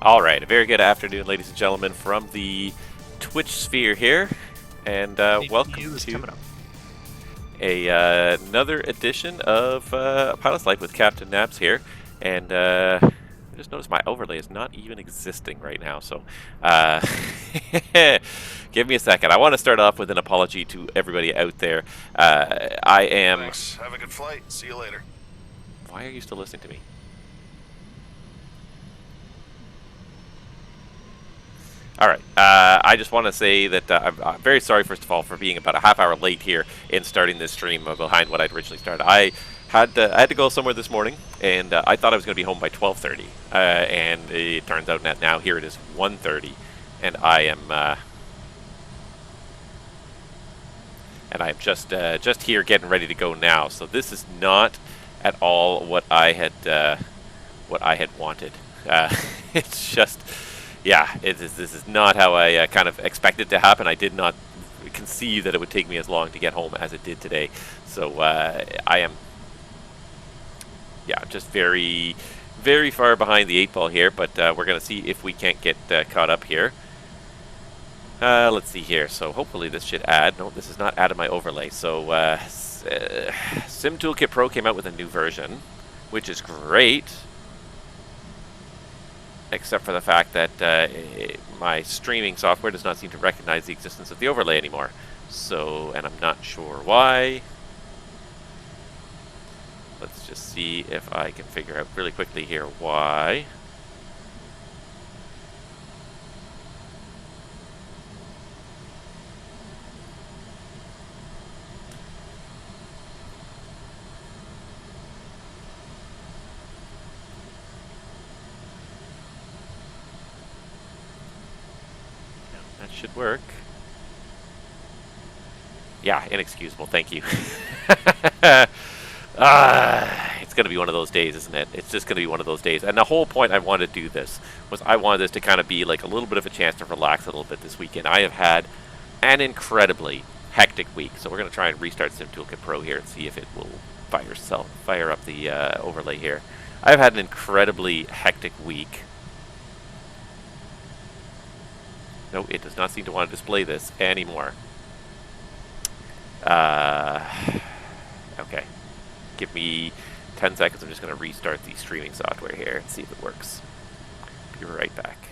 All right, a very good afternoon, ladies and gentlemen, from the Twitch sphere here, and welcome to another edition of Pilot's Life with Captain Naps here. And I just noticed my overlay is not even existing right now, so give me a second. I want to start off with an apology to everybody out there. I am. Thanks. Have a good flight. See you later. Why are you still listening to me? All right. I just want to say that I'm very sorry, first of all, for being about a half hour late here in starting this stream behind what I'd originally started. I had to go somewhere this morning, and I thought I was going to be home by 12:30, and it turns out that now here it is 1:30, and I am just here getting ready to go now. So this is not at all what I had wanted. It's just. Yeah, this is not how I kind of expected to happen. I did not conceive that it would take me as long to get home as it did today. So I am, just very, very far behind the 8 ball here. But we're going to see if we can't get caught up here. Let's see here. So hopefully this should add. No, this is not added my overlay. So Sim Toolkit Pro came out with a new version, which is great. Except for the fact that my streaming software does not seem to recognize the existence of the overlay anymore. So, and I'm not sure why. Let's just see if I can figure out really quickly here why. Should work. Yeah, inexcusable. Thank you. It's going to be one of those days, isn't it? It's just going to be one of those days. And the whole point I wanted to do this was I wanted this to kind of be like a little bit of a chance to relax a little bit this weekend. I have had an incredibly hectic week, so we're going to try and restart Sim Toolkit Pro here and see if it will fire up the overlay here. I've had an incredibly hectic week. No, it does not seem to want to display this anymore. Okay. Give me 10 seconds. I'm just going to restart the streaming software here and see if it works. Be right back.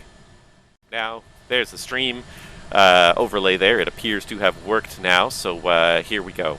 Now, there's the stream overlay there. It appears to have worked now, so here we go.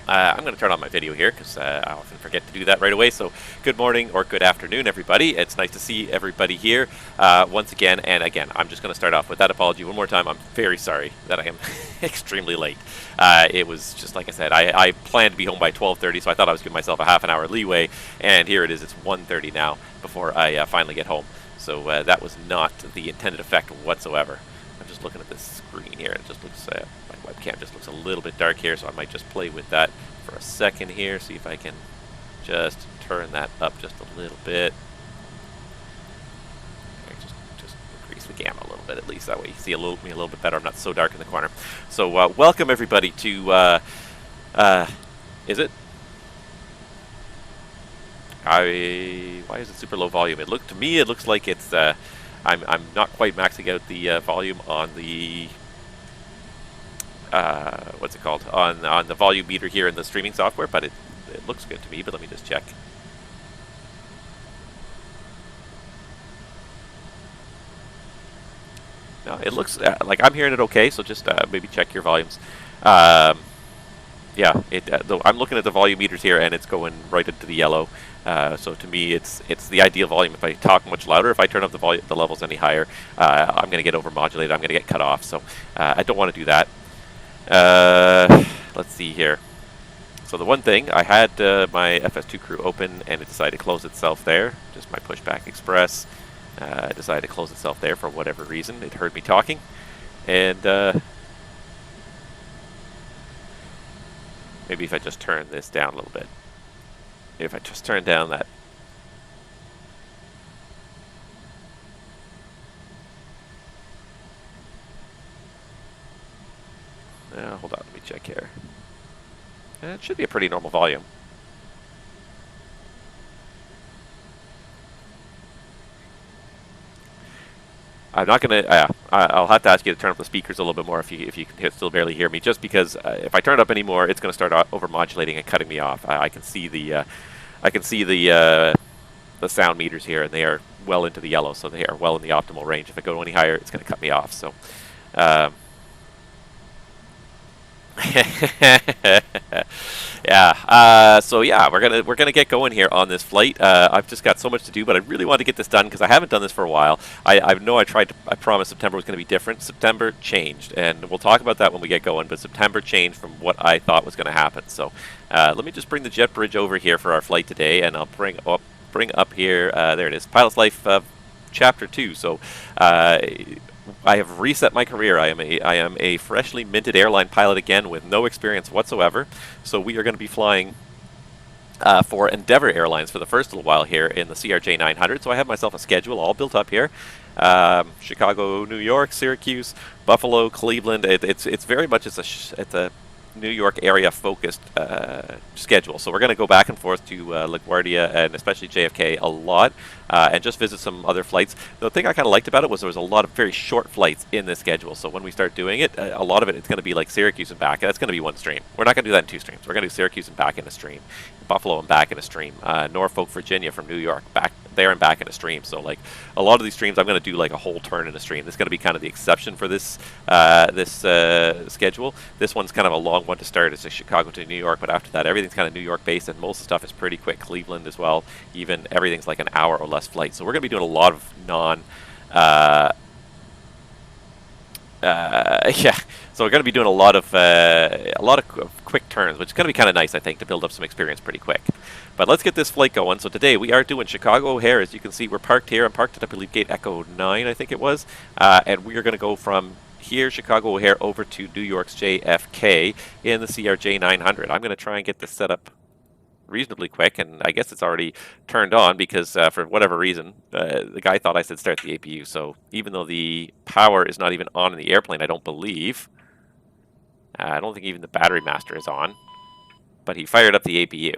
I'm going to turn on my video here because I often forget to do that right away. So good morning or good afternoon, everybody. It's nice to see everybody here once again. And again, I'm just going to start off with that apology one more time. I'm very sorry that I am extremely late. It was just like I said, I planned to be home by 12:30, so I thought I was giving myself a half an hour leeway. And here it is. It's 1:30 now before I finally get home. So that was not the intended effect whatsoever. I'm just looking at this screen here. It just looks, my webcam just looks a little bit dark here, so I might just play with that for a second here, see if I can just turn that up just a little bit. Okay, just increase the gamma a little bit at least, that way you see me a little bit better. I'm not so dark in the corner. So welcome everybody to, is it? Why is it super low volume? To me it looks like it's, I'm not quite maxing out the volume on the what's it called, on the volume meter here in the streaming software, but it looks good to me. But let me just check. No, it looks like I'm hearing it okay. So just maybe check your volumes. Yeah, I'm looking at the volume meters here, and it's going right into the yellow. So to me, it's the ideal volume. If I talk much louder, if I turn up the levels any higher, I'm going to get overmodulated. I'm going to get cut off. So I don't want to do that. Let's see here. So the one thing, I had my FS2 crew open, and it decided to close itself there. Just my pushback express decided to close itself there for whatever reason. It heard me talking, and maybe if I just turn this down a little bit. If I just turn down that. Hold on, let me check here. It should be a pretty normal volume. I'm not gonna. I'll have to ask you to turn up the speakers a little bit more if you can still barely hear me. Just because if I turn it up anymore, it's gonna start over-modulating and cutting me off. I can see the sound meters here, and they are well into the yellow, so they are well in the optimal range. If I go any higher, it's gonna cut me off. So. Yeah. So yeah, we're gonna get going here on this flight. I've just got so much to do, but I really want to get this done because I haven't done this for a while. I know I promised September was going to be different. September changed, and we'll talk about that when we get going. But September changed from what I thought was going to happen. So let me just bring the jet bridge over here for our flight today, and I'll bring up here. There it is, Pilot's Life Chapter 2. So. I have reset my career. I am a freshly minted airline pilot again with no experience whatsoever. So we are going to be flying for Endeavor Airlines for the first little while here in the CRJ 900. So I have myself a schedule all built up here. Chicago, New York, Syracuse, Buffalo, Cleveland. It's very much it's a New York area focused schedule. So we're going to go back and forth to LaGuardia and especially JFK a lot and just visit some other flights. The thing I kind of liked about it was there was a lot of very short flights in this schedule. So when we start doing it, a lot of it's going to be like Syracuse and back. That's going to be one stream. We're not going to do that in two streams. We're going to do Syracuse and back in a stream, Buffalo and back in a stream, Norfolk, Virginia from New York back there and back in a stream. So like a lot of these streams, I'm going to do like a whole turn in a stream. This is going to be kind of the exception for this schedule. This one's kind of a long one to start. It's a Chicago to New York, but after that, everything's kind of New York based, and most of the stuff is pretty quick. Cleveland as well. Even everything's like an hour or less flight. So we're going to be doing a lot of yeah. So we're going to be doing a lot of quick turns, which is going to be kind of nice, I think, to build up some experience pretty quick. But let's get this flight going. So today we are doing Chicago O'Hare. As you can see, we're parked here. I'm parked at, I believe, gate Echo 9, I think it was. And we are going to go from here, Chicago O'Hare, over to New York's JFK in the CRJ 900. I'm going to try and get this set up reasonably quick, and I guess it's already turned on because for whatever reason, the guy thought I said start the APU. So even though the power is not even on in the airplane, I don't believe. I don't think even the battery master is on, but he fired up the APU,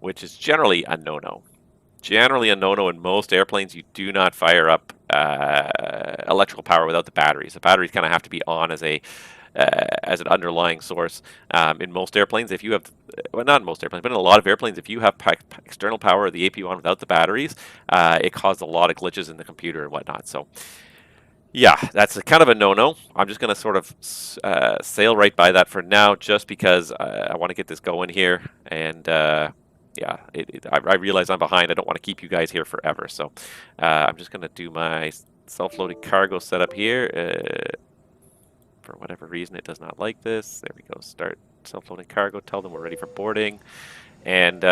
which is generally a no-no. Generally a no-no in most airplanes. You do not fire up electrical power without the batteries. The batteries kind of have to be on as an underlying source. In most airplanes, if you have, well, not in most airplanes, but in a lot of airplanes, if you have external power of the APU on without the batteries, it causes a lot of glitches in the computer and whatnot. So yeah, that's kind of a no-no. I'm just going to sort of sail right by that for now, just because I want to get this going here. And yeah, I realize I'm behind. I don't want to keep you guys here forever. So I'm just going to do my self-loading cargo setup here. For whatever reason, it does not like this. There we go. Start self-loading cargo. Tell them we're ready for boarding. And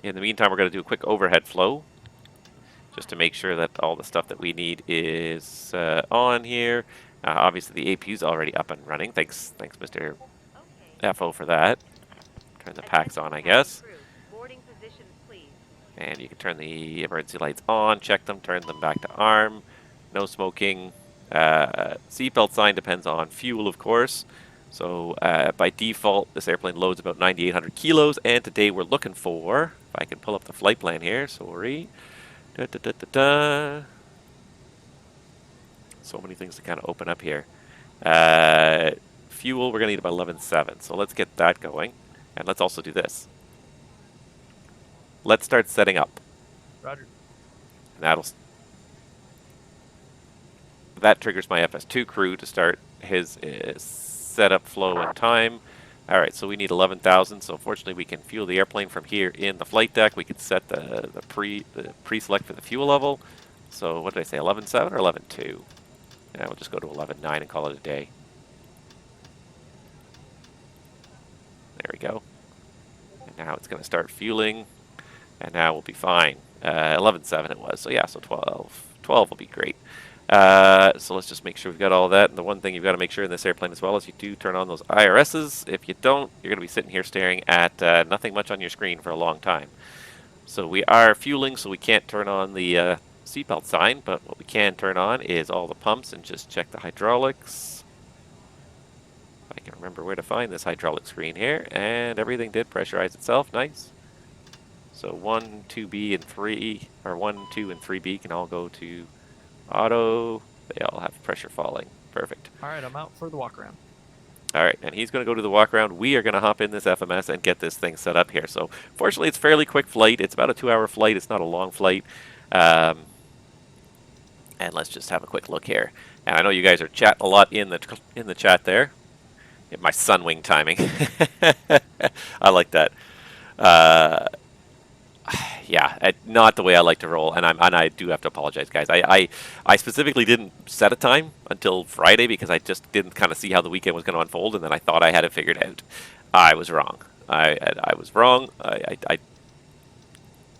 in the meantime, we're going to do a quick overhead flow, just to make sure that all the stuff that we need is on here. Obviously, the APU is already up and running. Thanks, Mr. FO for that. Turn the packs on, I guess. And you can turn the emergency lights on, check them, turn them back to arm. No smoking. Seatbelt sign depends on fuel, of course. So by default, this airplane loads about 9,800 kilos. And today we're looking for, if I can pull up the flight plan here, sorry. So many things to kind of open up here. Fuel, we're going to need about 11.7. So let's get that going. And let's also do this. Let's start setting up. Roger. And that triggers my FS2 crew to start his setup flow and time. All right, so we need 11,000. So fortunately, we can fuel the airplane from here in the flight deck. We can set the pre-select for the fuel level. So what did I say, 11.7 or 11.2? Yeah, we'll just go to 11.9 and call it a day. There we go. And now it's going to start fueling, and now we'll be fine. 11.7 it was, so yeah, so 12. 12 will be great. So let's just make sure we've got all that. And the one thing you've got to make sure in this airplane as well is you do turn on those IRSs. If you don't, you're going to be sitting here staring at nothing much on your screen for a long time. So we are fueling, so we can't turn on the seatbelt sign, but what we can turn on is all the pumps and just check the hydraulics. If I can remember where to find this hydraulic screen here, and everything did pressurize itself. Nice. So 1, 2B, and 3, or 1, 2, and 3B can all go to Auto. They all have pressure falling. Perfect. All right, I'm out for the walk around. All right, and he's going to go to the walk around. We are going to hop in this FMS and get this thing set up here. So fortunately, it's a fairly quick flight. It's about a 2-hour flight. It's not a long flight. And let's just have a quick look here. And I know you guys are chatting a lot in the chat there. My Sunwing timing. I like that. Yeah, not the way I like to roll, and I do have to apologize, guys. I specifically didn't set a time until Friday because I just didn't kind of see how the weekend was going to unfold, and then I thought I had it figured out. I was wrong. I was wrong. I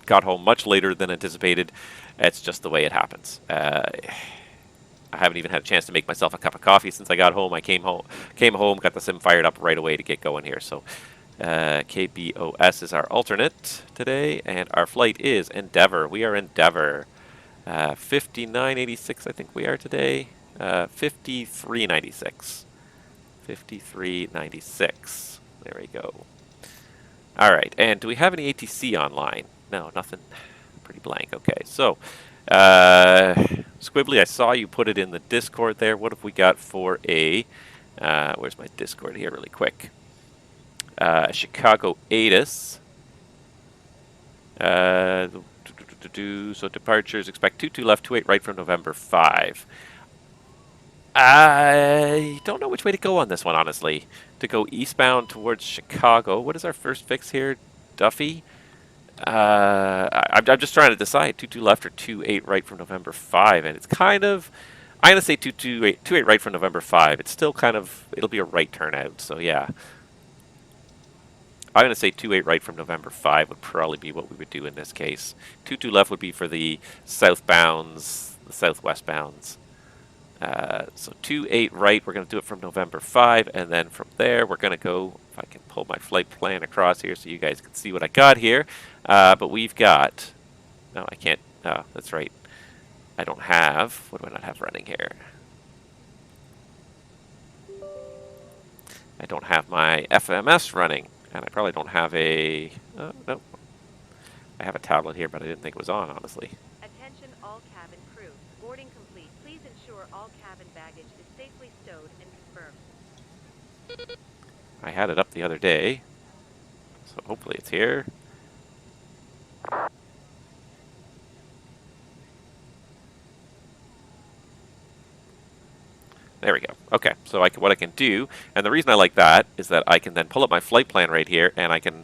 got home much later than anticipated. It's just the way it happens. I haven't even had a chance to make myself a cup of coffee since I got home. I came home, got the sim fired up right away to get going here. So KBOS is our alternate today, and our flight is Endeavour. We are Endeavour. 5986, I think we are today. 5396. 5396. There we go. All right, and do we have any ATC online? No, nothing. Pretty blank. Okay, so Squibbly, I saw you put it in the Discord there. What have we got for a, where's my Discord here really quick? Chicago ATIS. So departures, expect 22 left, 28 right from November 5. I don't know which way to go on this one, honestly. To go eastbound towards Chicago. What is our first fix here? Duffy? I'm just trying to decide 22 left or 28 right from November 5, and it's kind of, I'm going to say 28 right from November 5. It's still kind of, it'll be a right turnout, so yeah. I'm going to say 28 right from November 5 would probably be what we would do in this case. 22 left would be for the southbounds, the southwest bounds. So 28 right, we're going to do it from November 5, and then from there we're going to go, if I can pull my flight plan across here so you guys can see what I got here. But we've got, no, I can't, oh, that's right. I don't have, what do I not have running here? I don't have my FMS running, and I probably don't have a, no. I have a tablet here, but I didn't think it was on, honestly. Attention all cabin crew. Boarding complete. Please ensure all cabin baggage is safely stowed and confirmed. I had it up the other day, so hopefully it's here. There we go. Okay, so what I can do, and the reason I like that is that I can then pull up my flight plan right here, and I can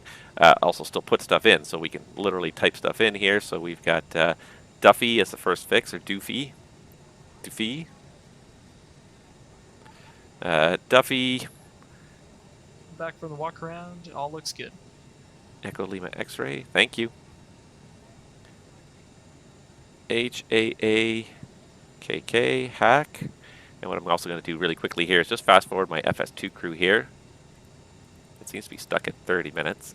also still put stuff in. So we can literally type stuff in here. So we've got Duffy as the first fix, or Doofy. Duffy. Back from the walk around, all looks good. Echo Lima X-ray, thank you. HAAKK, hack. And what I'm also going to do really quickly here is just fast forward my FS2 crew here. It seems to be stuck at 30 minutes.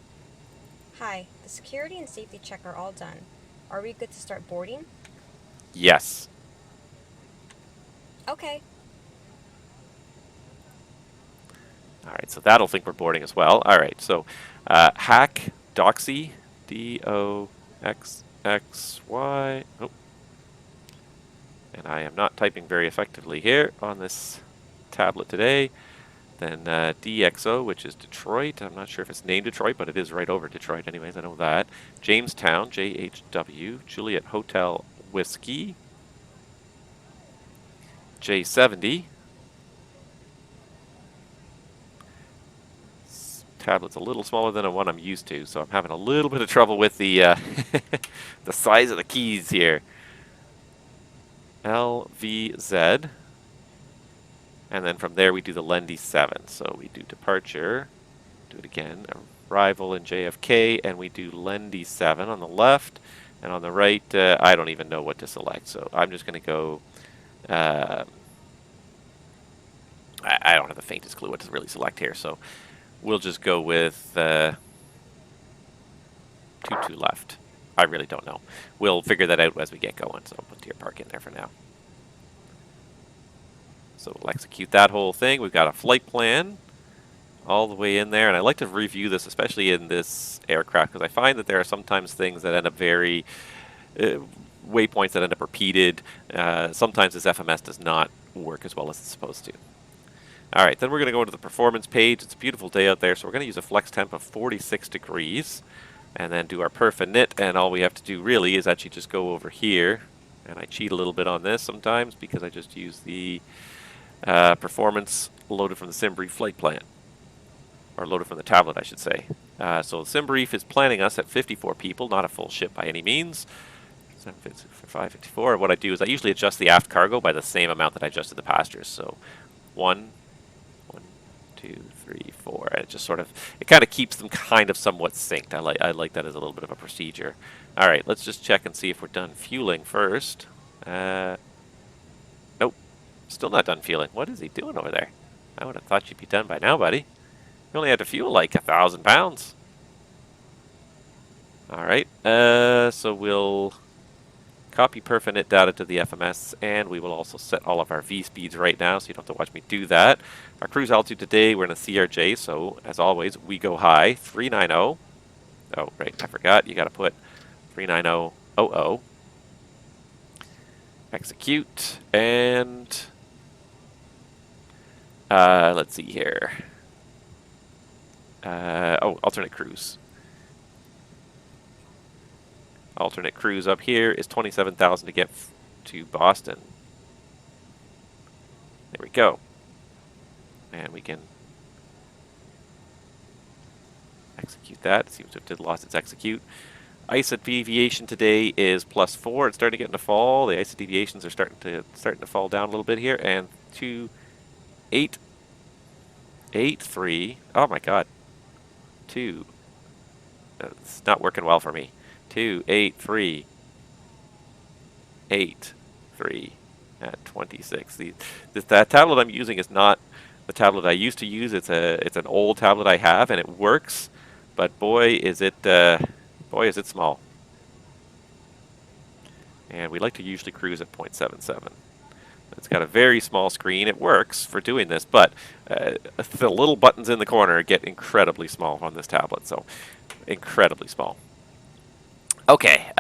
Hi, the security and safety check are all done. Are we good to start boarding? Yes. Okay. All right, so that'll think we're boarding as well. All right, so hack Doxy, D-O-X-X-Y. Oh. And I am not typing very effectively here on this tablet today. Then DXO, which is Detroit. I'm not sure if it's named Detroit, but it is right over Detroit anyways, I know that. Jamestown, JHW, Juliet Hotel Whiskey. J70. This tablet's a little smaller than the one I'm used to, so I'm having a little bit of trouble with the the size of the keys here. LVZ, and then from there we do the Lendy 7. So we do departure, do it again, arrival in JFK, and we do Lendy 7 on the left, and on the right, I don't even know what to select. So I'm just going to go, I don't have the faintest clue what to really select here, so we'll just go with 22 left. I really don't know. We'll figure that out as we get going, so I'll put Deer Park in there for now. So we'll execute that whole thing. We've got a flight plan all the way in there, and I like to review this, especially in this aircraft, because I find that there are sometimes things that end up very waypoints that end up repeated. Sometimes this FMS does not work as well as it's supposed to. All right, then we're going to go into the performance page. It's a beautiful day out there, so we're going to use a flex temp of 46 degrees and then do our perf and knit, and all we have to do really is actually just go over here, and I cheat a little bit on this sometimes because I just use the performance loaded from the SimBrief flight plan, or loaded from the tablet, I should say. So SimBrief is planning us at 54 people, not a full ship by any means. 554. What I do is I usually adjust the aft cargo by the same amount that I adjusted the passengers. So 1, 2, 3, 4, and it just sort of, it kind of keeps them kind of somewhat synced. I like that as a little bit of a procedure. All right, let's just check and see if we're done fueling first. Nope, still not done fueling. What is he doing over there? I would have thought you'd be done by now, buddy. You only had to fuel like 1,000 pounds. All right, so we'll copy perf and knit data to the FMS, and we will also set all of our V speeds right now, so you don't have to watch me do that. Our cruise altitude today, we're in a CRJ, so as always, we go high, 390. Oh, right, I forgot, you got to put 39000. Execute, and let's see here. Oh, alternate cruise. Alternate cruise up here is 27,000 to get to Boston. There we go. And we can execute that. It seems to have lost its execute. ISA deviation today is +4. It's starting to get into fall. The ISA deviations are starting to fall down a little bit here. And 2.883. Oh my God. 2. It's not working well for me. 2.838.3 at 26. That tablet I'm using is not the tablet I used to use. It's an old tablet I have, and it works, but boy is it small. And we like to usually cruise at 0.77. It's got a very small screen. It works for doing this, but the little buttons in the corner get incredibly small on this tablet. So incredibly small. Okay,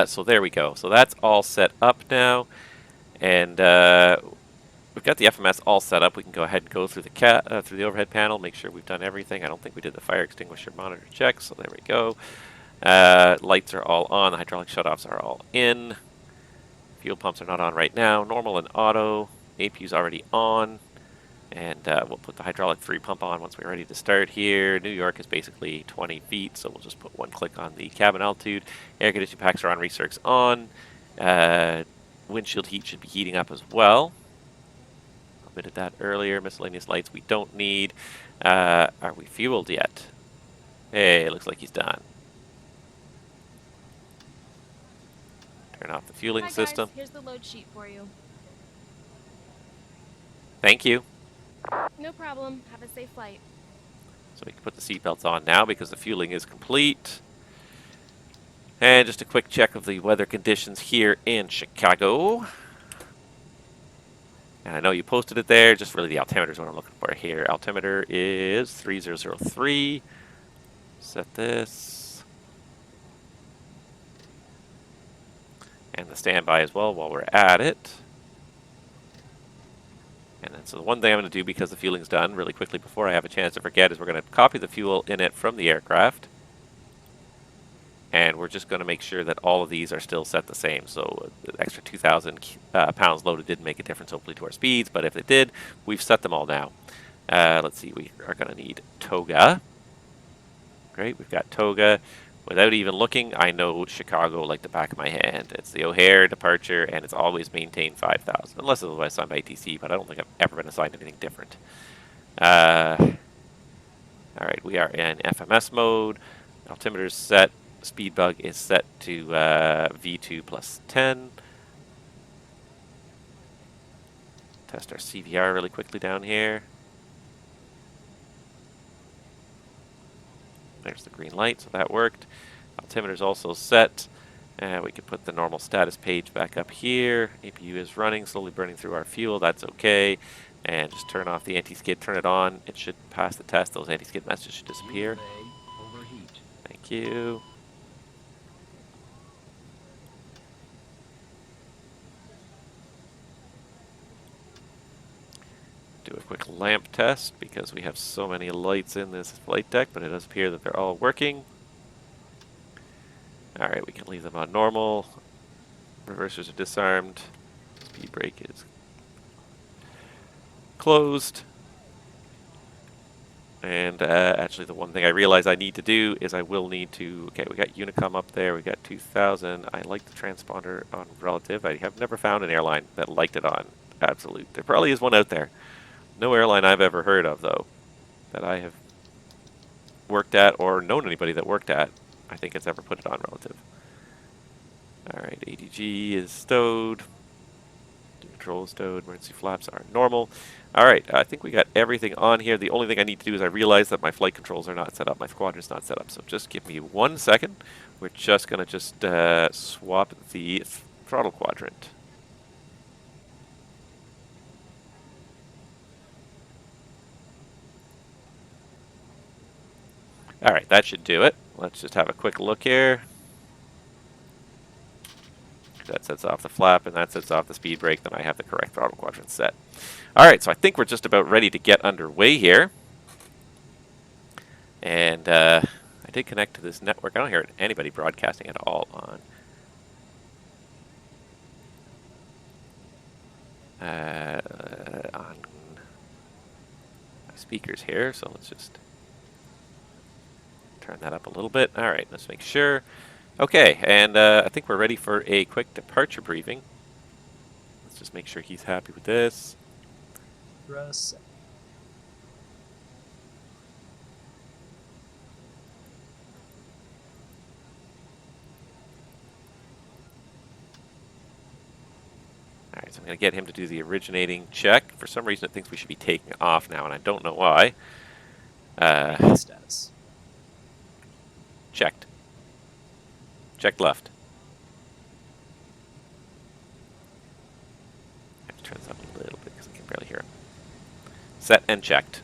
so there we go. So that's all set up now, and we've got the FMS all set up. We can go ahead and go through the through the overhead panel, make sure we've done everything. I don't think we did the fire extinguisher monitor check, so there we go. Lights are all on. The hydraulic shutoffs are all in. Fuel pumps are not on right now. Normal and auto. APU's already on. And we'll put the hydraulic free pump on once we're ready to start here. New York is basically 20 feet, so we'll just put one click on the cabin altitude. Air conditioning packs are on, recircs on. Windshield heat should be heating up as well. Omitted that earlier. Miscellaneous lights we don't need. Are we fueled yet? Hey, looks like he's done. Turn off the fueling system. Here's the load sheet for you. Thank you. No problem. Have a safe flight. So we can put the seatbelts on now because the fueling is complete. And just a quick check of the weather conditions here in Chicago. And I know you posted it there, just really the altimeter is what I'm looking for here. Altimeter is 3003. Set this. And the standby as well while we're at it. And then, so the one thing I'm going to do, because the fueling's done, really quickly before I have a chance to forget, is we're going to copy the fuel in it from the aircraft. And we're just going to make sure that all of these are still set the same. So the extra 2,000 pounds loaded didn't make a difference, hopefully, to our speeds. But if it did, we've set them all now. Let's see, we are going to need toga. Great, we've got toga. Without even looking, I know Chicago like the back of my hand. It's the O'Hare departure, and it's always maintained 5,000. Unless otherwise assigned by ATC, but I don't think I've ever been assigned anything different. All right, we are in FMS mode. Altimeter's set. Speed bug is set to V2 plus 10. Test our CVR really quickly down here. There's the green light, so that worked. Altimeter's also set. We can put the normal status page back up here. APU is running, slowly burning through our fuel. That's okay. And just turn off the anti-skid, turn it on. It should pass the test. Those anti-skid messages should disappear. Thank you. Do a quick lamp test because we have so many lights in this flight deck, but it does appear that they're all working. Alright, we can leave them on normal. Reversers are disarmed. Speed brake is closed. And actually the one thing I realize I need to do is I will need to... Okay, we got Unicom up there, we got 2000. I like the transponder on relative. I have never found an airline that liked it on absolute. There probably is one out there. No airline I've ever heard of, though, that I have worked at or known anybody that worked at, I think it's ever put it on relative. Alright, ADG is stowed. Control is stowed. Emergency flaps are normal. Alright, I think we got everything on here. The only thing I need to do is I realize that my flight controls are not set up. My squadron's not set up. So just give me 1 second. We're just going to swap the throttle quadrant. Alright, that should do it. Let's just have a quick look here. That sets off the flap, and that sets off the speed brake. Then I have the correct throttle quadrant set. Alright, so I think we're just about ready to get underway here. And I did connect to this network. I don't hear anybody broadcasting at all on my speakers here, so let's just turn that up a little bit. Alright, let's make sure. Okay, and I think we're ready for a quick departure briefing. Let's just make sure he's happy with this. Russ. Alright, so I'm going to get him to do the originating check. For some reason it thinks we should be taking off now, and I don't know why. Status. Checked. Checked left. I have to turn this up a little bit because I can barely hear him. Set and checked.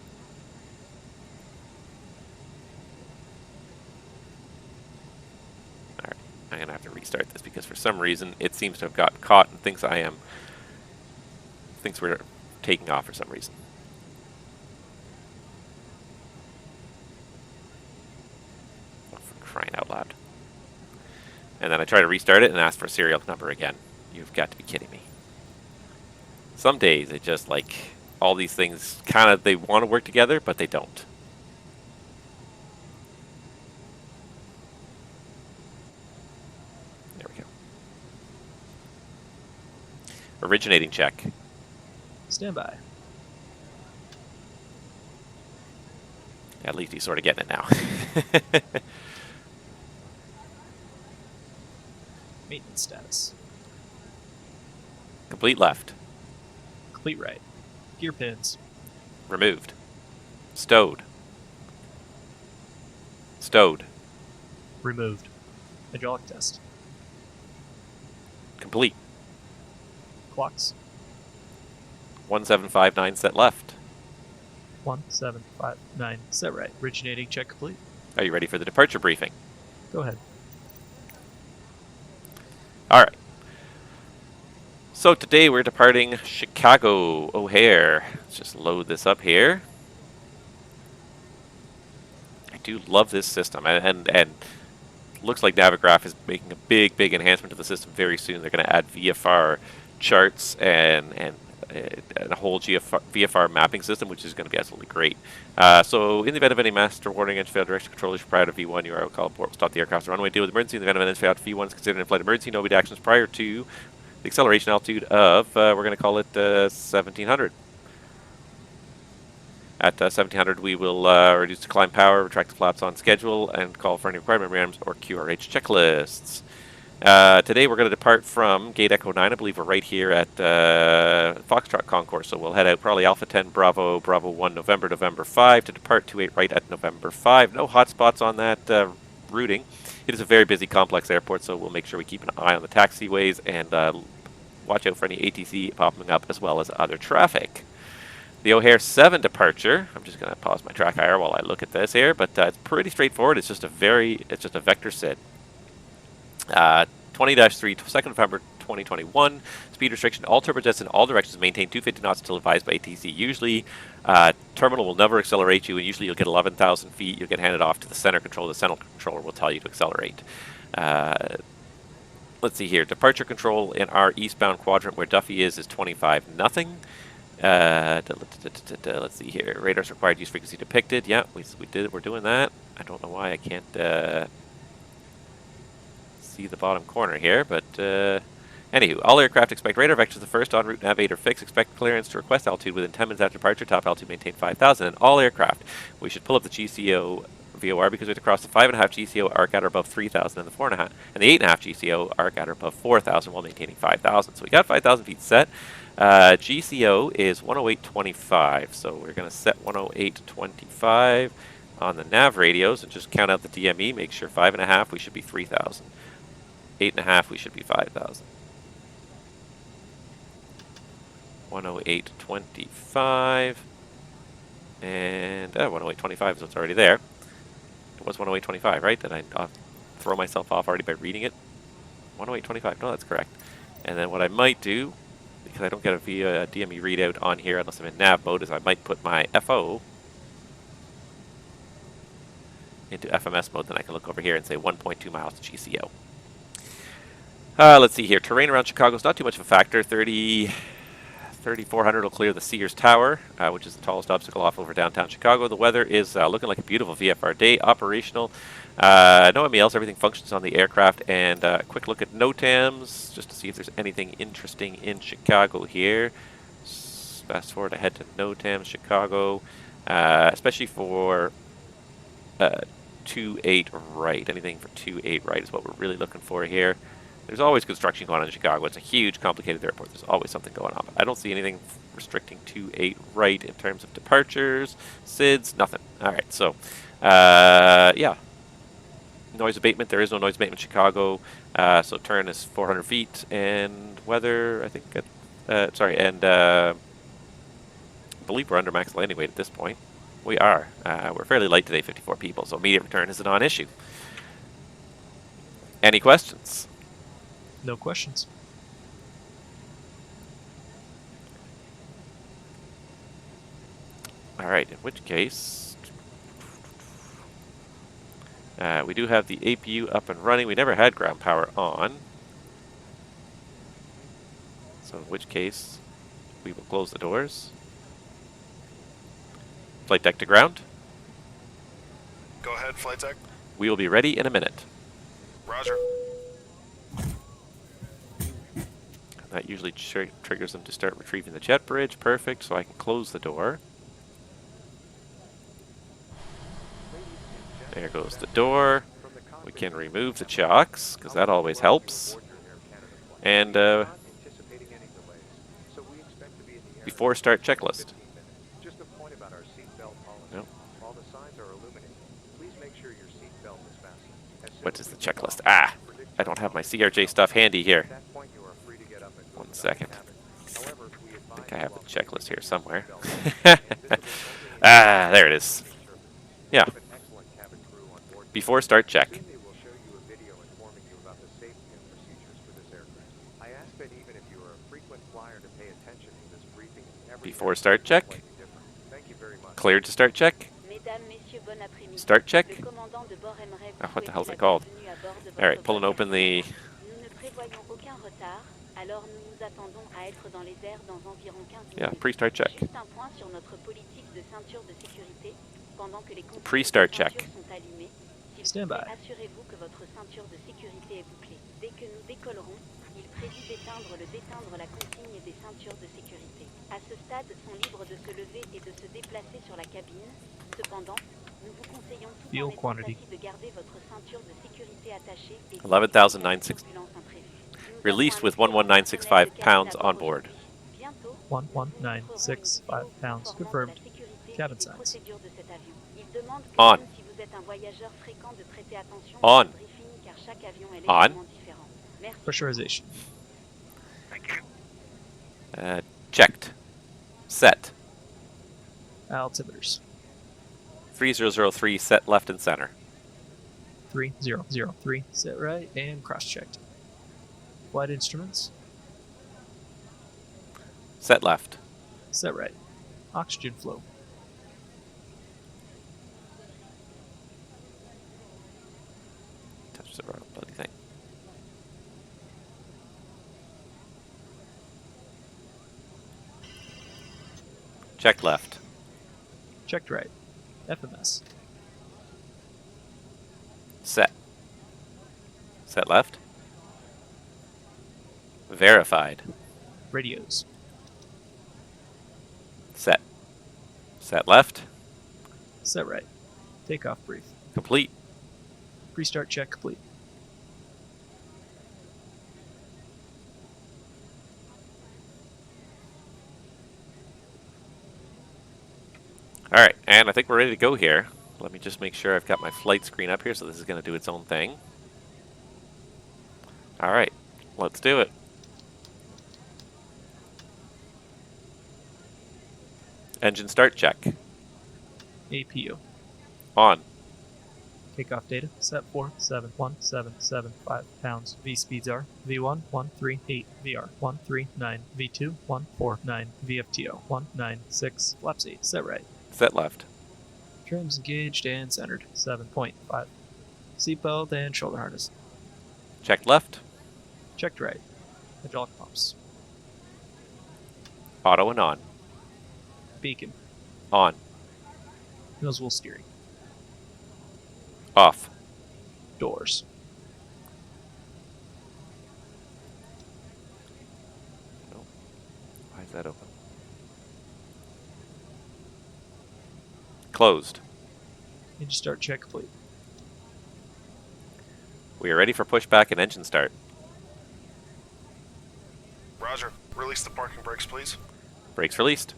Alright, I'm going to have to restart this because for some reason it seems to have gotten caught and thinks thinks we're taking off for some reason. Oh, for crying out loud. And then I try to restart it and ask for a serial number again. You've got to be kidding me. Some days it just like all these things kind of they want to work together, but they don't. There we go. Originating check. Stand by. At least he's sort of getting it now. Maintenance status. Complete left. Complete right. Gear pins. Removed. Stowed. Stowed. Removed. Hydraulic test. Complete. Clocks. 1759 set left. 1759. Set right. Originating check complete. Are you ready for the departure briefing? Go ahead. Alright. So today we're departing Chicago O'Hare. Let's just load this up here. I do love this system, and looks like Navigraph is making a big enhancement to the system very soon. They're going to add VFR charts and a whole VFR mapping system, which is going to be absolutely great. So in the event of any master warning, engine failure, direction control issue prior to V1, you are call abort, stop the aircraft runway, deal with emergency. In the event of an engine failure, V1 is considered an in-flight emergency. No immediate actions prior to the acceleration altitude of, we're going to call it 1700. At 1700, we will reduce the climb power, retract the flaps on schedule, and call for any required memorandums or QRH checklists. Today we're going to depart from Gate Echo 9. I believe we're right here at Foxtrot Concourse, so we'll head out probably Alpha 10 Bravo 1 November 5 to depart 28 right at November 5. No hotspots on that routing. It is a very busy complex airport, so we'll make sure we keep an eye on the taxiways and watch out for any ATC popping up as well as other traffic. The O'Hare 7 departure, I'm just going to pause my track hire while I look at this here, but it's pretty straightforward. It's just a vector SID. 20-3, 2nd November 2021. Speed restriction, all turbojets in all directions maintain 250 knots until advised by ATC. Usually, terminal will never accelerate you, and usually you'll get 11,000 feet. You'll get handed off to the center controller. The center controller will tell you to accelerate. Let's see here. Departure control in our eastbound quadrant where Duffy is 25 nothing. Let's see here. Radar's required use frequency depicted. Yeah, we did it. We're doing that. I don't know why I can't see the bottom corner here, but anywho, all aircraft expect radar vectors the first en route navigator fix. Expect clearance to request altitude within 10 minutes after departure. Top altitude maintain 5,000. And all aircraft, we should pull up the GCO VOR because we have to cross the 5.5 GCO arc at or above 3,000 and the 4.5 and the 8.5 GCO arc at or above 4,000 while maintaining 5,000. So we got 5,000 feet set. GCO is 108.25, so we're going to set 108.25 on the nav radios and just count out the DME. Make sure 5.5 we should be 3,000. 8.5 we should be 5,000. 108.25 and 108.25 is what's already there. It was 108.25, right? Did I throw myself off already by reading it? 108.25, no, that's correct. And then what I might do, because I don't get a DME readout on here unless I'm in nav mode, is I might put my FO into FMS mode. Then I can look over here and say 1.2 miles to GCO. Let's see here. Terrain around Chicago is not too much of a factor. 3,400 will clear the Sears Tower, which is the tallest obstacle off over downtown Chicago. The weather is looking like a beautiful VFR day. Operational. No MELs. Everything functions on the aircraft. And a quick look at NOTAMs, just to see if there's anything interesting in Chicago here. Fast forward ahead to NOTAMs, Chicago, especially for 28 right. Anything for 28 right is what we're really looking for here. There's always construction going on in Chicago. It's a huge, complicated airport. There's always something going on. But I don't see anything restricting 28 right in terms of departures, SIDS, nothing. All right, so, yeah. Noise abatement. There is no noise abatement in Chicago. So turn is 400 feet. And weather, I think, I believe we're under max landing weight at this point. We are. We're fairly light today, 54 people. So immediate return is a non-issue. Any questions? No questions. All right, in which case, we do have the APU up and running. We never had ground power on. So in which case, we will close the doors. Flight deck to ground. Go ahead, flight tech. We will be ready in a minute. Roger. That usually triggers them to start retrieving the jet bridge. Perfect, so I can close the door. There goes the door. We can remove the chocks, because that always helps. And before start checklist. No. What is the checklist? Ah, I don't have my CRJ stuff handy here. 1 second. I think I have the checklist here somewhere. Ah, there it is. Yeah. Before start check. Before start check. Cleared to start check. Start check. Oh, what the hell is it called? Alright, pulling open the... Yeah, pre-start check. Pre-start check. Stand by. Fuel quantity. 11,960. Released with 11,965 pounds on board. 11,965 pounds. Confirmed. Cabin size. On. On. On. Pressurization. Checked. Set. Altimeters. 3003 set left and center. 3003. Set right and cross-checked. Flight instruments. Set left. Set right. Oxygen flow. Touch the wrong bloody thing. Check left. Checked right. FMS. Set. Set left. Verified. Radios. Set. Set left. Set right. Takeoff brief. Complete. Pre-start check complete. Alright, and I think we're ready to go here. Let me just make sure I've got my flight screen up here, so this is going to do its own thing. Alright, let's do it. Engine start check. APU. On. Takeoff data. Set 471775 pounds. V speeds are V1 138 VR 139 V2 149 VFTO 196 flaps 8. Set right. Set left. Trims engaged and centered. 7.5. Seatbelt and shoulder harness. Check left. Checked right. Hydraulic pumps. Auto and on. Beacon. On. Nose wheel steering. Off. Doors. Nope. Why is that open? Closed. Engine start check complete. We are ready for pushback and engine start. Roger. Release the parking brakes, please. Brakes released.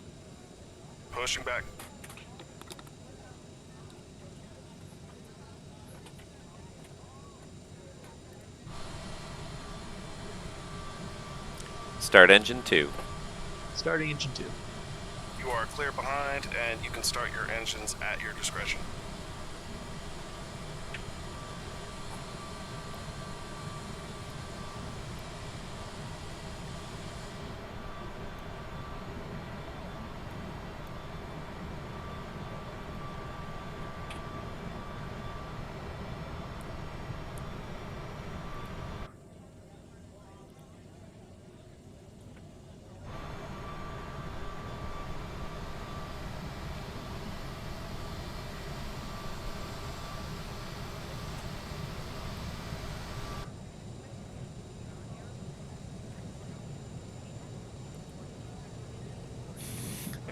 Pushing back. Start engine 2. Starting engine 2. You are clear behind, and you can start your engines at your discretion.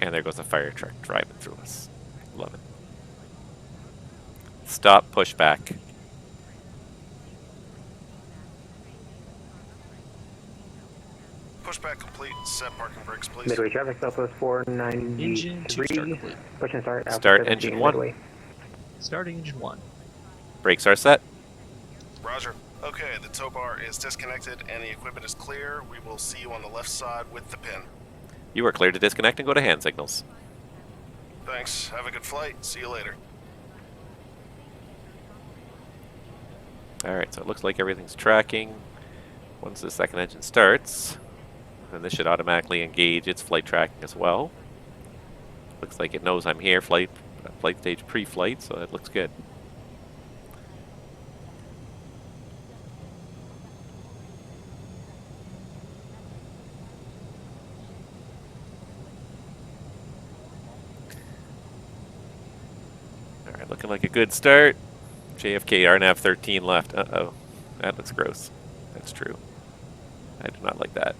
And there goes a fire truck driving through us. Love it. Stop pushback. Pushback complete. Set parking brakes, please. Midway traffic, Southwest Engine 2 start 493. complete. Push and start. Alpha Start 17 engine 1. Midway. Starting engine 1. Brakes are set. Roger. Okay, the tow bar is disconnected and the equipment is clear. We will see you on the left side with the pin. You are clear to disconnect and go to hand signals. Thanks. Have a good flight. See you later. Alright, so it looks like everything's tracking. Once the second engine starts, then this should automatically engage its flight tracking as well. Looks like it knows I'm here, flight stage pre-flight, so it looks good. Alright, looking like a good start. JFK RNAV 13 left. Uh-oh. That looks gross. That's true. I do not like that.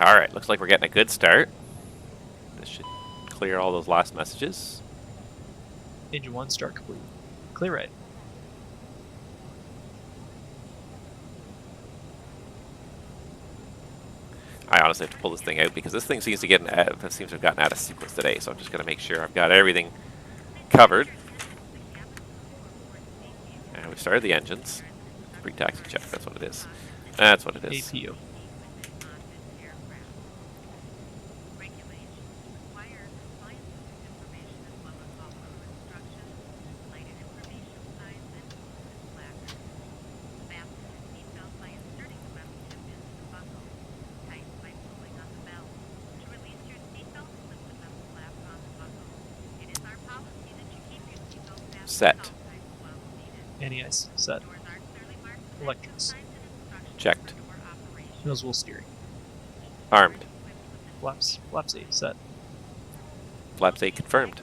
Alright, looks like we're getting a good start. This should clear all those last messages. Engine 1 start complete. Clear right. I honestly have to pull this thing out because this thing seems to have gotten out of sequence today, so I'm just going to make sure I've got everything covered. And we started the engines. Pre-taxi check, that's what it is. That's what it is. APU. Set. Anti-ice. Set. Electrics. Checked. Nose wheel steering. Armed. Flaps. Flaps 8. Set. Flaps 8 confirmed.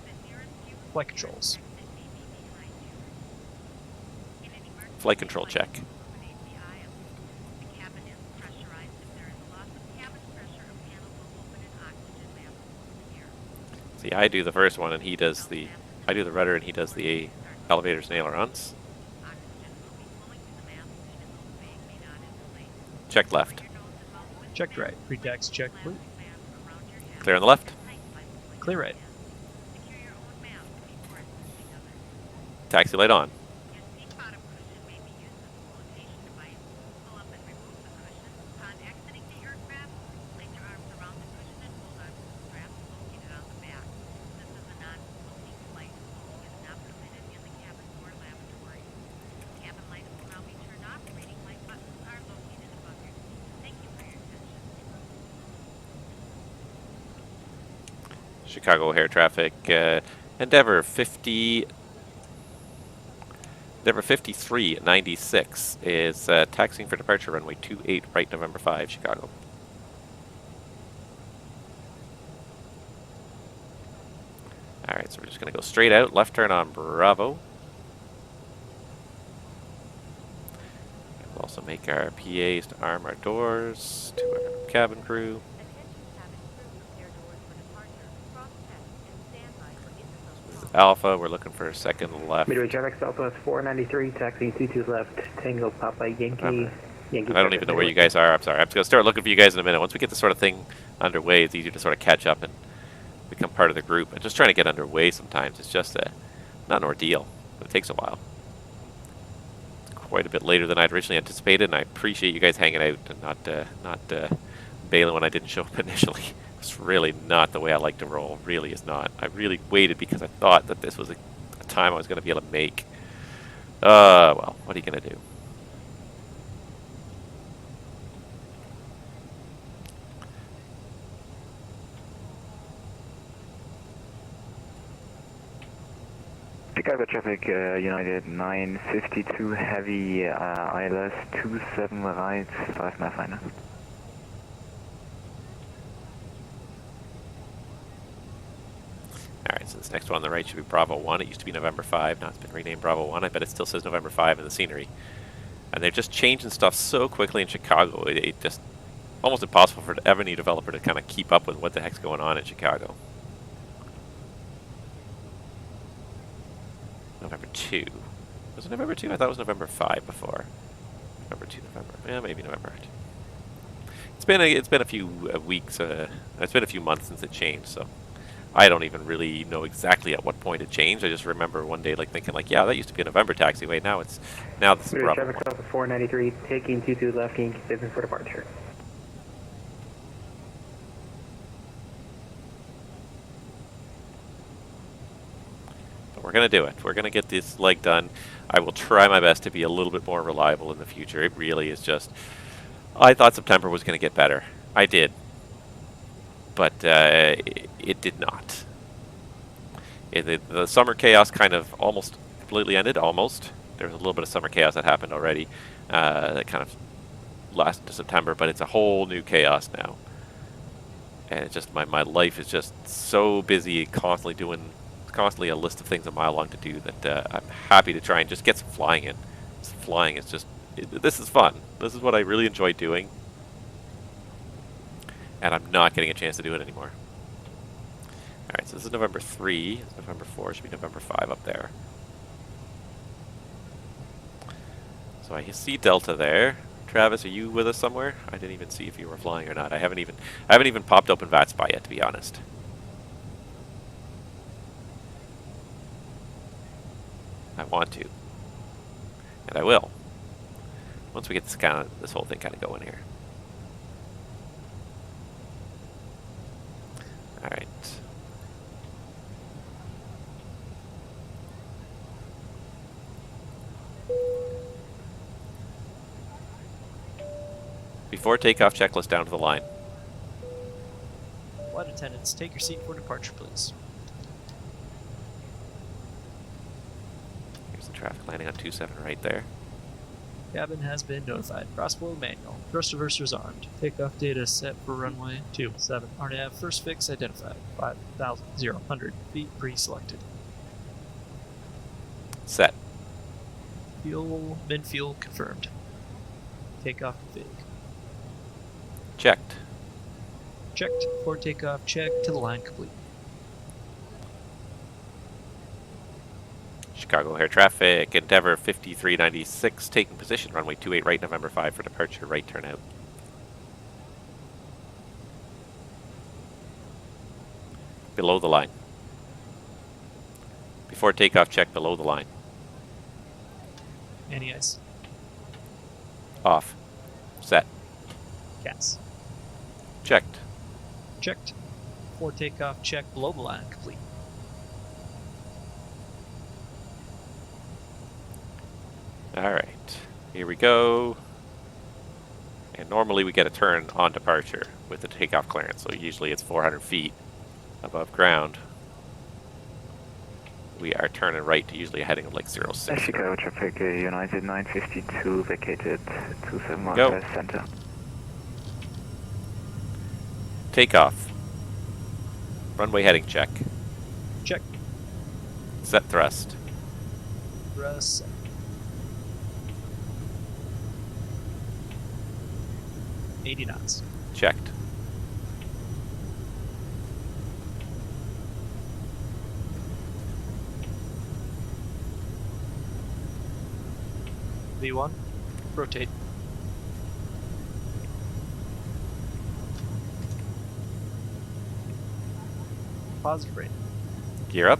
Flight controls. Flight control check. See, I do the first one and he does the... I do the rudder and he does the elevators and ailerons. Check left. Checked right. Pre-tax check blue. Clear on the left. Clear right. Taxi light on. Chicago O'Hare traffic. Endeavor 5396 is taxiing for departure runway 28 right November 5 Chicago. Alright, so we're just going to go straight out, left turn on Bravo. We'll also make our PAs to arm our doors to our cabin crew. Alpha, we're looking for a second left. Midway traffic, Southwest 493, taxi 22 left, Tango Papa Yankee. Yankee. I don't even know where you guys are. I'm sorry. I'm just going to start looking for you guys in a minute. Once we get this sort of thing underway, it's easier to sort of catch up and become part of the group. And just trying to get underway sometimes is just not an ordeal, but it takes a while. It's quite a bit later than I'd originally anticipated, and I appreciate you guys hanging out and not bailing when I didn't show up initially. It's really not the way I like to roll. Really is not. I really waited because I thought that this was a time I was going to be able to make. Well, what are you going to do? Chicago traffic, United 952 heavy, ILS 27 right, 5 mile final. Alright, so this next one on the right should be Bravo 1. It used to be November 5. Now it's been renamed Bravo 1. I bet it still says November 5 in the scenery. And they're just changing stuff so quickly in Chicago. It just almost impossible for any developer to kind of keep up with what the heck's going on in Chicago. November 2. Was it November 2? I thought it was November 5 before. November 2, November. Yeah, maybe November 2. It's been a few weeks. It's been a few months since it changed, so I don't even really know exactly at what point it changed. I just remember one day like thinking like, yeah, that used to be a November taxiway. Now this is Midway Bravo. traffic, Southwest 493, taking 22 left, Yankee 7 for departure. But we're going to do it. We're going to get this leg done. I will try my best to be a little bit more reliable in the future. It really is just... I thought September was going to get better. I did. But it did not. The summer chaos kind of almost completely ended. Almost. There was a little bit of summer chaos that happened already. That kind of lasted to September. But it's a whole new chaos now. And it's just... My life is just so busy constantly doing... Constantly a list of things a mile long to do that I'm happy to try and just get some flying in. Some flying is just... This is fun. This is what I really enjoy doing. And I'm not getting a chance to do it anymore. Alright, so this is November 3. It's November 4. It should be November 5 up there. So I see Delta there. Travis, are you with us somewhere? I didn't even see if you were flying or not. I haven't even popped open VATSIM yet, to be honest. I want to. And I will. Once we get this whole thing kind of going here. Alright. Before takeoff, checklist down to the line. Flight attendants, take your seat for departure, please. traffic landing on 27 right there. Cabin has been notified. Crossflow manual. Thrust reversers armed. Takeoff data set for runway 27. RNAV first fix identified. 5,000 feet pre-selected. Set. Fuel, mid-fuel confirmed. Takeoff config. Checked. Checked. For takeoff, check to the line complete. Chicago air traffic, Endeavour 5396, taking position, runway 28 right, November 5 for departure, right turn out. Below the line. Before takeoff, check below the line. Anti-ice. Off. Set. CAS. Checked. Checked. For takeoff, check below the line complete. Alright, here we go. And normally we get a turn on departure with the takeoff clearance, so usually it's 400 feet above ground. We are turning right to usually a heading of like 06. Chicago traffic, United 952, vacated 271 Go. center. Takeoff. Runway heading check. Check. Set thrust. Thrust. 80 knots. Checked. V1. Rotate. Positive rate. Gear up.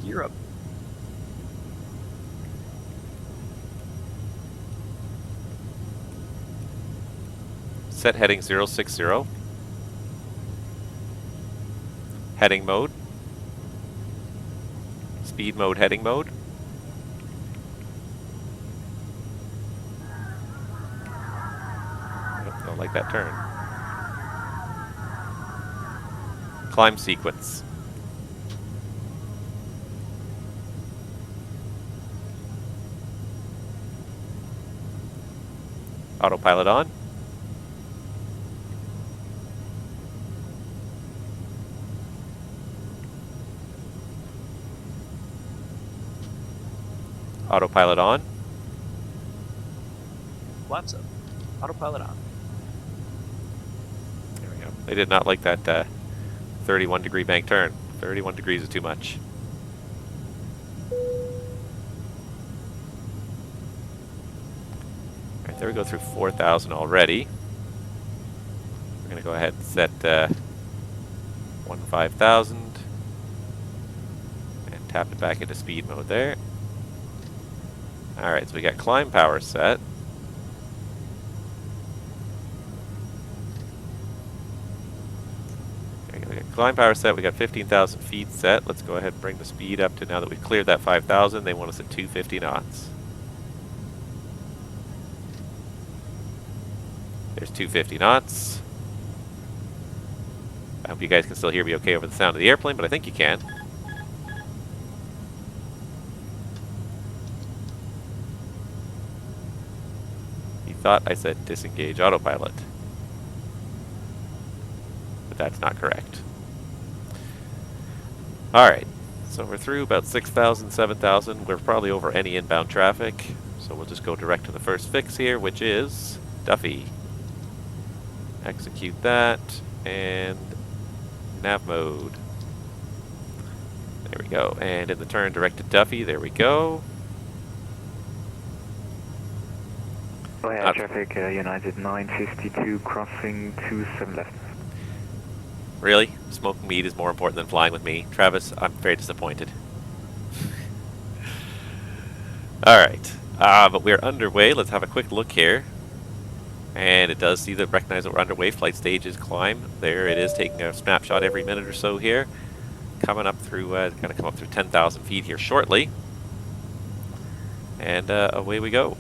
Gear up. Set heading 060. Heading mode. Speed mode, heading mode. Nope, don't like that turn. Climb sequence. Autopilot on. Autopilot on. Flaps up. Autopilot on. There we go. They did not like that 31 degree bank turn. 31 degrees is too much. Alright, there we go through 4,000 already. We're going to go ahead and set 15,000 and tap it back into speed mode there. Alright, so we got climb power set. Okay, we got climb power set, we got 15,000 feet set. Let's go ahead and bring the speed up to, now that we've cleared that 5,000, they want us at 250 knots. There's 250 knots. I hope you guys can still hear me okay over the sound of the airplane, but I think you can. Thought I said disengage autopilot, but that's not correct. Alright, so we're through about 6,000, 7,000. We're probably over any inbound traffic, so we'll just go direct to the first fix here, which is Duffy. Execute that, and nav mode. There we go, and in the turn direct to Duffy, there we go. Oh yeah, traffic, United 952, crossing 27 left. Really? Smoking weed is more important than flying with me. Travis, I'm very disappointed. Alright, but we're underway. Let's have a quick look here. And it does recognize that we're underway. Flight stage is climb. There it is, taking a snapshot every minute or so here. Coming up through, gonna come up through 10,000 feet here shortly. And away we go.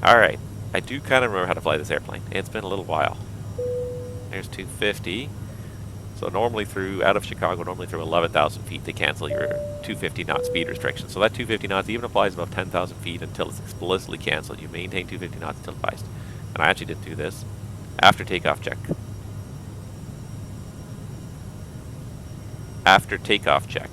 Alright, I do kind of remember how to fly this airplane. It's been a little while. There's 250. So normally out of Chicago, normally through 11,000 feet, they cancel your 250 knot speed restriction. So that 250 knots even applies above 10,000 feet until it's explicitly canceled. You maintain 250 knots until advised. And I actually didn't do this. After takeoff check. After takeoff check.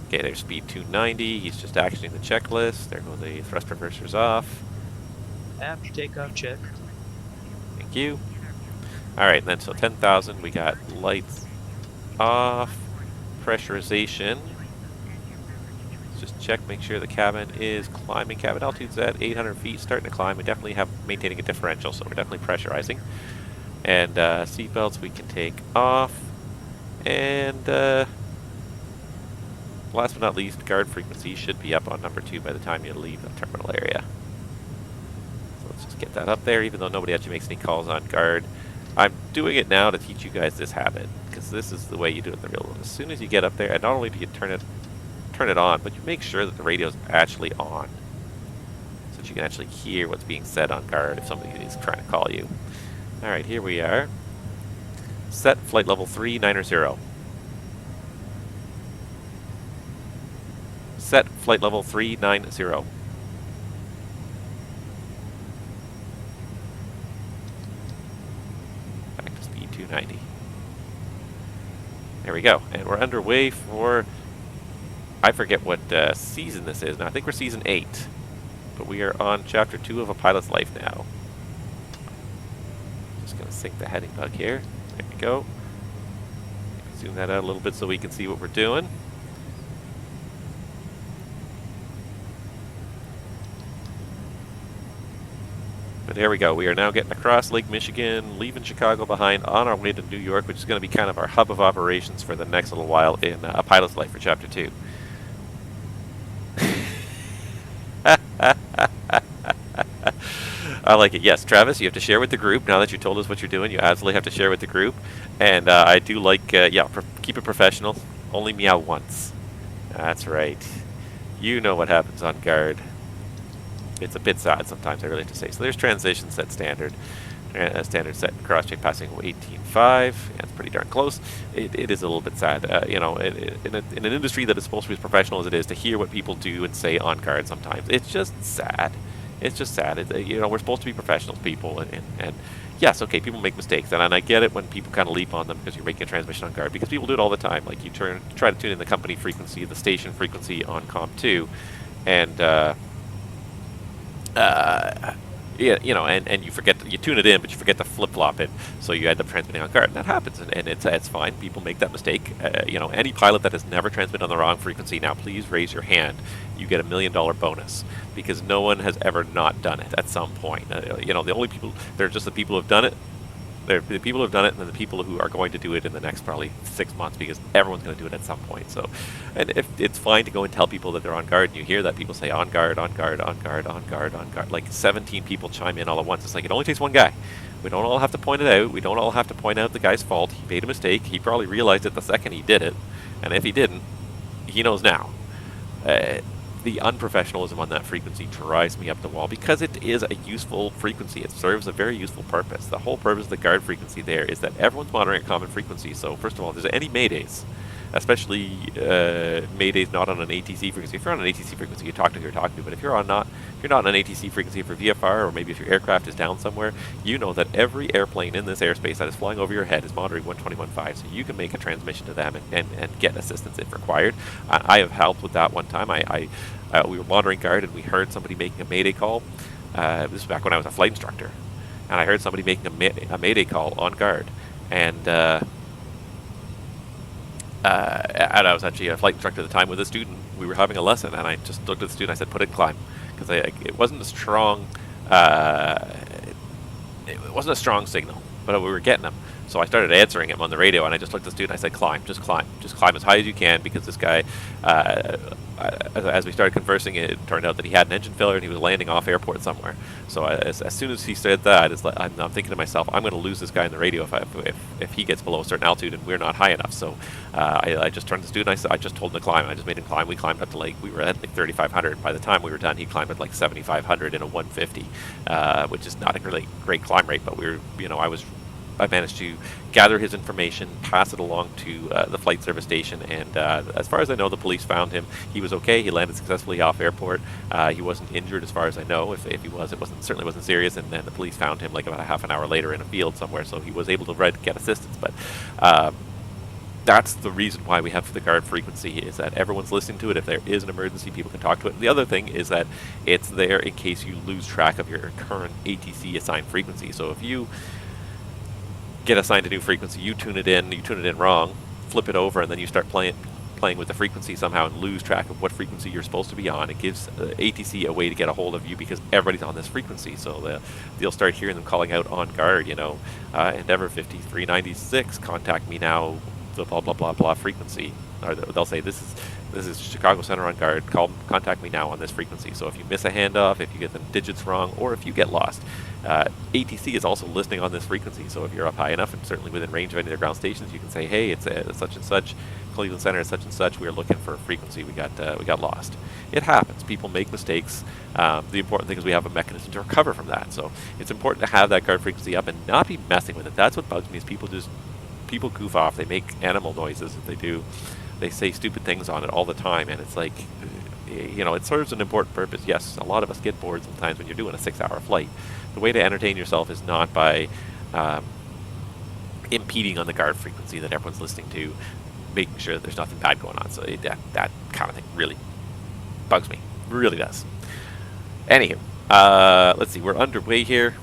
Okay, there's speed 290. He's just actioning the checklist. There go the thrust reversers off. After takeoff check. Thank you. Alright, then so 10,000. We got lights off. Pressurization. Let's just check, make sure the cabin is climbing. Cabin altitude's at 800 feet, starting to climb. We definitely have maintaining a differential, so we're definitely pressurizing. And seatbelts we can take off. And last but not least, guard frequency should be up on number 2 by the time you leave the terminal area. So let's just get that up there, even though nobody actually makes any calls on guard. I'm doing it now to teach you guys this habit, because this is the way you do it in the real world. As soon as you get up there, and not only do you turn it on, but you make sure that the radio is actually on, so that you can actually hear what's being said on guard if somebody is trying to call you. All right, here we are. Set flight level 390. Set flight level 390. Back to speed 290. There we go. And we're underway for, I forget what season this is now. I think we're season 8. But we are on chapter 2 of A Pilot's Life now. Just going to sync the heading bug here. There we go. Zoom that out a little bit so we can see what we're doing. But there we go. We are now getting across Lake Michigan, leaving Chicago behind, on our way to New York, which is going to be kind of our hub of operations for the next little while in A Pilot's Life for Chapter 2. I like it. Yes, Travis, you have to share with the group. Now that you told us what you're doing, you absolutely have to share with the group. And I do like, keep it professional. Only meow once. That's right. You know what happens on guard. It's a bit sad sometimes, I really have to say. So there's transition set standard. Standard set cross-check passing 18.5. Yeah, it's pretty darn close. It is a little bit sad. In an industry that is supposed to be as professional as it is, to hear what people do and say on guard sometimes, it's just sad. It's just sad. We're supposed to be professional people, and yes, okay, people make mistakes, and I get it when people kind of leap on them because you're making a transmission on guard, because people do it all the time. Like you try to tune in the company frequency, the station frequency on COM2, and and you forget, you tune it in, but you forget to flip-flop it, so you end up transmitting on guard. And that happens, and it's fine. People make that mistake. Any pilot that has never transmitted on the wrong frequency, now please raise your hand. You get $1 million bonus, because no one has ever not done it at some point. The only people, they're just the people who have done it. They're the people who have done it, and then the people who are going to do it in the next probably 6 months, because everyone's going to do it at some point. So, and if it's fine to go and tell people that they're on guard, and you hear that people say on guard, on guard, on guard, on guard, on guard, like 17 people chime in all at once. It's like, it only takes one guy. We don't all have to point it out. We don't all have to point out the guy's fault. He made a mistake. He probably realized it the second he did it, and if he didn't, he knows now. The unprofessionalism on that frequency drives me up the wall, because it is a useful frequency. It serves a very useful purpose. The whole purpose of the guard frequency there is that everyone's monitoring a common frequency. So first of all, if there's any maydays, especially maydays not on an ATC frequency. If you're on an ATC frequency, you talk to who you're talking to. But if you're not on an ATC frequency for VFR, or maybe if your aircraft is down somewhere, you know that every airplane in this airspace that is flying over your head is monitoring 121.5. So you can make a transmission to them and get assistance if required. I have helped with that one time. We were monitoring guard, and we heard somebody making a mayday call. This was back when I was a flight instructor, and I heard somebody making a mayday call on guard, and I was actually a flight instructor at the time with a student. We were having a lesson, and I just looked at the student. I said, "Put it in climb," because it wasn't a strong, it wasn't a strong signal, but we were getting them. So I started answering him on the radio, and I just looked at the dude and I said, climb, just climb as high as you can, because this guy, as we started conversing, it turned out that he had an engine failure and he was landing off airport somewhere. So as soon as he said that, I'm thinking to myself, I'm going to lose this guy on the radio if he gets below a certain altitude and we're not high enough. So I just turned to this dude and I just told him to climb. I just made him climb. We climbed up to we were at 3,500. By the time we were done, he climbed at 7,500 in a 150, which is not a great climb rate, but I managed to gather his information, pass it along to the flight service station, and as far as I know, the police found him. He was okay. He landed successfully off airport. He wasn't injured, as far as I know. If he was, it certainly wasn't serious. And then the police found him about a half an hour later in a field somewhere, so he was able to get assistance. But that's the reason why we have the guard frequency, is that everyone's listening to it. If there is an emergency, people can talk to it. And the other thing is that it's there in case you lose track of your current ATC assigned frequency. So if you get assigned a new frequency, you tune it in wrong, flip it over, and then you start playing with the frequency somehow and lose track of what frequency you're supposed to be on. It gives ATC a way to get a hold of you, because everybody's on this frequency. So you'll start hearing them calling out on guard, Endeavour 5396, contact me now, the blah blah blah blah frequency. Or they'll say, this is Chicago Center on guard, contact me now on this frequency. So if you miss a handoff, if you get the digits wrong, or if you get lost, ATC is also listening on this frequency. So if you're up high enough and certainly within range of any of their ground stations, you can say, hey, it's such and such, Cleveland Center is such and such, we are looking for a frequency, we got lost. It happens. People make mistakes. The important thing is we have a mechanism to recover from that. So it's important to have that guard frequency up and not be messing with it. That's what bugs me, is people goof off. They make animal noises. They say stupid things on it all the time, and it's it serves an important purpose. Yes, a lot of us get bored sometimes when you're doing a 6-hour flight. The way to entertain yourself is not by impeding on the guard frequency that everyone's listening to, making sure that there's nothing bad going on. So that kind of thing really bugs me. Really does. Anywho, let's see. We're underway here.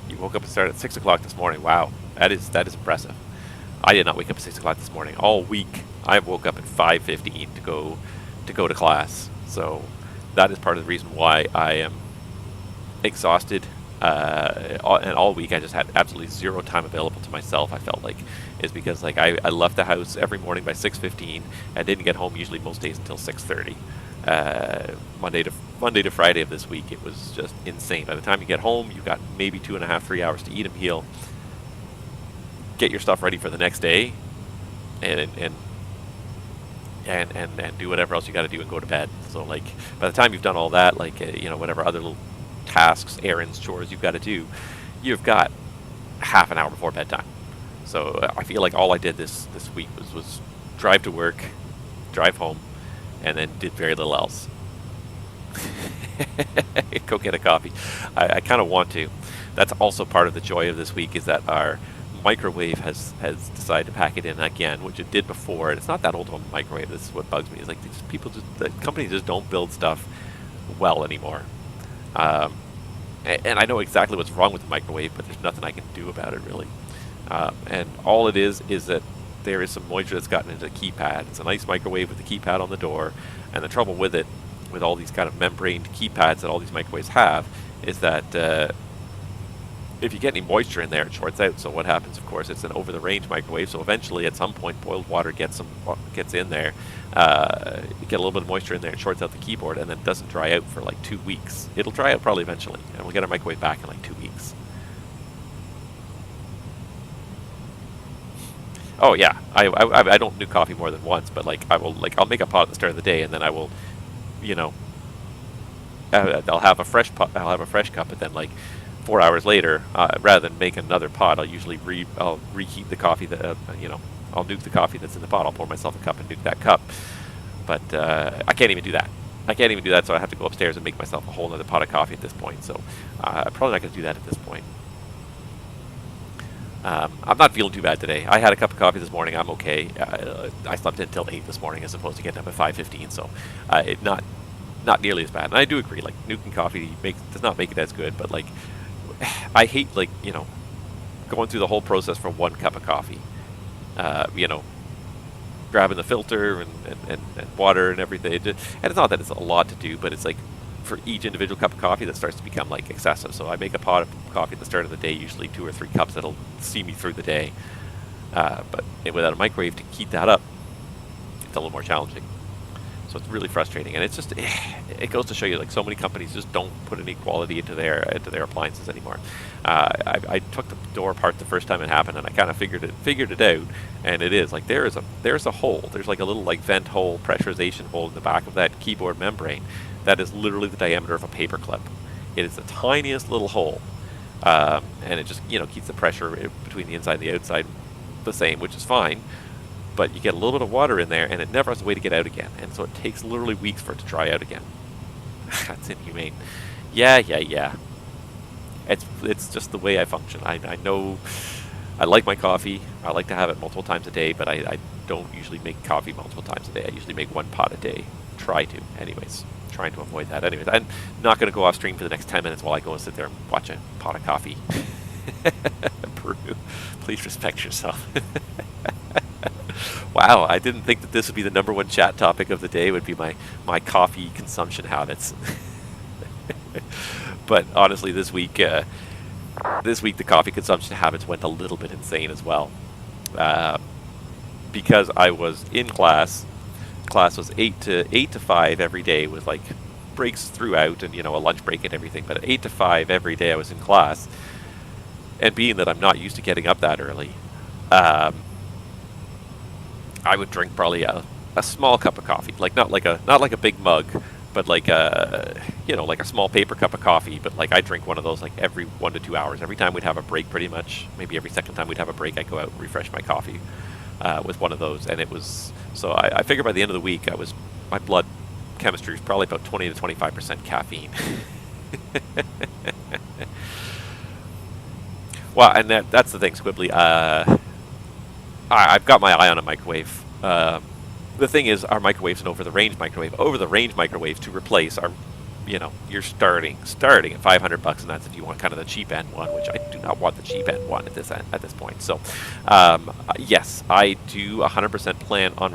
You woke up and started at 6 o'clock this morning. Wow, that is impressive. I did not wake up at 6 o'clock this morning. All week, I woke up at 5:15 to go to class. So that is part of the reason why I am exhausted. And all week, I just had absolutely zero time available to myself. I felt like is because I left the house every morning by 6:15. I didn't get home usually most days until 6:30. Monday to Friday of this week, it was just insane. By the time you get home, you've got maybe 2.5, 3 hours to eat a meal, get your stuff ready for the next day, and do whatever else you got to do and go to bed. So by the time you've done all that, whatever other little tasks, errands, chores you've got to do, you've got half an hour before bedtime. So I feel like all I did this week was drive to work, drive home, and then did very little else. Go get a coffee. I kind of want to. That's also part of the joy of this week, is that our microwave has decided to pack it in again, which it did before. And it's not that old of a microwave. This is what bugs me. Is these people the companies just don't build stuff well anymore. And I know exactly what's wrong with the microwave, but there's nothing I can do about it really. And all it is that there is some moisture that's gotten into the keypad. It's a nice microwave with the keypad on the door, and the trouble with it, with all these kind of membraned keypads that all these microwaves have, is that if you get any moisture in there, it shorts out. So what happens, of course, it's an over-the-range microwave, so eventually at some point boiled water gets in there, you get a little bit of moisture in there, and shorts out the keyboard, and then it doesn't dry out for 2 weeks. It'll dry out probably eventually, and we'll get our microwave back in 2 weeks. Oh yeah, I don't do coffee more than once, but I'll make a pot at the start of the day, and then I will, I'll have a fresh pot. I'll have a fresh cup, but then 4 hours later, rather than make another pot, I'll usually I'll reheat the coffee that I'll nuke the coffee that's in the pot. I'll pour myself a cup and nuke that cup. But I can't even do that. So I have to go upstairs and make myself a whole other pot of coffee at this point. So I'm probably not going to do that at this point. I'm not feeling too bad today. I had a cup of coffee this morning. I'm okay. I slept in until 8 this morning as opposed to getting up at 5:15. So not nearly as bad. And I do agree, nuking coffee does not make it as good. But I hate going through the whole process for one cup of coffee. Grabbing the filter and water and everything. And it's not that it's a lot to do, but it's for each individual cup of coffee, that starts to become like excessive. So I make a pot of coffee at the start of the day, usually 2 or 3 cups that'll see me through the day. But without a microwave to heat that up, it's a little more challenging. So it's really frustrating, and it's just, it goes to show you, like, so many companies just don't put any quality into their appliances anymore. I took the door apart the first time it happened, and I kind of figured it out, and it is like there's a hole. There's like a little like vent hole, pressurization hole in the back of that keyboard membrane that is literally the diameter of a paper clip. It is the tiniest little hole, and it just keeps the pressure between the inside and the outside the same, which is fine. But you get a little bit of water in there, and it never has a way to get out again. And so it takes literally weeks for it to dry out again. That's inhumane. Yeah. It's just the way I function. I know I like my coffee. I like to have it multiple times a day, but I don't usually make coffee multiple times a day. I usually make 1 pot a day. Try to, anyways. Trying to avoid that. Anyways, I'm not going to go off stream for the next 10 minutes while I go and sit there and watch a pot of coffee. Peru, please respect yourself. Wow, I didn't think that this would be the #1 chat topic of the day, would be my coffee consumption habits. But honestly, this week the coffee consumption habits went a little bit insane as well. Because I was in class. Class was 8 to 5 every day, with like breaks throughout and a lunch break and everything. But at 8 to 5 every day I was in class. And being that I'm not used to getting up that early, I would drink probably a small cup of coffee, like not like a big mug, but like a like a small paper cup of coffee. But like I drink one of those like every 1 to 2 hours. Every time we'd have a break, pretty much, maybe every second time we'd have a break, I'd go out and refresh my coffee with one of those. And it was, so I figure by the end of the week, my blood chemistry was probably about 20 to 25% caffeine. Well, and that's the thing, Squibbly. I've got my eye on a microwave. The thing is, our microwave's an over-the-range microwave. Over-the-range microwaves to replace are, you're starting at $500, and that's if you want kind of the cheap end one, which I do not want the cheap end one at this point. So, yes, I do 100% plan on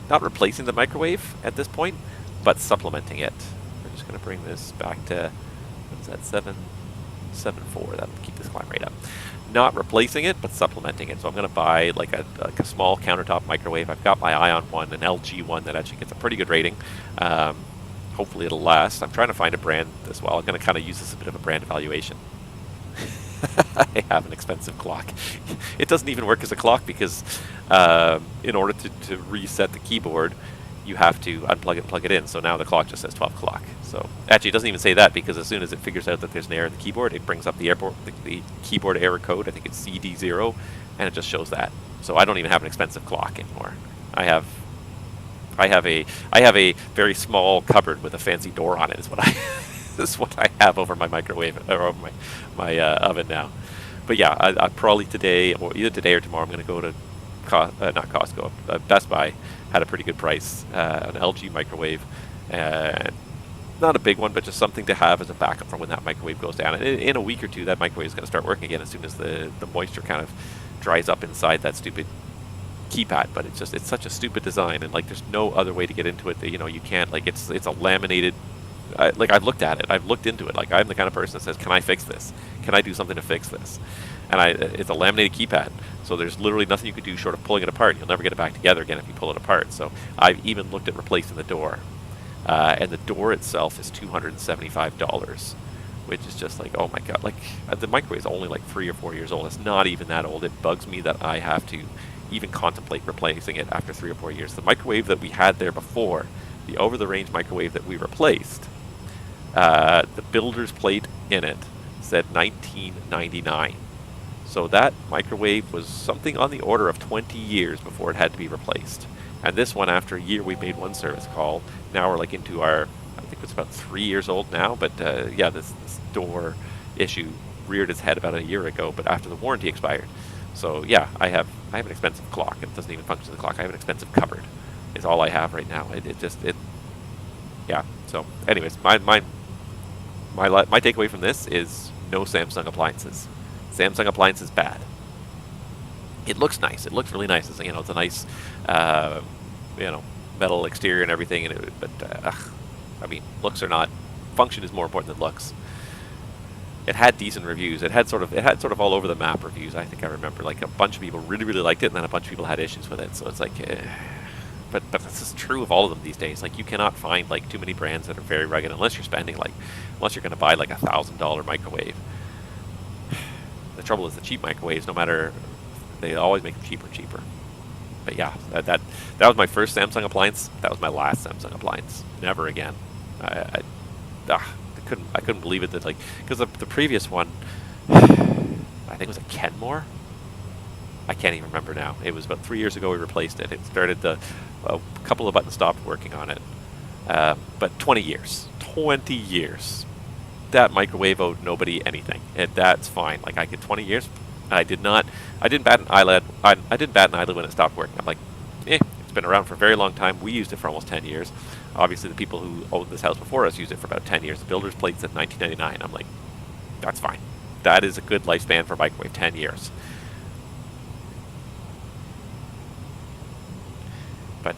not replacing the microwave at this point, but supplementing it. We're just going to bring this back to, what is that, 7.4. That'll keep this climb rate up. Not replacing it, but supplementing it. So I'm going to buy like a small countertop microwave. I've got my eye on one, an LG one that actually gets a pretty good rating. Hopefully it'll last. I'm trying to find a brand as well. I'm going to kind of use this as a bit of a brand evaluation. I have an expensive clock. It doesn't even work as a clock because in order to reset the keyboard, you have to unplug it and plug it in. So now the clock just says 12 o'clock. So actually, it doesn't even say that, because as soon as it figures out that there's an error in the keyboard, it brings up the keyboard error code. I think it's CD0, and it just shows that. So I don't even have an expensive clock anymore. I have a very small cupboard with a fancy door on it. Is what I have over my microwave, or over my oven now. But yeah, I probably today, or either today or tomorrow, I'm going to go to not Costco, Best Buy. Had a pretty good price, an LG microwave, not a big one, but just something to have as a backup for when that microwave goes down. And in a week or two, that microwave is going to start working again as soon as the moisture kind of dries up inside that stupid keypad. But it's such a stupid design, and like there's no other way to get into it. That, you can't, like, it's a laminated. Like, I've looked at it, I've looked into it. Like, I'm the kind of person that says, can I fix this? Can I do something to fix this? And it's a laminated keypad, so there's literally nothing you can do short of pulling it apart. You'll never get it back together again if you pull it apart. So I've even looked at replacing the door, and the door itself is $275, which is just like, oh my god! Like, the microwave is only like 3 or 4 years old. It's not even that old. It bugs me that I have to even contemplate replacing it after 3 or 4 years. The microwave that we had there before, the over-the-range microwave that we replaced, the builder's plate in it said 1999. So that microwave was something on the order of 20 years before it had to be replaced. And this one, after a year, we made one service call. Now we're like into our, I think it's about 3 years old now. But yeah, this door issue reared its head about a year ago, but after the warranty expired. So yeah, I have an expensive clock. It doesn't even function as a clock. I have an expensive cupboard. Is all I have right now. Yeah. So anyways, my takeaway from this is no Samsung appliances. Samsung appliance is bad. It looks nice. It looks really nice. It's a nice, metal exterior and everything. But I mean, looks are not function is more important than looks. It had decent reviews. It had sort of all over the map reviews. I think I remember like a bunch of people really liked it, and then a bunch of people had issues with it. So it's like, but this is true of all of them these days. Like you cannot find like too many brands that are very rugged unless you're spending like, unless you're going to buy like $1,000 microwave. The trouble is the cheap microwaves, no matter, they always make them cheaper and cheaper. But yeah, that was my first Samsung appliance. That was my last Samsung appliance. Never again. I couldn't believe it that like, because the previous one, I think it was a Kenmore. I can't even remember now. It was about 3 years ago we replaced it. It started a couple of buttons stopped working on it. But 20 years, that microwave owed nobody anything. That's fine. Like I get 20 years. I didn't bat an eyelid. I didn't bat an eyelid when it stopped working. I'm like, it's been around for a very long time. We used it for almost 10 years. Obviously, the people who owned this house before us used it for about 10 years. The builder's plate said 1999. I'm like, that's fine. That is a good lifespan for a microwave, 10 years. But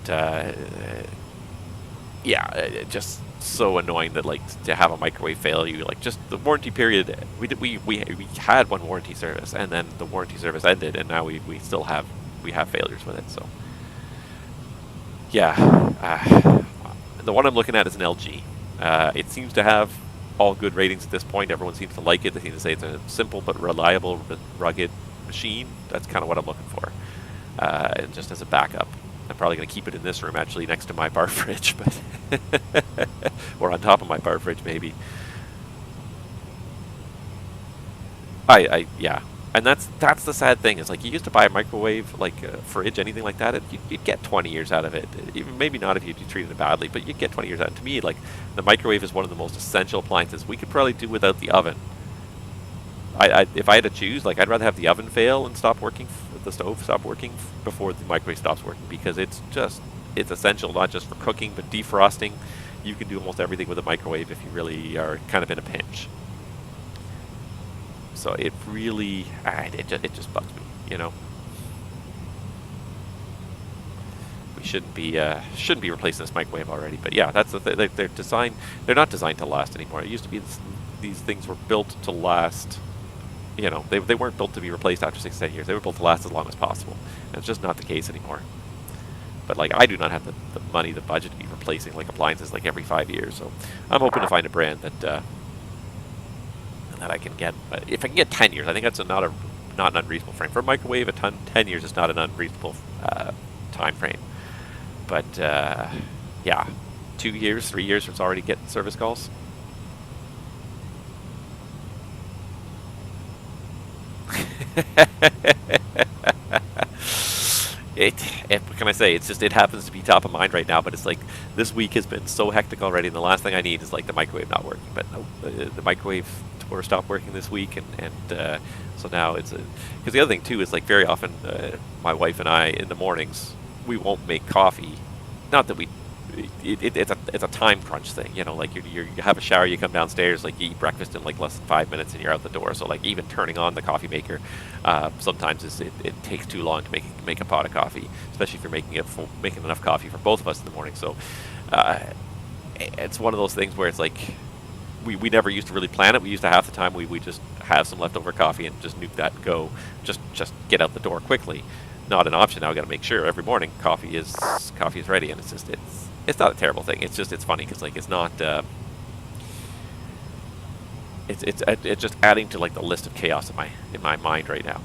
yeah, just so annoying that like to have a microwave fail you. Like just the warranty period. We had one warranty service, and then the warranty service ended, and now we still have failures with it. So yeah, the one I'm looking at is an LG. It seems to have all good ratings at this point. Everyone seems to like it. They seem to say it's a simple but reliable, rugged machine. That's kind of what I'm looking for, and just as a backup. I'm probably going to keep it in this room, actually, next to my bar fridge, but or on top of my bar fridge, maybe. Yeah, and that's the sad thing is like you used to buy a microwave, like a fridge, anything like that, you'd get 20 years out of it. Even maybe not if you treated it badly, but you'd get 20 years out. And to me, like the microwave is one of the most essential appliances. We could probably do without the oven. If I had to choose, like I'd rather have the oven fail and stop working, the stove stop working before the microwave stops working, because it's essential not just for cooking but defrosting. You can do almost everything with a microwave if you really are kind of in a pinch. So it really, it just bugs me, you know. We shouldn't be replacing this microwave already. But yeah, that's the thing. They're not designed to last anymore. It used to be these things were built to last. You know, they weren't built to be replaced after 6 to 10 years. They were built to last as long as possible. And it's just not the case anymore. But like, I do not have the money, the budget to be replacing like appliances like every 5 years. So I'm hoping to find a brand that I can get. If I can get 10 years, I think that's not an unreasonable frame for a microwave. 10 years is not an unreasonable time frame. But yeah, 2 years, 3 years, it's already getting service calls. What can I say? It's just, it happens to be top of mind right now, but it's like this week has been so hectic already, and the last thing I need is like the microwave not working. But no, the microwave tore stopped working this week, and so now it's because the other thing too is like very often my wife and I in the mornings we won't make coffee. Not that it's a time crunch thing, you know, like you have a shower, you come downstairs, like you eat breakfast in like less than 5 minutes and you're out the door. So like even turning on the coffee maker sometimes it takes too long to make a pot of coffee, especially if you're making enough coffee for both of us in the morning. So it's one of those things where it's like we never used to really plan it. We used to half the time we just have some leftover coffee and just nuke that and go, just get out the door quickly. Not an option now. I got to make sure every morning coffee is ready, and it's not a terrible thing. It's just, it's funny because like it's not it's just adding to like the list of chaos in my mind right now.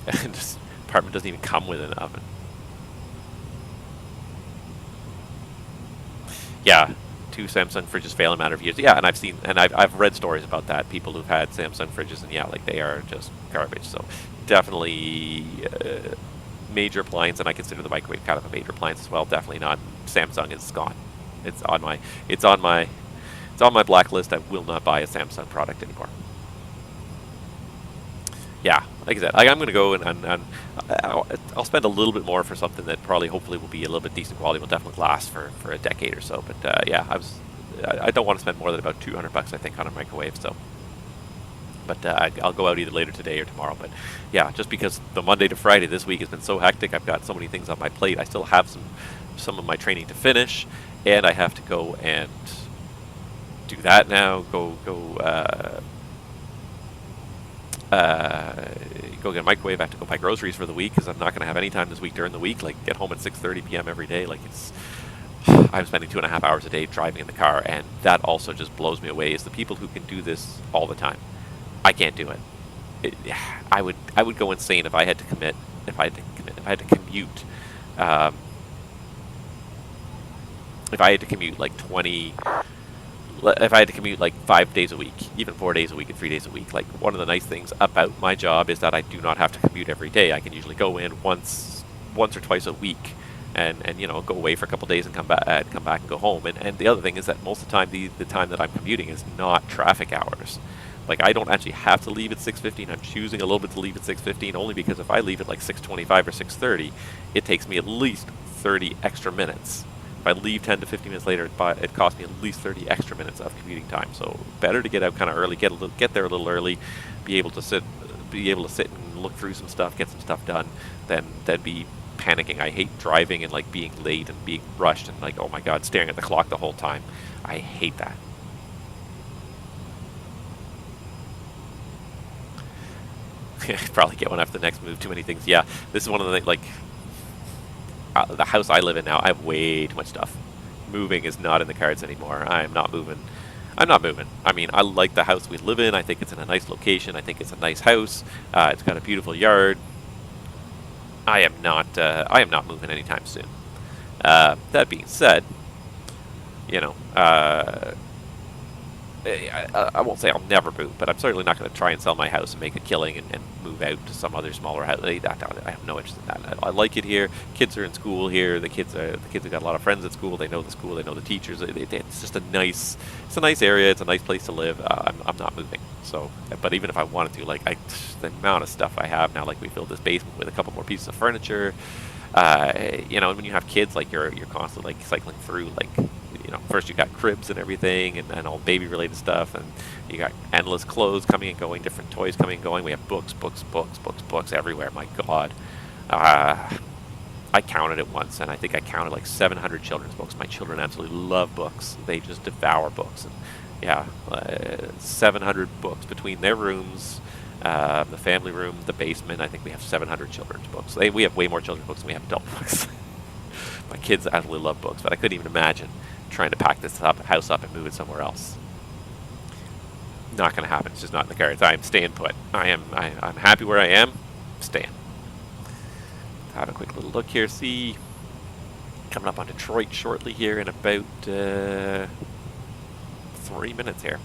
And this apartment doesn't even come with an oven. Yeah, 2 Samsung fridges fail in a matter of years. Yeah, and I've read stories about that. People who've had Samsung fridges, and yeah, like they are just garbage. So definitely major appliance, and I consider the microwave kind of a major appliance as well. Definitely not. Samsung is gone. It's on my blacklist. I will not buy a Samsung product anymore. Yeah, like I said, I'm going to go and I'll spend a little bit more for something that probably hopefully will be a little bit decent quality, will definitely last for a decade or so. But yeah, I don't want to spend more than about $200 I think on a microwave. So, but I'll go out either later today or tomorrow. But yeah, just because the Monday to Friday this week has been so hectic, I've got so many things on my plate. I still have some of my training to finish, and I have to go and do that now. Go get a microwave. I have to go buy groceries for the week because I'm not going to have any time this week during the week. Like, get home at 6:30 p.m. every day. Like, it's I'm spending 2.5 hours a day driving in the car, and that also just blows me away. Is the people who can do this all the time. I can't do it. I would go insane if I had to commit. If I had to commute. If I had to commute like 20. If I had to commute like 5 days a week, even 4 days a week and 3 days a week, like, one of the nice things about my job is that I do not have to commute every day. I can usually go in once or twice a week, and you know, go away for a couple days and come back and go home. And the other thing is that most of the time, the time that I'm commuting is not traffic hours. Like, I don't actually have to leave at 6:15. I'm choosing a little bit to leave at 6:15 only because if I leave at like 6:25 or 6:30, it takes me at least 30 extra minutes. If I leave 10 to 15 minutes later, it costs me at least 30 extra minutes of commuting time. So better to get out kind of early, get there a little early, be able to sit and look through some stuff, get some stuff done, than be panicking. I hate driving and like being late and being rushed and like, oh my god, staring at the clock the whole time. I hate that. Probably get one after the next move. Too many things. Yeah, this is one of the things, like, the house I live in now, I have way too much stuff. Moving is not in the cards anymore. I'm not moving. I mean, I like the house we live in. I think it's in a nice location. I think it's a nice house. It's got a beautiful yard. I am not moving anytime soon. That being said, you know, I won't say I'll never move, but I'm certainly not going to try and sell my house and make a killing and move out to some other smaller house. I have no interest in that. I like it here. Kids are in school here. The kids have got a lot of friends at school. They know the school. They know the teachers. It's just a nice area. It's a nice place to live. I'm not moving. So, but even if I wanted to, like, the amount of stuff I have now, like, we filled this basement with a couple more pieces of furniture. You know, when you have kids, like, you're constantly like cycling through, like, you know, first you got cribs and everything and all baby related stuff, and you got endless clothes coming and going, different toys coming and going. We have books everywhere. My god. I counted it once, and I think I counted like 700 children's books. My children absolutely love books. They just devour books. And yeah, 700 books between their rooms, the family room, the basement. I think we have 700 children's books. We have way more children's books than we have adult books. My kids absolutely love books, but I couldn't even imagine trying to pack this house up and move it somewhere else. Not going to happen. It's just not in the cards. I am staying put. I'm happy where I am. Staying. Have a quick little look here. See, coming up on Detroit shortly here in about 3 minutes here.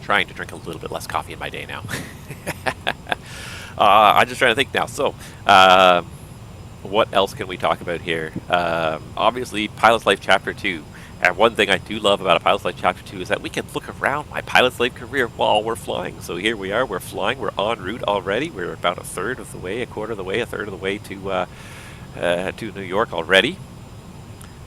Trying to drink a little bit less coffee in my day now. I'm just trying to think now. So, what else can we talk about here? Obviously, Pilot's Life Chapter 2. And one thing I do love about a Pilot's Life Chapter 2 is that we can look around my Pilot's Life career while we're flying. So here we are, we're flying, we're en route already. We're about a third of the way, a quarter of the way, a third of the way to New York already.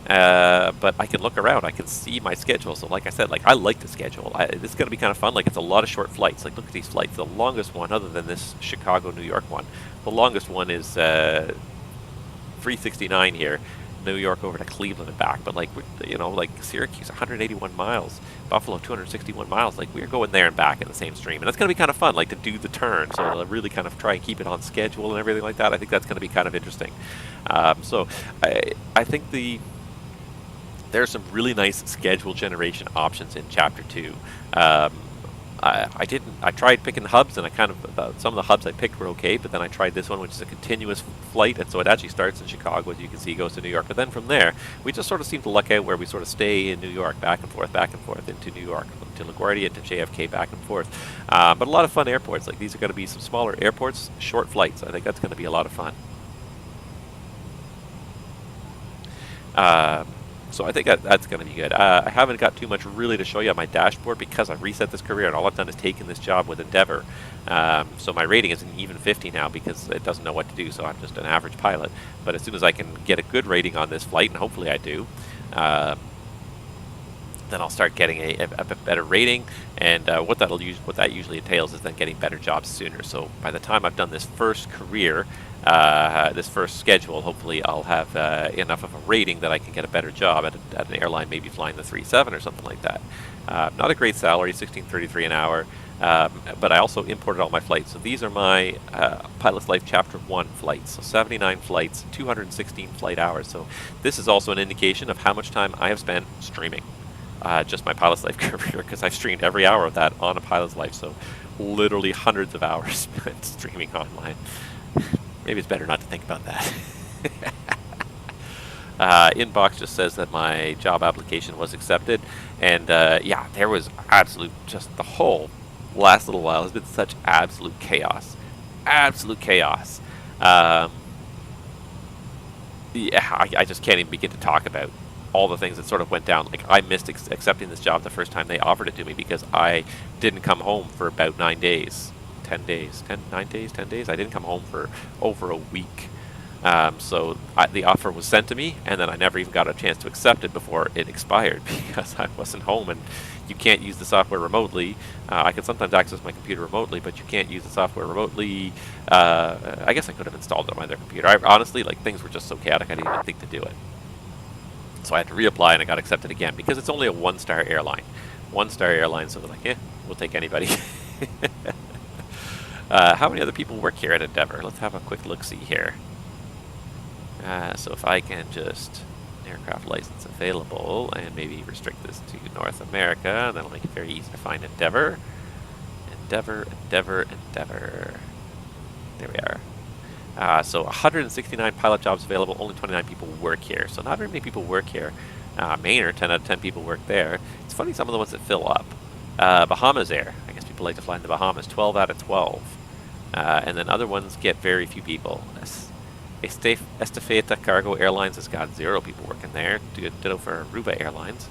But I can look around. I can see my schedule. So like I said, like, I like the schedule. This is going to be kind of fun. Like, it's a lot of short flights. Like, look at these flights. The longest one, other than this Chicago-New York one, the longest one is 369 here, New York over to Cleveland and back. But, like, you know, like Syracuse, 181 miles, Buffalo, 261 miles. Like, we're going there and back in the same stream. And that's going to be kind of fun, like, to do the turn. So to really kind of try and keep it on schedule and everything like that. I think that's going to be kind of interesting. So I think there's some really nice schedule generation options in Chapter 2. I tried picking the hubs, and I kind of, some of the hubs I picked were okay, but then I tried this one, which is a continuous flight, and so it actually starts in Chicago, as you can see, goes to New York. But then from there, we just sort of seem to luck out where we sort of stay in New York, back and forth, into New York, to LaGuardia, to JFK, back and forth. But a lot of fun airports. Like, these are going to be some smaller airports, short flights. I think that's going to be a lot of fun. So I think that's going to be good. I haven't got too much really to show you on my dashboard because I've reset this career, and all I've done is taken this job with Endeavor. So my rating is an even 50 now because it doesn't know what to do, so I'm just an average pilot. But as soon as I can get a good rating on this flight, and hopefully I do, then I'll start getting a bit better rating, and what that usually entails is then getting better jobs sooner. So by the time I've done this first career, this first schedule, hopefully I'll have enough of a rating that I can get a better job at an airline, maybe flying the 37 or something like that. Not a great salary, $16.33 an hour, but I also imported all my flights. So these are my Pilot's Life Chapter 1 flights. So 79 flights, 216 flight hours. So this is also an indication of how much time I have spent streaming. Just my Pilot's Life career, because I've streamed every hour of that on a Pilot's Life, so literally hundreds of hours spent streaming online. Maybe it's better not to think about that. Inbox just says that my job application was accepted, and yeah, there was just the whole last little while has been such absolute chaos. Absolute chaos. Yeah, I just can't even begin to talk about all the things that sort of went down. Like, I missed accepting this job the first time they offered it to me because I didn't come home for about 9 days. 10 days. 9 days? 10 days? I didn't come home for over a week. So the offer was sent to me, and then I never even got a chance to accept it before it expired because I wasn't home, and you can't use the software remotely. I can sometimes access my computer remotely, but you can't use the software remotely. I guess I could have installed it on my other computer. Honestly, like, things were just so chaotic I didn't even think to do it. So I had to reapply, and I got accepted again because it's only a 1-star airline. 1-star airline, so they're like, we'll take anybody. How many other people work here at Endeavour? Let's have a quick look-see here. So if I can just aircraft license available and maybe restrict this to North America, that'll make it very easy to find Endeavour. Endeavour. There we are. So 169 pilot jobs available, only 29 people work here. So not very many people work here. Maynard, 10 out of 10 people work there. It's funny, some of the ones that fill up. Bahamas Air, I guess people like to fly in the Bahamas, 12 out of 12. And then other ones get very few people. Estafeta Cargo Airlines has got 0 people working there. Ditto for Rwy Airlines.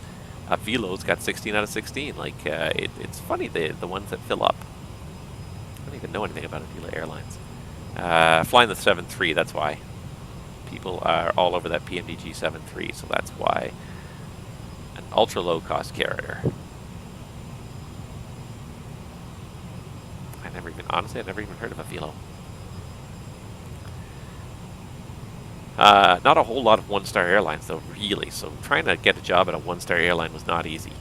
Velo's got 16 out of 16. Like, it's funny, the ones that fill up. I don't even know anything about Avila Airlines. Flying the 7-3, that's why. People are all over that PMDG 7-3, so that's why. An ultra low-cost carrier. Honestly, I've never even heard of a Velo. Not a whole lot of 1-star airlines, though, really. So trying to get a job at a 1-star airline was not easy.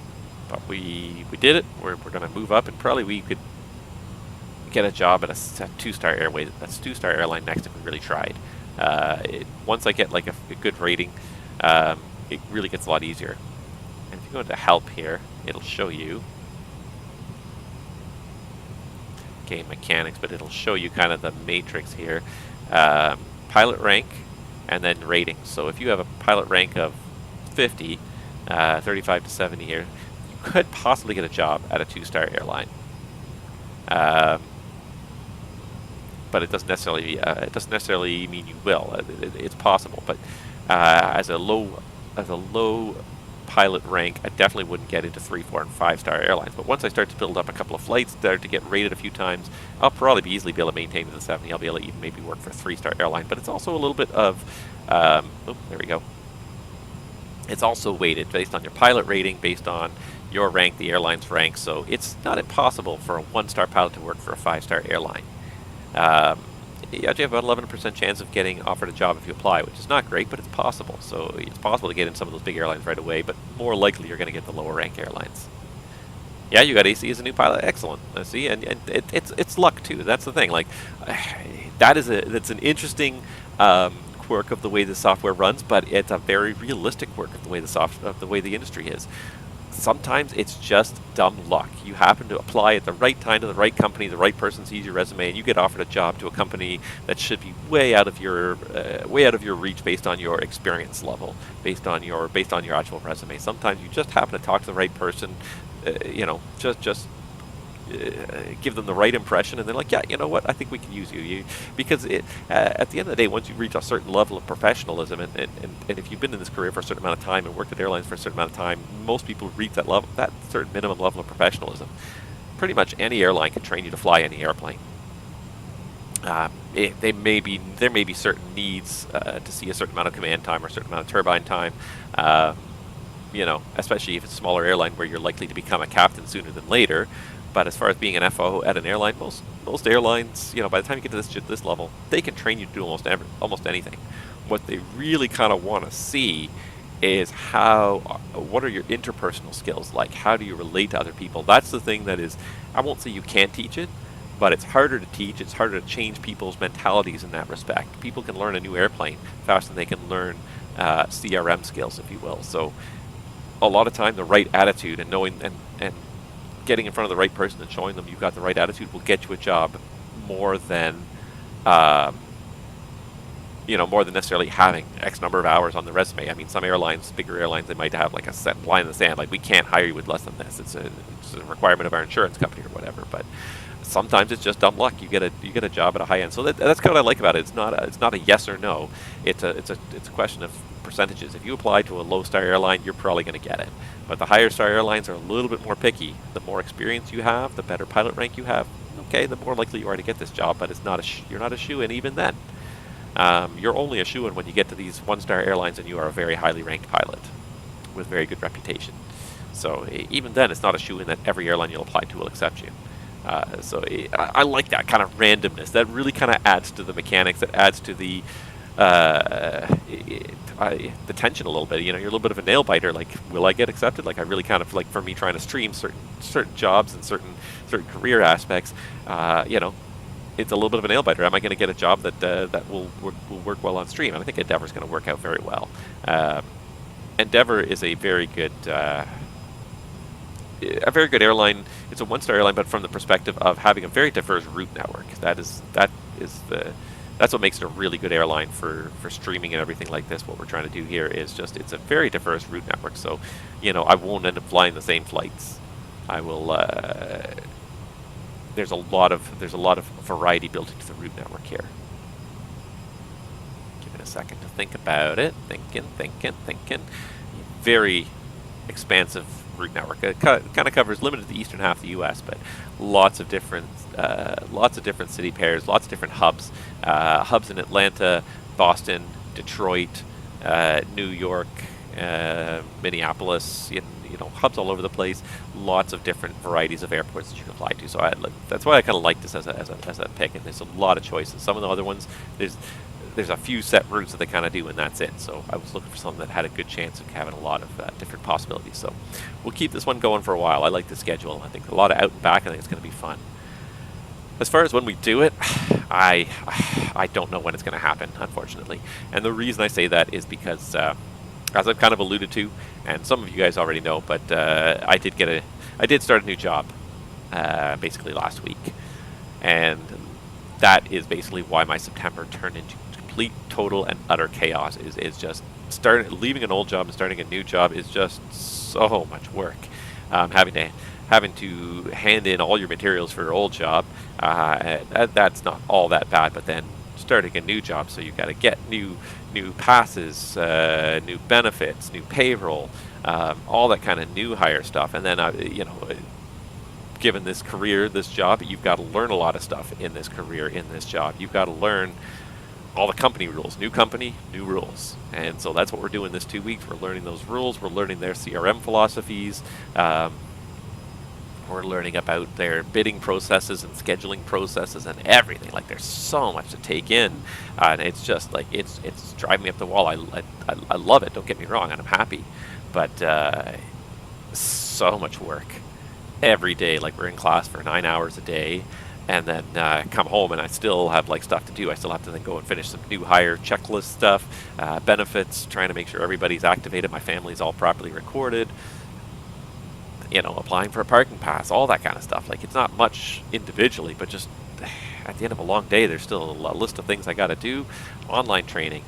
But we did it. We're going to move up, and probably we could get a job at a 2-star airway. That's 2-star airline next if we really tried. Once I get like a good rating, it really gets a lot easier. And if you go into help here, it'll show you game mechanics, but it'll show you kind of the matrix here. Pilot rank and then rating. So if you have a pilot rank of 50, 35 to 70 here, you could possibly get a job at a 2-star airline. But it doesn't necessarily mean you will. It's possible, but as a low pilot rank, I definitely wouldn't get into 3, 4, and 5-star airlines. But once I start to build up a couple of flights, start to get rated a few times, I'll probably easily be able to maintain to the 70. I'll be able to even maybe work for a 3-star airline. But it's also a little bit of, there we go. It's also weighted based on your pilot rating, based on your rank, the airline's rank. So it's not impossible for a 1-star pilot to work for a 5-star airline. You actually have about 11% chance of getting offered a job if you apply, which is not great, but it's possible. So it's possible to get in some of those big airlines right away, but more likely you're going to get the lower rank airlines. Yeah, you got AC as a new pilot. Excellent. See, and it's luck too. That's the thing. Like, that's an interesting quirk of the way the software runs, but it's a very realistic quirk of the way the industry is. Sometimes it's just dumb luck. You happen to apply at the right time to the right company, the right person sees your resume, and you get offered a job to a company that should be way out of your reach based on your experience level, based on your actual resume. Sometimes you just happen to talk to the right person, just give them the right impression, and they're like, yeah, you know what, I think we can use you. Because at the end of the day, once you reach a certain level of professionalism, and if you've been in this career for a certain amount of time and worked at airlines for a certain amount of time, most people reach that level, that certain minimum level of professionalism. Pretty much any airline can train you to fly any airplane. There may be certain needs to see a certain amount of command time or a certain amount of turbine time. you know, especially if it's a smaller airline where you're likely to become a captain sooner than later. But as far as being an FO at an airline, most airlines, you know, by the time you get to this level, they can train you to do almost anything. What they really kind of want to see is what are your interpersonal skills like? How do you relate to other people? That's the thing that is, I won't say you can't teach it, but it's harder to teach. It's harder to change people's mentalities in that respect. People can learn a new airplane faster than they can learn CRM skills, if you will. So a lot of time, the right attitude and knowing and getting in front of the right person and showing them you've got the right attitude will get you a job more than more than necessarily having X number of hours on the resume. I mean, some airlines, bigger airlines, they might have like a set line in the sand, like we can't hire you with less than this. It's a requirement of our insurance company or whatever. But sometimes it's just dumb luck. You get a job at a high end. So that's kind of what I like about it. It's not a yes or no. It's a question of percentages. If you apply to a low star airline, you're probably going to get it. But the higher star airlines are a little bit more picky. The more experience you have, the better pilot rank you have. Okay, the more likely you are to get this job. But it's not you're not a shoo-in even then. You're only a shoo-in when you get to these one-star airlines and you are a very highly ranked pilot with very good reputation. So even then, it's not a shoo-in that every airline you'll apply to will accept you. I like that kind of randomness. That really kind of adds to the mechanics. It adds to the tension a little bit. You know, you're a little bit of a nail biter. Like, will I get accepted? Like, I really kind of like, for me, trying to stream certain jobs and certain career aspects. It's a little bit of a nail biter. Am I going to get a job that will work well on stream? And I think Endeavour is going to work out very well. Endeavour is a very good airline. It's a one-star airline, but from the perspective of having a very diverse route network. That's what makes it a really good airline for streaming and everything like this. What we're trying to do here is just, it's a very diverse route network. So, I won't end up flying the same flights. I will. There's a lot of variety built into the route network here. Give it a second to think about it. Thinking. Very expansive route network. It kind of covers, limited to the eastern half of the U.S., but lots of different city pairs, lots of different hubs. Hubs in Atlanta, Boston, Detroit, New York, Minneapolis. Hubs all over the place. Lots of different varieties of airports that you can fly to. So that's why I kind of like this as a pick. And there's a lot of choices. Some of the other ones, there's a few set routes that they kind of do, and that's it. So I was looking for something that had a good chance of having a lot of different possibilities. So we'll keep this one going for a while. I like the schedule. I think a lot of out and back. I think it's going to be fun. As far as when we do it, I don't know when it's going to happen, unfortunately. And the reason I say that is because, as I've kind of alluded to, and some of you guys already know, but I did start a new job basically last week, and that is basically why my September turned into complete, total, and utter chaos. Is just leaving an old job and starting a new job is just so much work. Having to hand in all your materials for your old job, that's not all that bad, but then starting a new job, so you've got to get new passes, new benefits, new payroll, all that kind of new hire stuff. And then, given this job, you've got to learn a lot of stuff in this career, in this job. You've got to learn all the company rules. New company, new rules. And so that's what we're doing this 2 weeks. We're learning those rules. We're learning their CRM philosophies. We're learning about their bidding processes and scheduling processes and everything. Like, there's so much to take in, and it's just like it's driving me up the wall. I love it. Don't get me wrong, and I'm happy, but so much work every day. Like, we're in class for 9 hours a day, and then come home and I still have like stuff to do. I still have to then go and finish some new hire checklist stuff, benefits, trying to make sure everybody's activated, my family's all properly recorded. Applying for a parking pass, all that kind of stuff. Like, it's not much individually, but just at the end of a long day, there's still a list of things I got to do. Online training.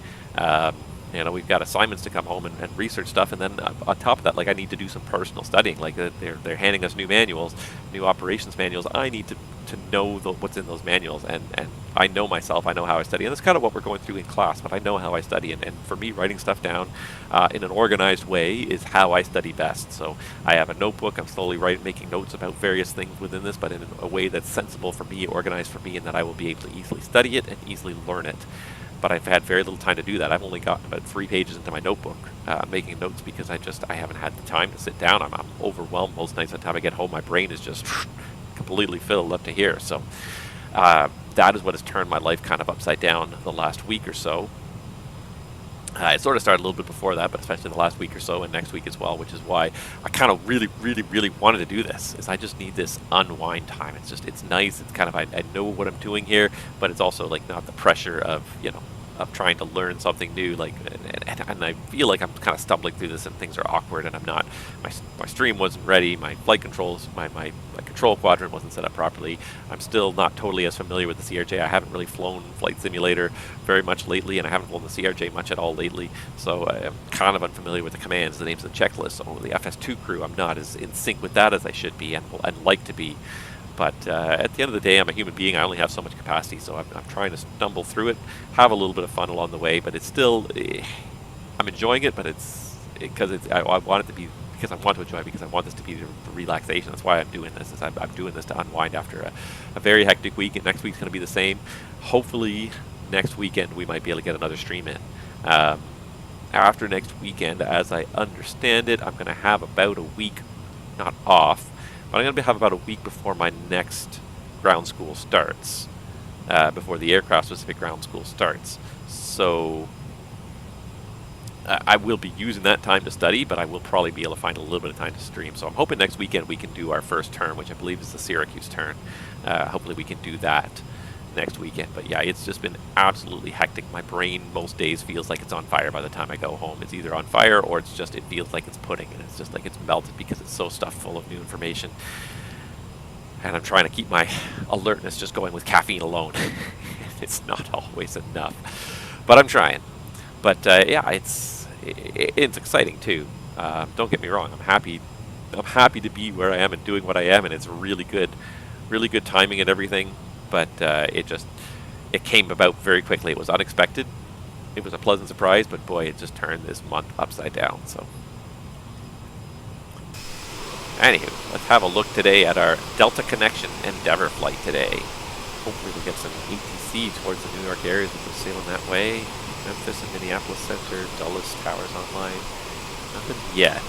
We've got assignments to come home and research stuff, and then on top of that, like, I need to do some personal studying. Like, they're handing us new manuals, new operations manuals. I need to know what's in those manuals, and I know myself. I know how I study, and that's kind of what we're going through in class. But I know how I study, and for me, writing stuff down in an organized way is how I study best. So I have a notebook. I'm slowly making notes about various things within this, but in a way that's sensible for me, organized for me, and that I will be able to easily study it and easily learn it. but I've had very little time to do that. I've only gotten about 3 pages into my notebook making notes because I haven't had the time to sit down. I'm overwhelmed most nights. By the time I get home, my brain is just completely filled up to here. So that is what has turned my life kind of upside down the last week or so. It sort of started a little bit before that, but especially the last week or so and next week as well, which is why I kind of really wanted to do this, is I just need this unwind time. It's nice. It's kind of, I know what I'm doing here, but it's also like not the pressure of, of trying to learn something new, like, and I feel like I'm kind of stumbling through this and things are awkward and I'm not, my stream wasn't ready, my flight controls, my control quadrant wasn't set up properly. I'm still not totally as familiar with the CRJ. I haven't really flown Flight Simulator very much lately, and I haven't flown the CRJ much at all lately, so I'm kind of unfamiliar with the commands, the names of the checklist. So the FS2 crew, I'm not as in sync with that as I should be and like to be. But at the end of the day, I'm a human being. I only have so much capacity, so I'm trying to stumble through it, have a little bit of fun along the way. But it's still, I'm enjoying it, but it's because I want it to be, because I want to enjoy it, because I want this to be the relaxation. That's why I'm doing this. Is I'm doing this to unwind after a very hectic week, and next week's going to be the same. Hopefully, next weekend we might be able to get another stream in. After next weekend, as I understand it, I'm going to have about a week, not off, but I'm going to have about a week before my next ground school starts, before the aircraft-specific ground school starts. So I will be using that time to study, but I will probably be able to find a little bit of time to stream. So I'm hoping next weekend we can do our first turn, which I believe is the Syracuse turn. Hopefully we can do that next weekend. But yeah, it's just been absolutely hectic. My brain most days feels like it's on fire by the time I go home. It's either on fire or it's just, it feels like it's pudding, and it's just like it's melted because it's so stuffed full of new information. And I'm trying to keep my alertness just going with caffeine alone. It's not always enough, but I'm trying. But yeah, it's exciting too. Don't get me wrong. I'm happy to be where I am and doing what I am, and it's really good timing and everything. But it came about very quickly. It was unexpected. It was a pleasant surprise, but boy, it just turned this month upside down. So, anywho, let's have a look today at our Delta Connection Endeavour flight today. Hopefully we'll get some ATC towards the New York areas if we're sailing that way. Memphis and Minneapolis Center, Dulles Towers online. Nothing yet.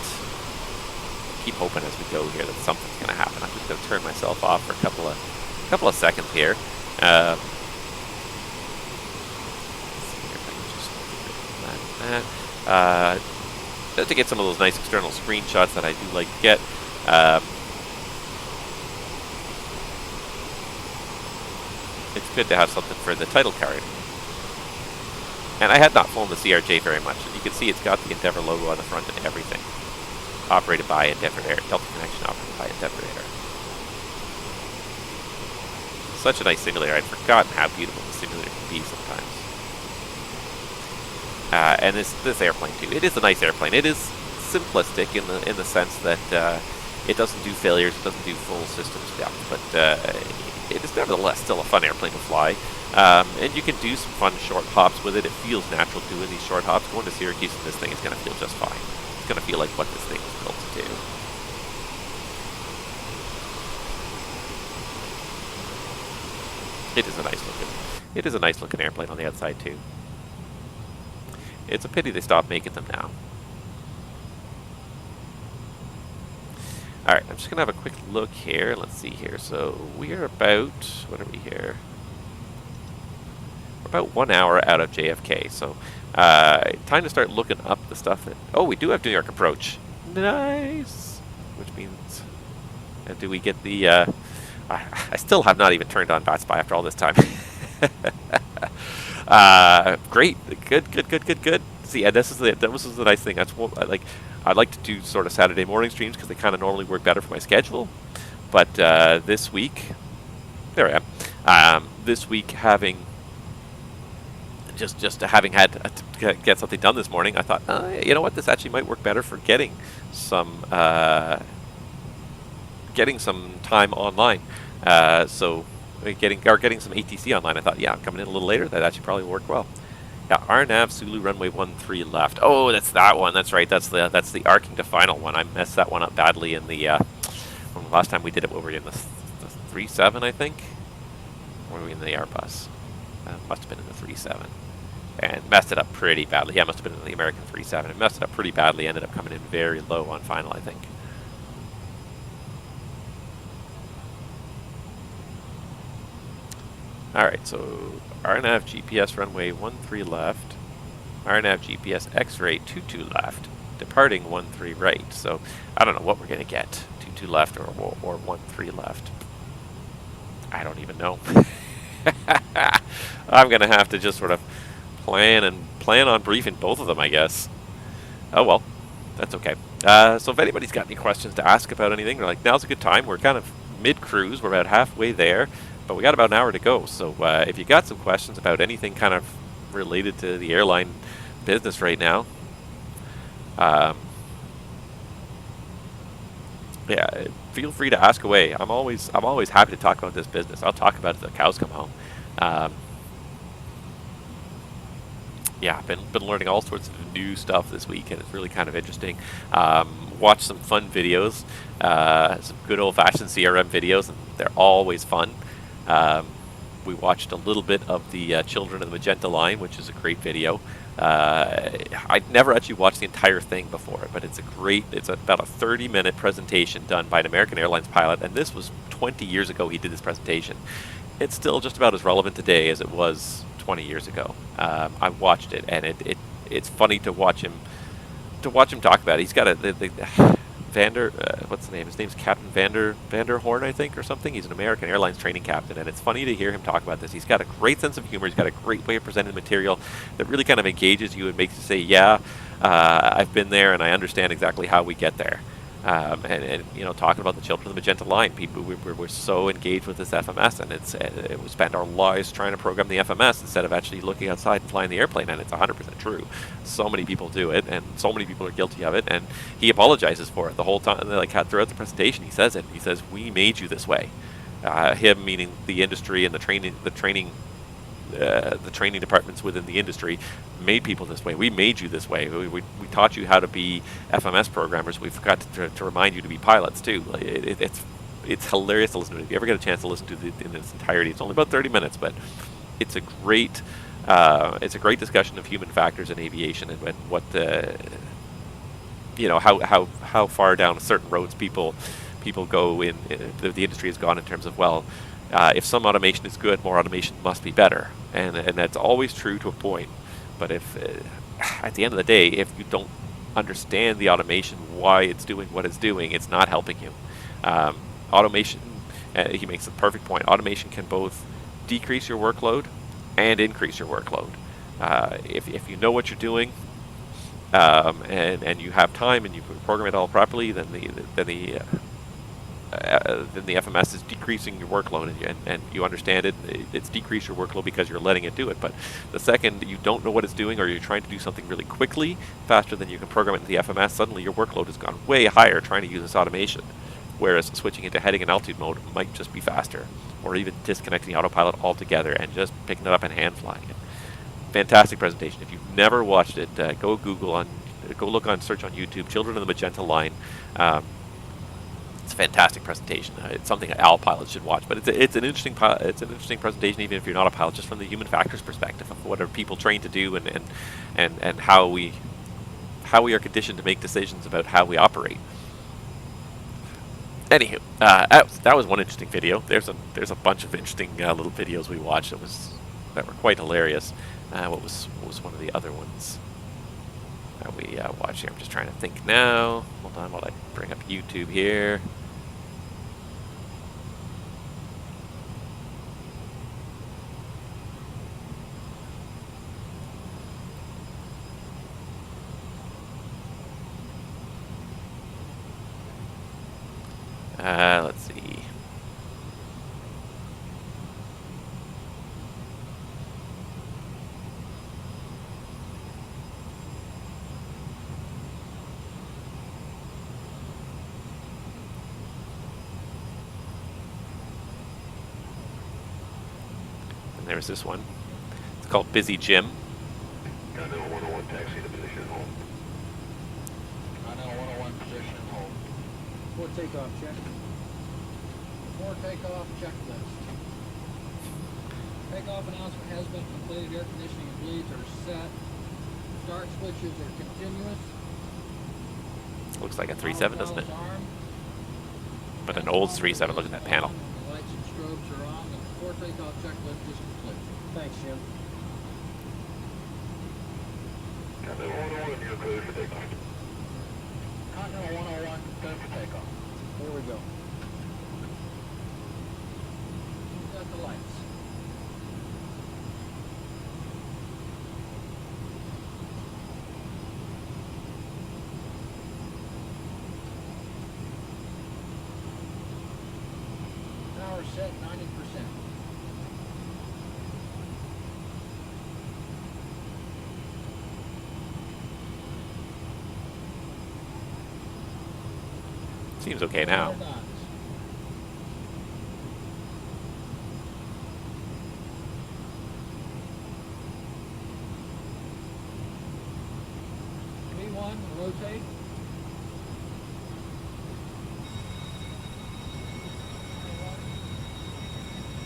Keep hoping as we go here that something's going to happen. I'm just going to turn myself off for a couple of seconds here. Let's see here if I can just just to get some of those nice external screenshots that I do like to get. It's good to have something for the title card. And I had not flown the CRJ very much. And you can see it's got the Endeavour logo on the front and everything. Operated by Endeavour Air. Delta Connection operated by Endeavour Air. Such a nice simulator. I'd forgotten how beautiful the simulator can be sometimes. And this airplane too. It is a nice airplane. It is simplistic in the sense that it doesn't do failures. It doesn't do full systems depth. But it is nevertheless still a fun airplane to fly. And you can do some fun short hops with it. It feels natural doing these short hops. Going to Syracuse in this thing is going to feel just fine. It's going to feel like what this thing was built to do. It is a nice looking airplane on the outside too. It's a pity they stopped making them now. Alright, I'm just going to have a quick look here. Let's see here. So we're about, what are we here? We're about 1 hour out of JFK. So time to start looking up the stuff that, oh, we do have New York approach. Nice. Which means, do we get the, I still have not even turned on VATSIM after all this time. Great. Good. See, and this is the nice thing. That's what I like to do sort of Saturday morning streams because they kind of normally work better for my schedule. But this week, there I am. This week, having having had to get something done this morning, I thought, you know what, this actually might work better for getting some time online. So getting some ATC online. I thought, yeah, I'm coming in a little later. That actually probably worked well. Yeah, RNAV Zulu runway 13 left. Oh, that's that one. That's right. That's the arcing to final one. I messed that one up badly in the from the last time we did it. What were we in the 37, I think? Or were we in the Airbus? Must have been in the 37. and messed it up pretty badly. Yeah, must have been the American 3.7. It messed it up pretty badly. Ended up coming in very low on final, I think. Alright, so RNAV GPS runway 13 left. RNAV GPS X-ray 22 left. Departing 13 right. So I don't know what we're going to get. 22 left or 13 left. I don't even know. I'm going to have to just sort of plan on briefing both of them, I guess. Oh well, that's okay. So if anybody's got any questions to ask about anything, they're like, now's a good time. We're kind of mid-cruise. We're about halfway there. But we got about an hour to go, so if you got some questions about anything kind of related to the airline business right now, yeah, feel free to ask away. I'm always happy to talk about this business. I'll talk about it till the cows come home. Yeah, I've been learning all sorts of new stuff this week, and it's really kind of interesting. Watch some fun videos, some good old-fashioned CRM videos, and they're always fun. We watched a little bit of the Children of the Magenta line, which is a great video. I'd never actually watched the entire thing before, but it's about a 30-minute presentation done by an American Airlines pilot, and this was 20 years ago he did this presentation. It's still just about as relevant today as it was 20 years ago. I watched it, and it's funny to watch him talk about it. He's got what's the name? His name's Captain Vanderhorn, I think, or something. He's an American Airlines training captain, and it's funny to hear him talk about this. He's got a great sense of humor. He's got a great way of presenting material that really kind of engages you and makes you say, yeah, I've been there and I understand exactly how we get there. And you know, talking about the Children of the Magenta line, people we're so engaged with this FMS, and we spend our lives trying to program the FMS instead of actually looking outside and flying the airplane, and it's 100% true. So many people do it, and so many people are guilty of it, and he apologizes for it the whole time. Like throughout the presentation, he says it. He says, "We made you this way." Him meaning the industry and the training departments within the industry made people this way. We made you this way. We taught you how to be FMS programmers. We forgot to remind you to be pilots too. It's hilarious to listen to it. If you ever get a chance to listen to it in its entirety, it's only about 30 minutes, but it's a great discussion of human factors in aviation and what how far down certain roads people go in the industry has gone in terms of, well, if some automation is good, more automation must be better, and that's always true to a point. But if at the end of the day, if you don't understand the automation, why it's doing what it's doing, it's not helping you. Automation, he makes a perfect point. Automation can both decrease your workload and increase your workload. If you know what you're doing, and you have time and you can program it all properly, then the FMS is decreasing your workload, and you understand it. It's decreased your workload because you're letting it do it. But the second you don't know what it's doing, or you're trying to do something really quickly, faster than you can program it in the FMS, suddenly your workload has gone way higher trying to use this automation. Whereas switching into heading and altitude mode might just be faster, or even disconnecting the autopilot altogether and just picking it up and hand flying it. Fantastic presentation. If you've never watched it, go search on YouTube, Children of the Magenta line. It's a fantastic presentation. It's something that all pilots should watch. But it's an interesting presentation, even if you're not a pilot, just from the human factors perspective of what are people trained to do, and how we are conditioned to make decisions about how we operate. Anywho, that was one interesting video. There's a bunch of interesting little videos we watched that were quite hilarious. What was one of the other ones that we watched here? I'm just trying to think now. Hold on while I bring up YouTube here. Let's see. And there's this one. It's called Busy Jim. 101 taxi to position home. 101 position home. Before takeoff, check. Before takeoff, checklist. Takeoff announcement has been completed. Air conditioning and bleeds are set. Start switches are continuous. Looks like a 3.7, doesn't it? Arm. But an old 3.7. Look at that panel. The lights and strobes are on. The before takeoff checklist is complete. Thanks, Jim. Continental 101, you're clear for takeoff. Continental 101, clear for takeoff. Here we go. We've got the lights. Power set 90%. Seems okay now. V1, rotate.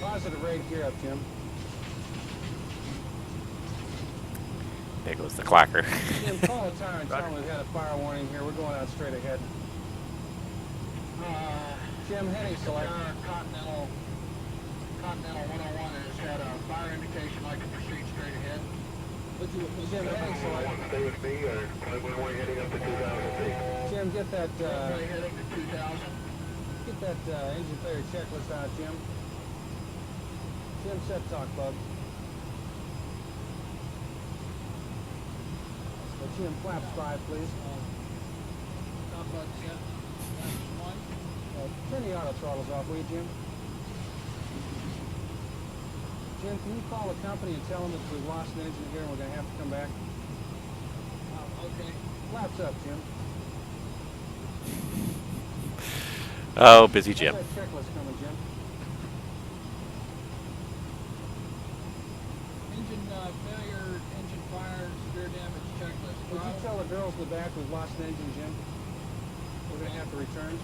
Positive rate gear up, Jim. There goes the clacker. Jim, call the tower and tell them we've had a fire warning here. We're going out straight ahead. Jim, heading select. Continental 101 has had a fire indication. I can proceed straight ahead. Jim, heading select. Stay with me, or climb 101 heading up to 2000 feet. Jim, get that, heading to 2000. Get that engine failure checklist out, Jim. Jim, set talk, bub. Jim, flaps 5, please. Top bug set. Flaps 1. Turn the auto throttles off, will you, Jim? Jim, can you call the company and tell them that we've lost an engine here and we're going to have to come back? Okay. Flaps up, Jim. Oh, busy Jim. How's that checklist coming, Jim? Engine failure, engine fire, severe damage checklist. Would you tell the girls in the back we've lost an engine, Jim? We're going to have to return.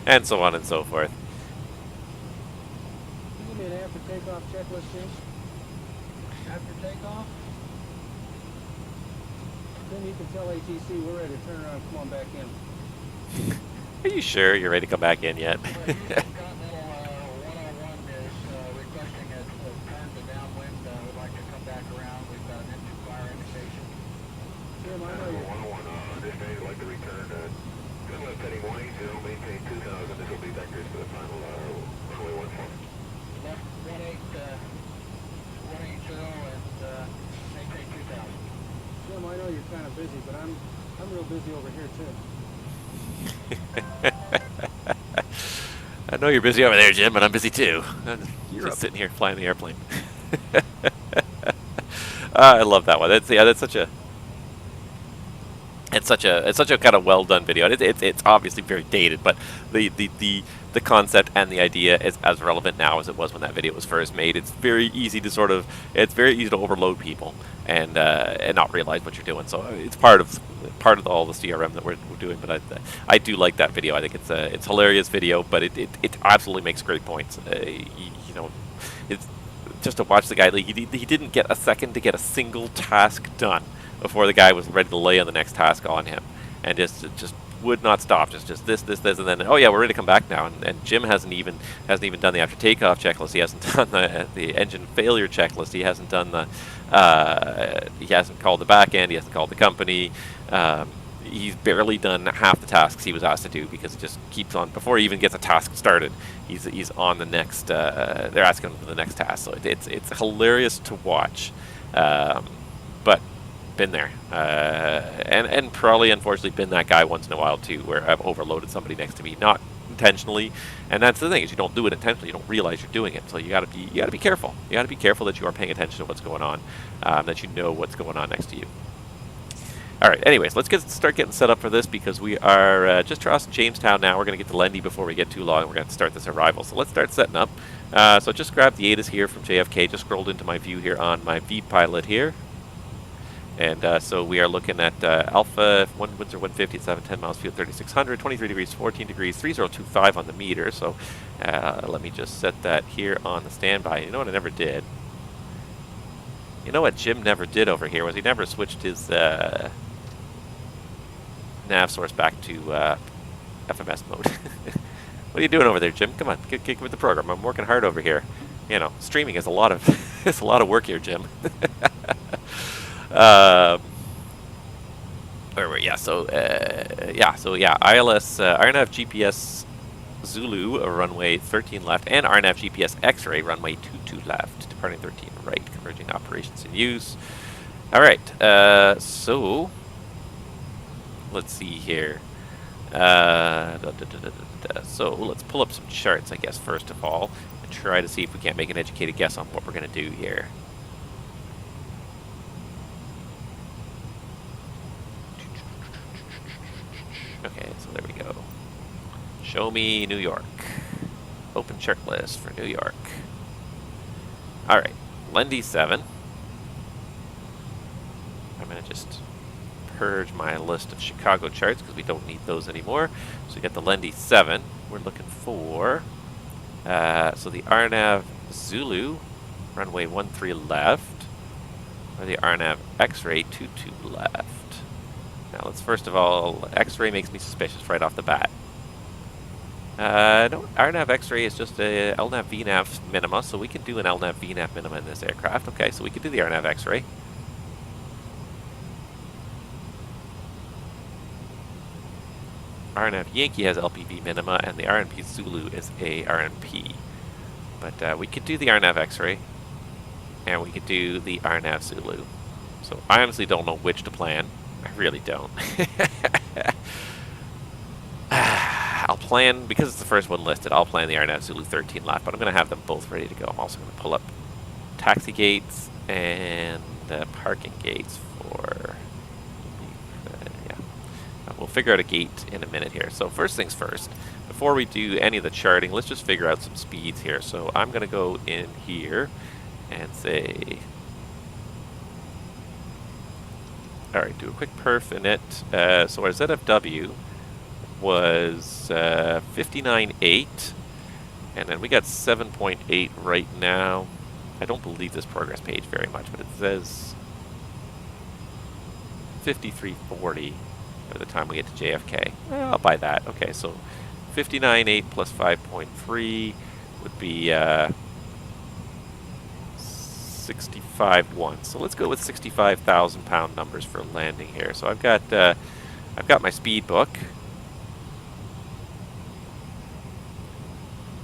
And so on and so forth. Can you give me an after takeoff checklist, Jim? After takeoff? Then you can tell ATC we're ready to turn around and come on back in. Are you sure you're ready to come back in yet? Continental 101 is requesting a turn to downwind. We'd like to come back around. We've got an engine fire indication. Jim, I know you're... 101, understand, I'd like to return. Good left heading 180, maintain 2000. This will be vectors for the final runway 14. Left 180 and maintain 2000. Jim, I know you're kind of busy, but I'm real busy over here too. I know you're busy over there, Jim, but I'm busy too. I'm just sitting here flying the airplane. I love that one. That's such a. It's such a kind of well done video. It's obviously very dated, but the concept and the idea is as relevant now as it was when that video was first made. It's very easy to overload people and not realize what you're doing. So it's part of all the CRM that we're doing. But I do like that video. I think it's a hilarious video, but it absolutely makes great points. It's just to watch the guy. Like, he didn't get a second to get a single task done before the guy was ready to lay on the next task on him, and just would not stop. Just this, and then, oh yeah, we're ready to come back now. And Jim hasn't even done the after takeoff checklist. He hasn't done the engine failure checklist. He hasn't done he hasn't called the back end. He hasn't called the company. He's barely done half the tasks he was asked to do because it just keeps on. Before he even gets a task started, he's on the next. They're asking him for the next task. So it's hilarious to watch, but. Been there, and probably unfortunately been that guy once in a while too, where I've overloaded somebody next to me, not intentionally. And that's the thing, is you don't do it intentionally, you don't realize you're doing it. So you gotta be careful. You gotta be careful that you are paying attention to what's going on, that you know what's going on next to you. All right. Anyways, let's start getting set up for this, because we are just crossing Jamestown now. We're gonna get to Lendy before we get too long. We're gonna start this arrival. So let's start setting up. So just grabbed the ATIS here from JFK. Just scrolled into my view here on my vPilot here. And so we are looking at Alpha, winds are 150 at 710 miles, field 3600, 23 degrees, 14 degrees, 3025 on the meter. So let me just set that here on the standby. You know what I never did? You know what Jim never did over here was he never switched his nav source back to FMS mode. What are you doing over there, Jim? Come on, get with the program. I'm working hard over here. You know, streaming is a lot of it's a lot of work here, Jim. Where were we? Yeah, so ILS RNAV GPS Zulu runway 13 left and RNAV GPS X-ray runway 22 left, departing 13 right, converging operations in use. All right, so let's see here. So let's pull up some charts, I guess, first of all, and try to see if we can't make an educated guess on what we're going to do here. Okay, so there we go. Show me New York. Open chart list for New York. All right, Lendy 7. I'm going to just purge my list of Chicago charts because we don't need those anymore. So we got the Lendy 7. We're looking for so the RNAV Zulu runway 13 left, or the RNAV X-ray 22 left. Now let's first of all, X-ray makes me suspicious right off the bat. No, RNAV X-ray is just a LNAV VNAV minima, so we can do an LNAV VNAV minima in this aircraft. Okay, so we can do the RNAV X-ray. RNAV Yankee has LPV minima, and the RNP Zulu is a RNP. But we could do the RNAV X-ray, and we could do the RNAV Zulu. So I honestly don't know which to plan. I really don't. I'll plan, because it's the first one listed, I'll plan the RNAV Zulu 13 left, but I'm going to have them both ready to go. I'm also going to pull up taxi gates and parking gates for... We'll figure out a gate in a minute here. So first things first, before we do any of the charting, let's just figure out some speeds here. So I'm going to go in here and say, all right, do a quick perf in it. So our ZFW was 59.8, and then we got 7.8 right now. I don't believe this progress page very much, but it says 53.40 by the time we get to JFK. Well, I'll buy that. Okay, so 59.8 plus 5.3 would be 65.1. So let's go with 65,000 pound numbers for landing here. So I've got my speed book.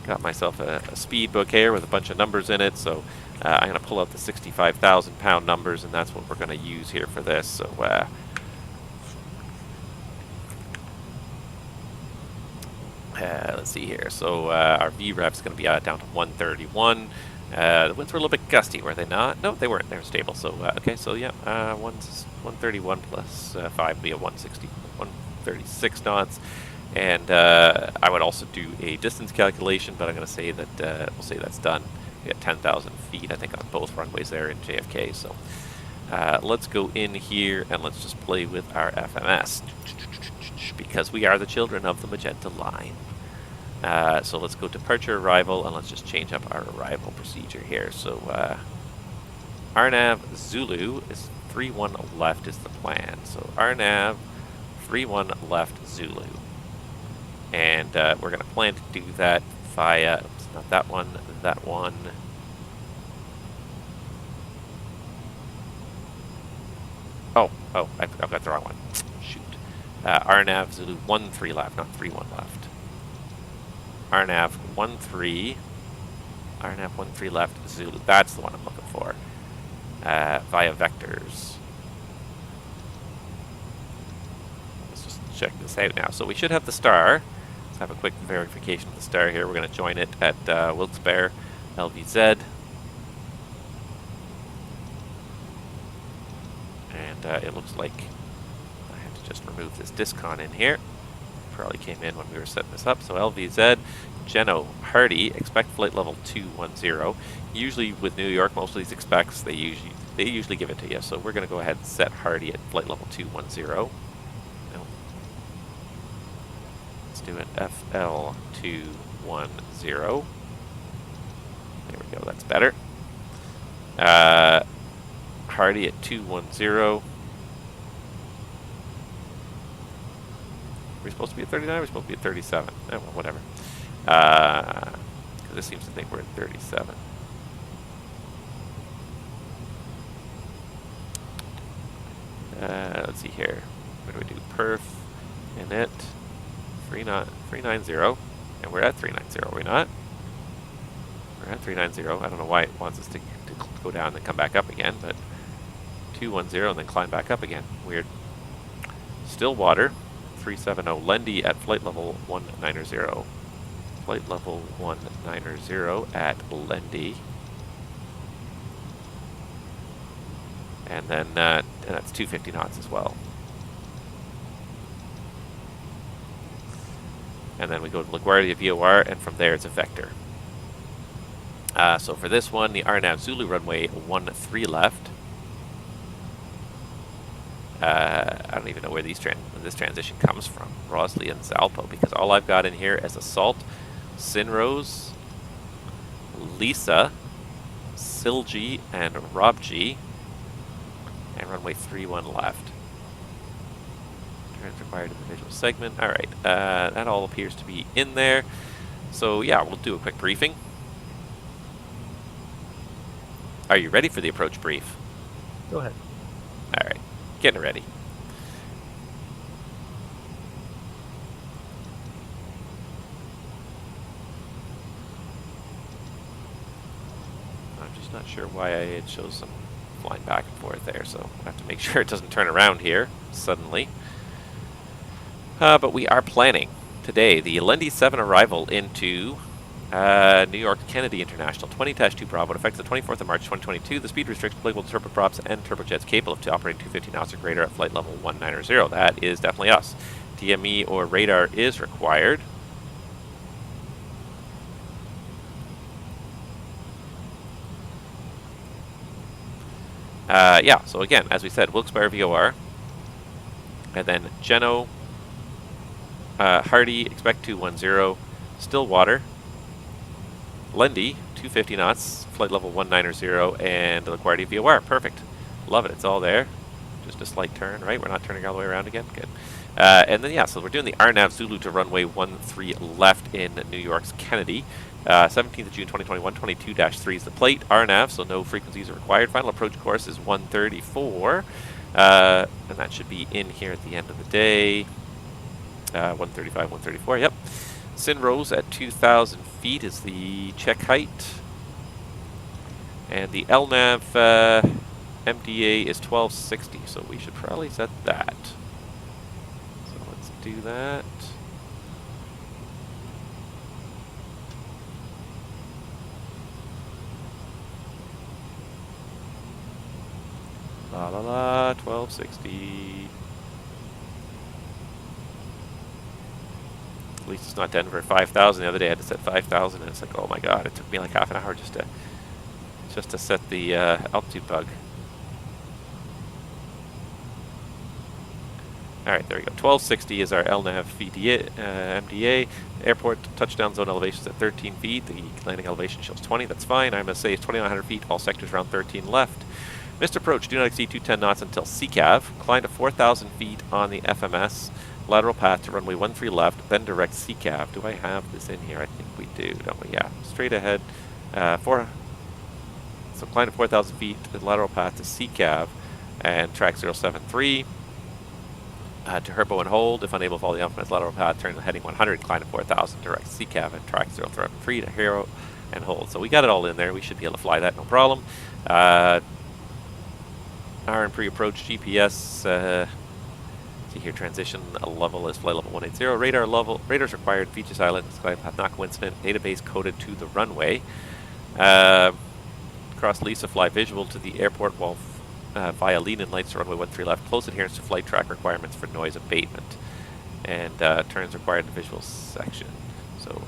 Got myself a speed book here with a bunch of numbers in it. So I'm going to pull out the 65,000 pound numbers, and that's what we're going to use here for this. So let's see here. So our VREF is going to be down to 131. The winds were a little bit gusty, were they not? No, they weren't. They were stable. So okay. So yeah, 131 plus 5 would be a 136 knots. And I would also do a distance calculation, but I'm going to say that we'll say that's done. We got 10,000 feet, I think, on both runways there in JFK. So let's go in here and let's just play with our FMS, because we are the children of the Magenta line. So let's go departure arrival, and let's just change up our arrival procedure here. So RNAV Zulu is 31 left is the plan. So RNAV 31 left Zulu. And we're going to plan to do that via, oops, not that one, that one. Oh, I've got the wrong one. Shoot. RNAV Zulu 13 left, not 31 left. RNAV 13 left Zulu. That's the one I'm looking for. Via vectors. Let's just check this out now. So we should have the star. Let's have a quick verification of the star here. We're going to join it at Wilkes-Barre, LVZ. And it looks like I have to just remove this discon in here. probably came in when we were setting this up. So LVZ, Geno, Hardy, expect flight level 210. Usually with New York, most of these expects, they usually give it to you. So we're going to go ahead and set Hardy at flight level 210. No. Let's do an FL 210. There we go, that's better. Hardy at 210. We're supposed to be at 39, we're supposed to be at 37. Oh, well, whatever. Because this seems to think we're at 37. Let's see here. What do we do? Perf, init, 390. And we're at 390, are we not? We're at 390. I don't know why it wants us to go down and then come back up again, but 210 and then climb back up again. Weird. Stillwater, 370. Lendy at flight level 190. Flight level 190 at Lendy. And then and that's 250 knots as well. And then we go to LaGuardia VOR, and from there it's a vector. So for this one, the RNAV Zulu runway 13 left. I don't even know where this transition comes from, Rosley and Zalpo, because all I've got in here is Assault, Sinrose, Lisa, Silgi, and Robg, and runway 31 left. Turns required individual segment. All right, that all appears to be in there. So yeah, we'll do a quick briefing. Are you ready for the approach brief? Go ahead. All right, getting ready. I'm just not sure why it shows some flying back and forth there, so I have to make sure it doesn't turn around here suddenly. But we are planning today the Lendy 7 arrival into New York Kennedy International 20-2 Bravo. It affects the 24th of March 2022. The speed restrictions applicable to turboprops and turbojets capable of operating 250 knots or greater at flight level 190. That is definitely us. DME or radar is required. Yeah, so again, as we said, Wilkes-Barre VOR, and then Geno, Hardy, expect 210, Stillwater, Lendy, 250 knots, flight level 190, and LaGuardia VOR. Perfect. Love it. It's all there. Just a slight turn, right? We're not turning all the way around again. Good. And then, yeah, so we're doing the RNAV Zulu to runway 13 left in New York's Kennedy. 17th of June 2021, 22-3 is the plate. RNAV, so no frequencies are required. Final approach course is 134. And that should be in here at the end of the day. 135, 134, yep. Sinrose at 2,000 feet is the check height. And the LNAV MDA is 1260, so we should probably set that. So let's do that. La la la, 1260. At least it's not Denver 5,000. The other day I had to set 5,000, and it's like, oh my god, it took me like half an hour just to set the altitude bug. All right, there we go. 1260 is our LNAV MDA. Airport touchdown zone elevation is at 13 feet. The landing elevation shows 20. That's fine. I'm going to say it's 2,900 feet. All sectors around 13 left. Missed approach. Do not exceed 210 knots until CCAV. Climb to 4,000 feet on the FMS. Lateral path to runway 13 left, then direct CCAV. Do I have this in here? I think we do, don't we? Yeah. Straight ahead. So climb to 4,000 feet, the lateral path to CCAV, and track 073. To herpo and hold. If unable to follow the FMS lateral path, turn to heading 100, climb to 4,000, direct CCAV, and track 073 to hero and hold. So we got it all in there. We should be able to fly that, no problem. RN pre-approach GPS. See here, transition level is flight level 180. Radar level, radars required, feature silent, sky path not coincident, database coded to the runway. Cross Lisa, fly visual to the airport while via lean and lights to runway 13 left. Close adherence to flight track requirements for noise abatement. and turns required in the visual section. So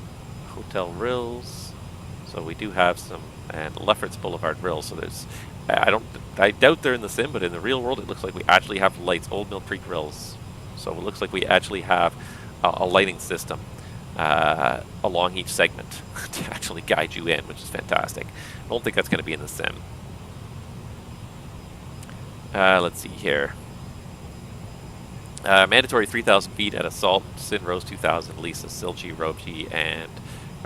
Hotel Rills. So we do have some, and Lefferts Boulevard Rills. So there's, I doubt they're in the sim, but in the real world it looks like we actually have lights. Old Mill Creek Rills. So it looks like we actually have a lighting system along each segment to actually guide you in, which is fantastic. I don't think that's going to be in the sim. Let's see here. Mandatory 3,000 feet at Assault, Sin Rose 2,000, Lisa, Silgi, Roji, and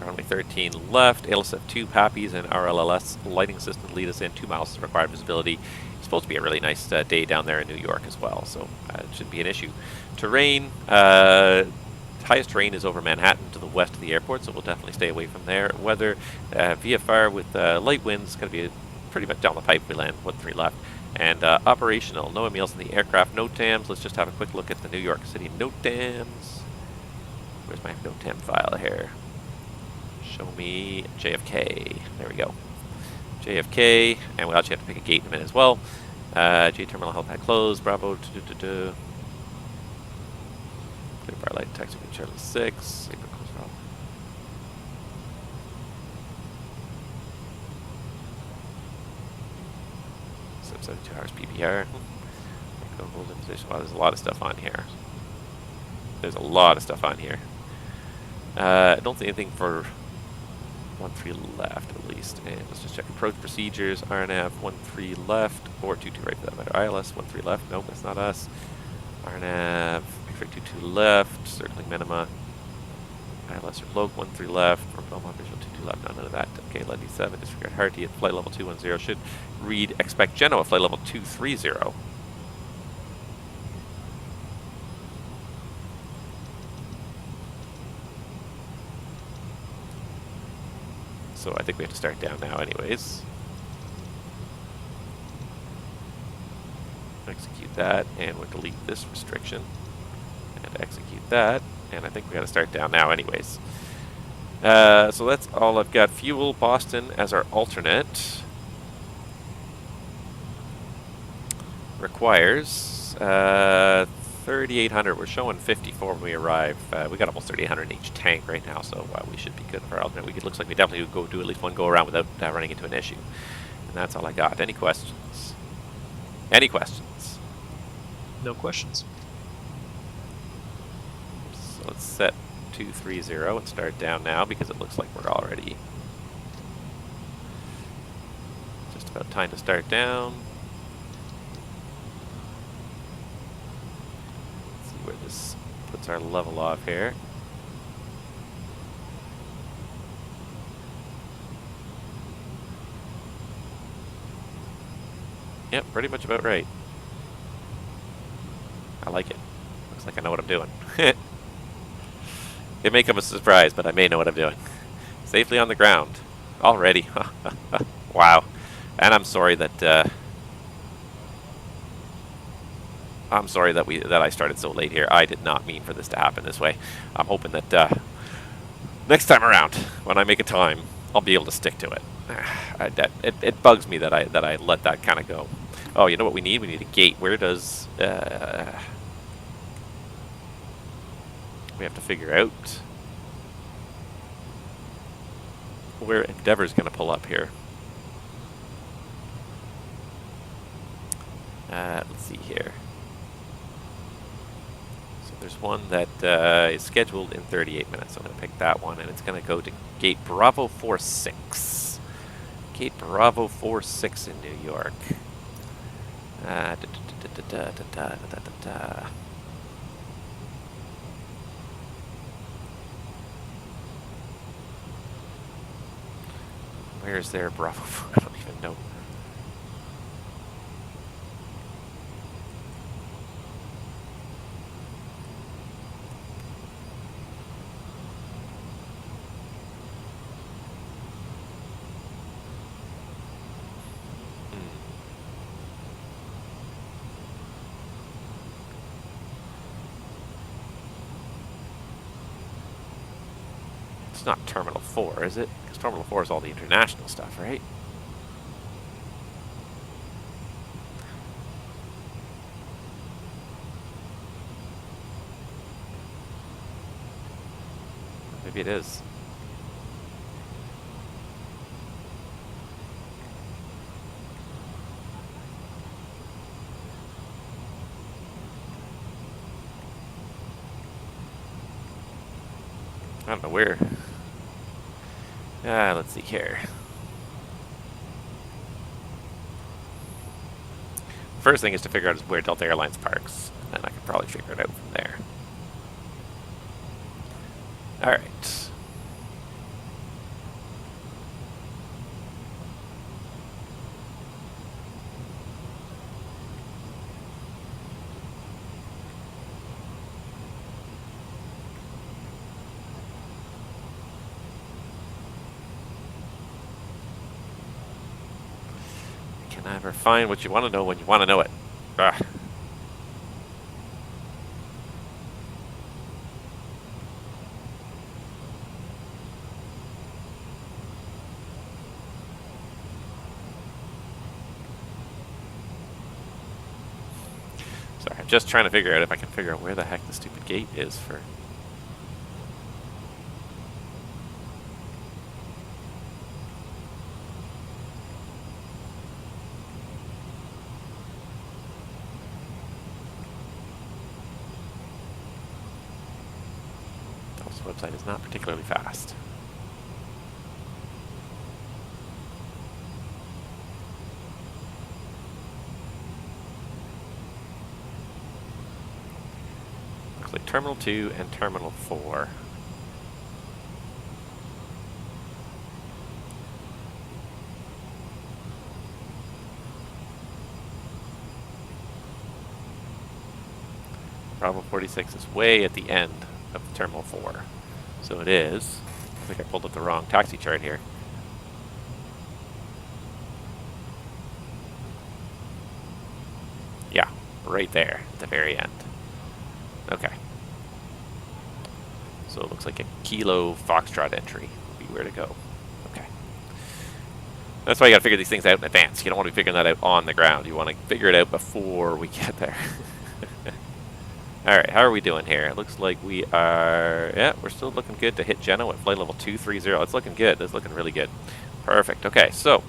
runway 13 left. ALSF2, Pappies, and RLLS lighting system lead us in 2 miles required visibility. It's supposed to be a really nice day down there in New York as well, so it shouldn't be an issue. Terrain, highest terrain is over Manhattan to the west of the airport, so we'll definitely stay away from there. Weather, VFR with light winds, going to be pretty much down the pipe. We land 1-3 left. And operational, no meals in the aircraft, NOTAMs. Let's just have a quick look at the New York City NOTAMs. Where's my NOTAM file here? Show me JFK. There we go. JFK, and we'll actually have to pick a gate in a minute as well. J terminal helipad closed. Bravo. Clear bar light taxi with Charlie 6. April close Bravo. 72 hours PBR. Wow, there's a lot of stuff on here. There's a lot of stuff on here. I don't see anything for 1-3 left, at least. And let's just check approach procedures. RNAV 1-3 left, or 2-2 right for that matter. ILS 1-3 left. Nope, that's not us. RNAV 2-2 left. Circling minima. ILS or Loc 1-3 left. Or Belmont visual 2-2 left. No, none of that. Okay, Lundy 7. Disregard Harty at flight level 210. Should read expect Genoa flight level 230. So I think we have to start down now anyways. Execute that, and we'll delete this restriction. And execute that, and I think we got to start down now anyways. So that's all I've got. Fuel, Boston as our alternate. Requires 3,800. We're showing 54 when we arrive. We got almost 3,800 in each tank right now, so we should be good for our alternate. It looks like we definitely go do at least one go around without running into an issue. And that's all I got. Any questions? Any questions? No questions. So let's set 230 and start down now because it looks like we're already just about time to start down. Where this puts our level off here. Yep, pretty much about right. I like it. Looks like I know what I'm doing. It may come as a surprise, but I may know what I'm doing. Safely on the ground. Already. Wow. And I'm sorry that I started so late here. I did not mean for this to happen this way. I'm hoping that next time around, when I make a time, I'll be able to stick to it. It bugs me that I let that kind of go. Oh, you know what we need? We need a gate. Where does we have to figure out where Endeavor's going to pull up here. Let's see here. There's one that is scheduled in 38 minutes. I'm going to pick that one, and it's going to go to Gate Bravo 46. Gate Bravo 46 in New York. Where's their Bravo 4? I don't even know. It's not Terminal 4, is it? Because Terminal 4 is all the international stuff, right? Maybe it is. I don't know where. Let's see here. First thing is to figure out is where Delta Airlines parks, and I can probably figure it out from there. All right. Never find what you want to know when you want to know it. Ugh. Sorry, I'm just trying to figure out if I can figure out where the heck the stupid gate is for... website is not particularly fast. Looks like Terminal 2 and Terminal 4. Bravo 46 is way at the end of Terminal 4. So it is. I think I pulled up the wrong taxi chart here. Yeah, right there at the very end. Okay. So it looks like a Kilo Foxtrot entry would be where to go. Okay. That's why you gotta figure these things out in advance. You don't want to be figuring that out on the ground. You want to figure it out before we get there. Alright, how are we doing here? It looks like we are... Yeah, we're still looking good to hit Genoa at flight level 230. It's looking good. It's looking really good. Perfect. Okay, so...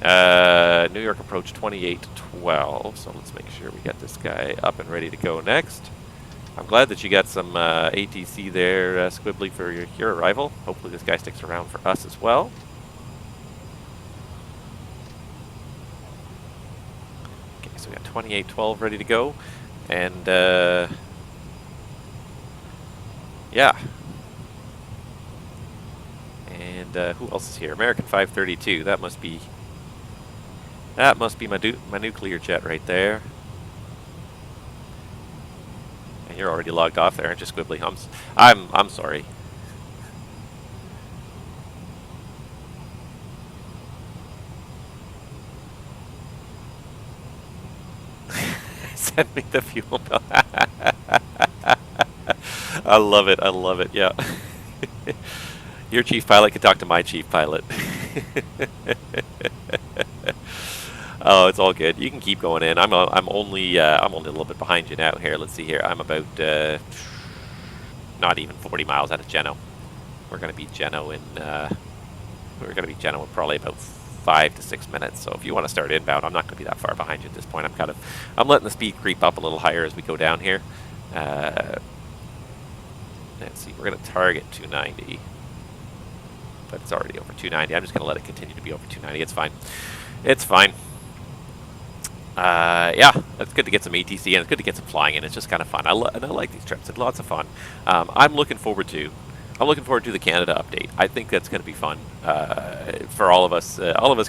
New York approach 2812. So let's make sure we get this guy up and ready to go next. I'm glad that you got some ATC there, Squibbly, for your arrival. Hopefully this guy sticks around for us as well. Okay, so we got 2812 ready to go. And... yeah. And who else is here? American 532. That must be my nuclear jet right there. And you're already logged off there, aren't you, Squibbly? I'm sorry. Send me the fuel bill. I love it. I love it. Yeah. Your chief pilot can talk to my chief pilot. Oh, it's all good. You can keep going in. I'm only a little bit behind you now. Here, let's see here. I'm about not even 40 miles out of Genoa. We're gonna beat Genoa in probably about 5 to 6 minutes. So if you want to start inbound, I'm not gonna be that far behind you at this point. I'm letting the speed creep up a little higher as we go down here. Let's see. We're gonna target 290. But it's already over 290. I'm just going to let it continue to be over 290. It's fine. It's fine. Yeah, it's good to get some ATC and it's good to get some flying in. It's just kind of fun. And I like these trips. It's lots of fun. I'm looking forward to the Canada update. I think that's going to be fun for all of us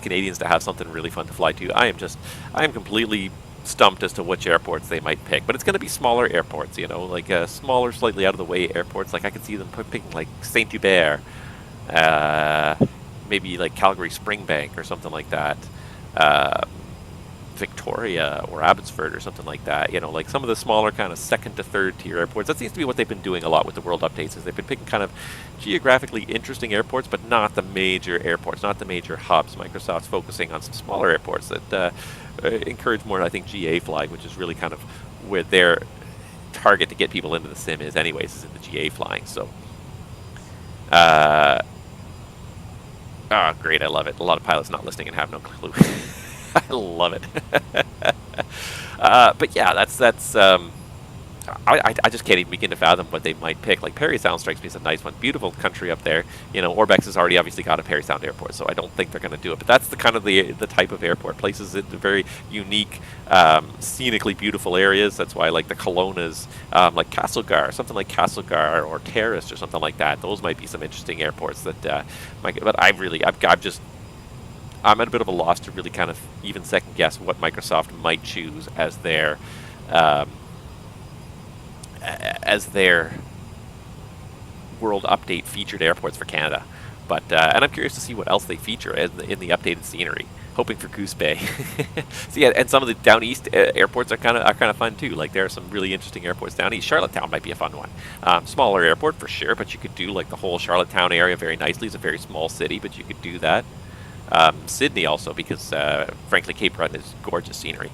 Canadians to have something really fun to fly to. I am completely stumped as to which airports they might pick, but it's going to be smaller airports. You know, like smaller, slightly out of the way airports. Like I could see them picking like Saint-Hubert. Maybe like Calgary Springbank or something like that, Victoria or Abbotsford or something like that. You know, like some of the smaller kind of second to third tier airports. That seems to be what they've been doing a lot with the world updates. Is they've been picking kind of geographically interesting airports, but not the major airports, not the major hubs. Microsoft's focusing on some smaller airports that encourage more, I think, GA flying, which is really kind of where their target to get people into the sim is, anyways, is in the GA flying. So. Oh, great, I love it. A lot of pilots not listening and have no clue. I love it. But yeah, that's I just can't even begin to fathom what they might pick. Like, Parry Sound strikes me as a nice one. Beautiful country up there. You know, Orbex has already obviously got a Parry Sound airport, so I don't think they're going to do it. But that's the kind of the type of airport. Places in very unique, scenically beautiful areas. That's why, like, the Kelowna's, like Castlegar, something like Castlegar or Terrace or something like that. Those might be some interesting airports that might. But I'm at a bit of a loss to really kind of even second guess what Microsoft might choose as their World Update featured airports for Canada. But and I'm curious to see what else they feature in the updated scenery. Hoping for Goose Bay. So yeah, and some of the down east airports are kind of fun too. Like, there are some really interesting airports down east. Charlottetown might be a fun one. Smaller airport for sure, but you could do like the whole Charlottetown area very nicely. It's a very small city, but you could do that. Sydney also, because frankly Cape Breton is gorgeous scenery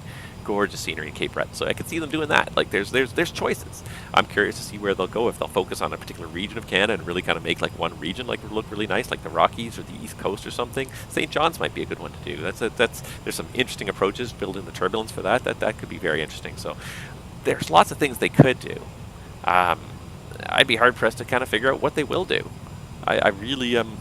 in Cape Breton, so I could see them doing that. Like, there's choices. I'm curious to see where they'll go, if they'll focus on a particular region of Canada and really kind of make like one region like look really nice, like the Rockies or the East Coast or something. St. John's might be a good one to do. There's some interesting approaches, build in the turbulence for that could be very interesting. So there's lots of things they could do. I'd be hard pressed to kind of figure out what they will do. I really am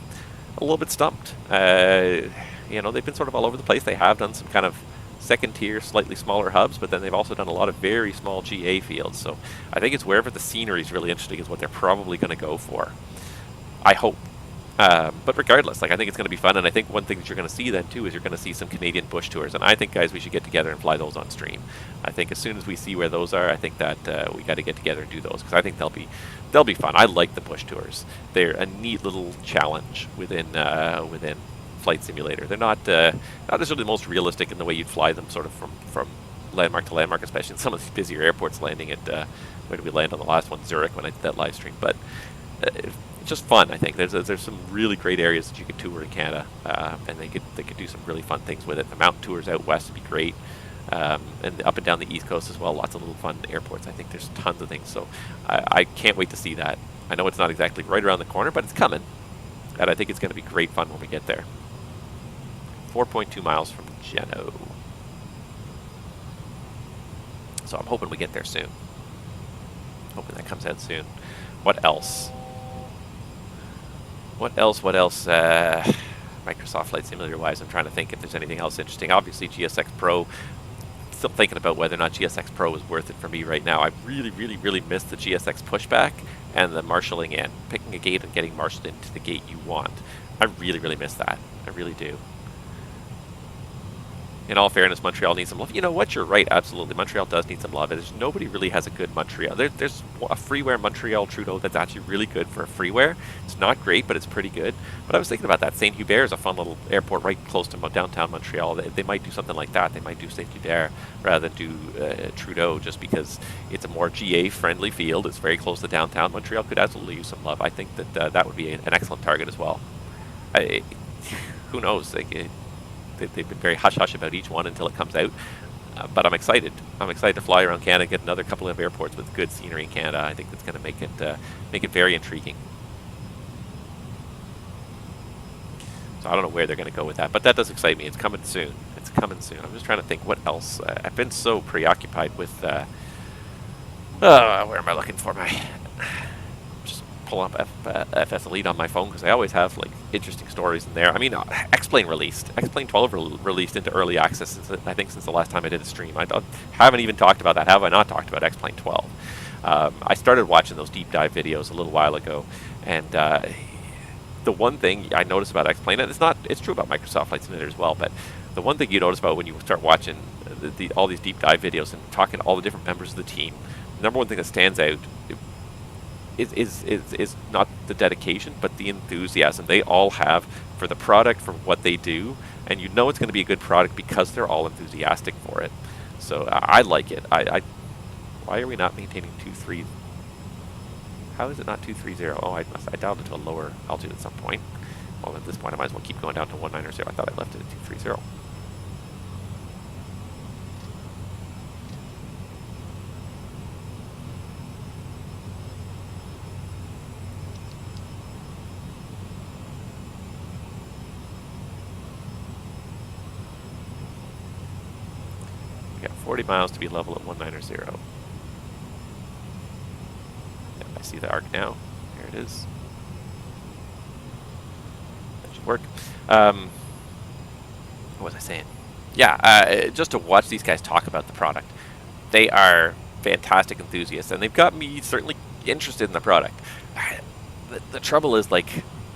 a little bit stumped. You know, they've been sort of all over the place. They have done some kind of second tier, slightly smaller hubs, but then they've also done a lot of very small GA fields. So I think it's wherever the scenery is really interesting is what they're probably going to go for. I hope. But regardless, like, I think it's going to be fun, and I think one thing that you're going to see then too is you're going to see some Canadian bush tours, and I think, guys, we should get together and fly those on stream. I think as soon as we see where those are, I think that we got to get together and do those, because I think they'll be fun. I like the bush tours. They're a neat little challenge within Flight Simulator. They're not necessarily the most realistic in the way you'd fly them, sort of from landmark to landmark, especially in some of these busier airports. Landing at where did we land on the last one? Zurich, when I did that live stream. But it's just fun. I think there's some really great areas that you could tour in Canada, and they could do some really fun things with it. The mountain tours out west would be great, and up and down the East Coast as well. Lots of little fun airports. I think there's tons of things. So I can't wait to see that. I know it's not exactly right around the corner, but it's coming, and I think it's going to be great fun when we get there. 4.2 miles from Geno. So I'm hoping we get there soon. Hoping that comes out soon. What else? What else? Microsoft Flight Simulator wise, I'm trying to think if there's anything else interesting. Obviously GSX Pro. Still thinking about whether or not GSX Pro is worth it for me right now. I really miss the GSX pushback and the marshalling in. Picking a gate and getting marshaled into the gate you want. I really miss that. I really do. In all fairness, Montreal needs some love. You know what? You're right. Absolutely. Montreal does need some love. Nobody really has a good Montreal. There's a freeware Montreal Trudeau that's actually really good for a freeware. It's not great, but it's pretty good. But I was thinking about that. Saint Hubert is a fun little airport right close to downtown Montreal. They might do something like that. They might do Saint Hubert rather than do Trudeau, just because it's a more GA-friendly field. It's very close to downtown. Montreal could absolutely use some love. I think that that would be an excellent target as well. Who knows? They've been very hush-hush about each one until it comes out. But I'm excited. I'm excited to fly around Canada, get another couple of airports with good scenery in Canada. I think that's going to make it very intriguing. So I don't know where they're going to go with that, but that does excite me. It's coming soon. It's coming soon. I'm just trying to think what else. I've been so preoccupied with... where am I looking for my... pull up FS Elite on my phone, because I always have like interesting stories in there. I mean, X-Plane released. X-Plane 12 released into early access I think since the last time I did a stream. I haven't even talked about that. Have I not talked about X-Plane 12? I started watching those deep dive videos a little while ago, and the one thing I noticed about X-Plane, and it's true about Microsoft Flight Simulator as well, but the one thing you notice about when you start watching all these deep dive videos and talking to all the different members of the team, the number one thing that stands out is not the dedication, but the enthusiasm they all have for the product, for what they do, and you know it's going to be a good product because they're all enthusiastic for it. So I like it. Why are we not maintaining 2.3? How is it not 230? Oh, I dialed it to a lower altitude at some point. Well, at this point, I might as well keep going down to 190. I thought I left it at 230. 40 miles to be level at 190. Yep, I see the arc now. Here it is. That should work. What was I saying? Yeah, just to watch these guys talk about the product. They are fantastic enthusiasts, and they've got me certainly interested in the product. The trouble is, like,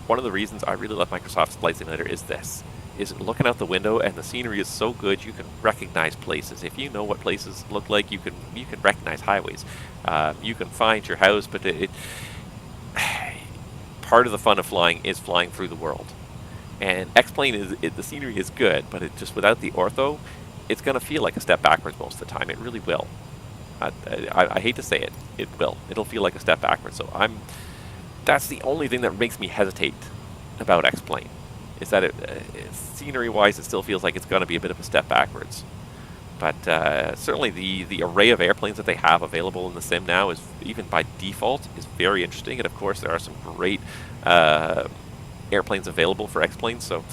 one of the reasons I really love Microsoft's Flight Simulator is this. Is looking out the window, and the scenery is so good you can recognize places. If you know what places look like, you can recognize highways. You can find your house, but part of the fun of flying is flying through the world. And X-Plane the scenery is good, but it just without the ortho, it's going to feel like a step backwards most of the time. It really will. I hate to say it, it will. It'll feel like a step backwards. So that's the only thing that makes me hesitate about X-Plane. Is that scenery-wise, it still feels like it's going to be a bit of a step backwards. But certainly the array of airplanes that they have available in the sim now is, even by default, is very interesting. And of course, there are some great airplanes available for X-Plane. So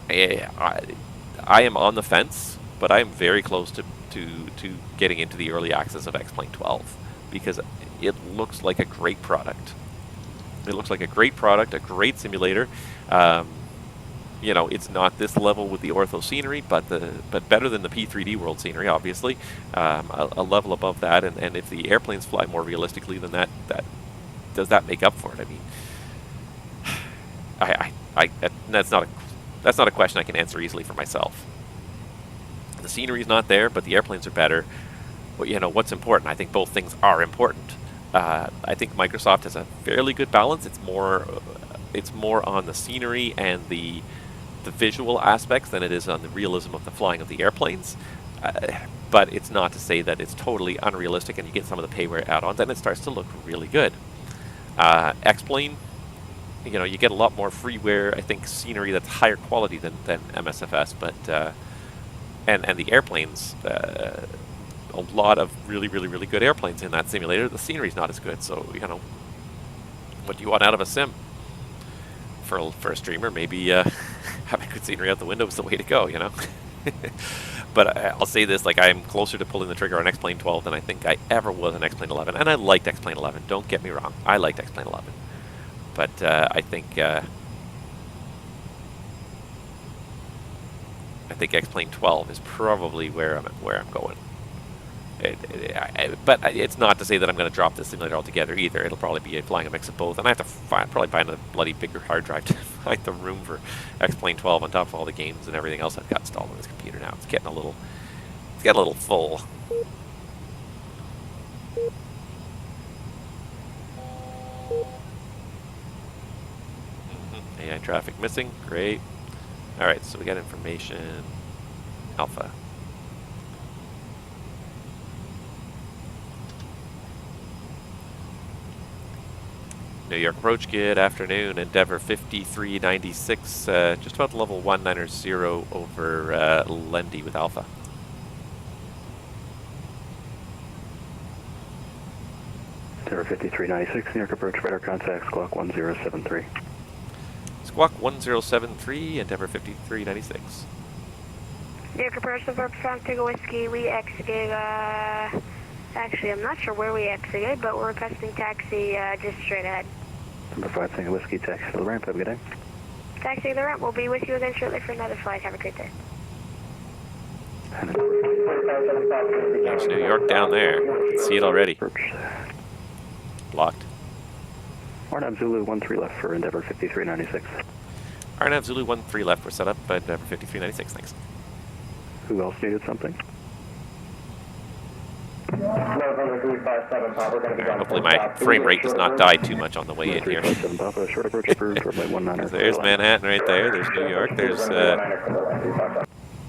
I am on the fence, but I am very close to getting into the early access of X-Plane 12 because it looks like a great product. It looks like a great product, a great simulator. You know, it's not this level with the ortho scenery, but better than the P3D World scenery, obviously. A level above that, and if the airplanes fly more realistically than that, does that make up for it? I mean, that's not a question I can answer easily for myself. The scenery's not there, but the airplanes are better. Well, you know, what's important? I think both things are important. I think Microsoft has a fairly good balance. It's more on the scenery and the visual aspects than it is on the realism of the flying of the airplanes. But it's not to say that it's totally unrealistic and you get some of the payware add-ons, and it starts to look really good. X-Plane, you know, you get a lot more freeware, I think, scenery that's higher quality than MSFS, but and the airplanes, a lot of really good airplanes in that simulator. The scenery's not as good, so, you know, what do you want out of a sim? For a streamer, maybe having good scenery out the window is the way to go, you know? But I'll say this, like, I'm closer to pulling the trigger on X-Plane 12 than I think I ever was on X-Plane 11, and I liked X-Plane 11, don't get me wrong, I liked X-Plane 11. But I think X-Plane 12 is probably where I'm going. But it's not to say that I'm going to drop this simulator altogether either. It'll probably be flying a mix of both, and I have to probably buy a bloody bigger hard drive to find the room for X-Plane 12 on top of all the games and everything else I've got installed on this computer now. It's getting a little full. AI traffic missing, great. All right, so we got information. Alpha. New York approach, good afternoon. Endeavour 5396, just about the level 190 over Lendy with Alpha. Endeavour 5396, New York approach, radar contact, squawk 1073. Squawk 1073, Endeavour 5396. New York approach, the verb from Tango Whiskey, we exited, actually, I'm not sure where we exited, but we're requesting taxi just straight ahead. Number 5, Tango Whiskey, taxi to the ramp. Have a good day. Taxi to the ramp. We'll be with you again shortly for another flight. Have a great day. There's New York down there. You can see it already. Blocked. RNAV Zulu 13 left for Endeavour 5396. RNAV Zulu 13 left. We're set up at Endeavour 5396. Thanks. Who else needed something? Hopefully my frame rate does not die too much on the way in here. There's Manhattan right there. There's New York. There's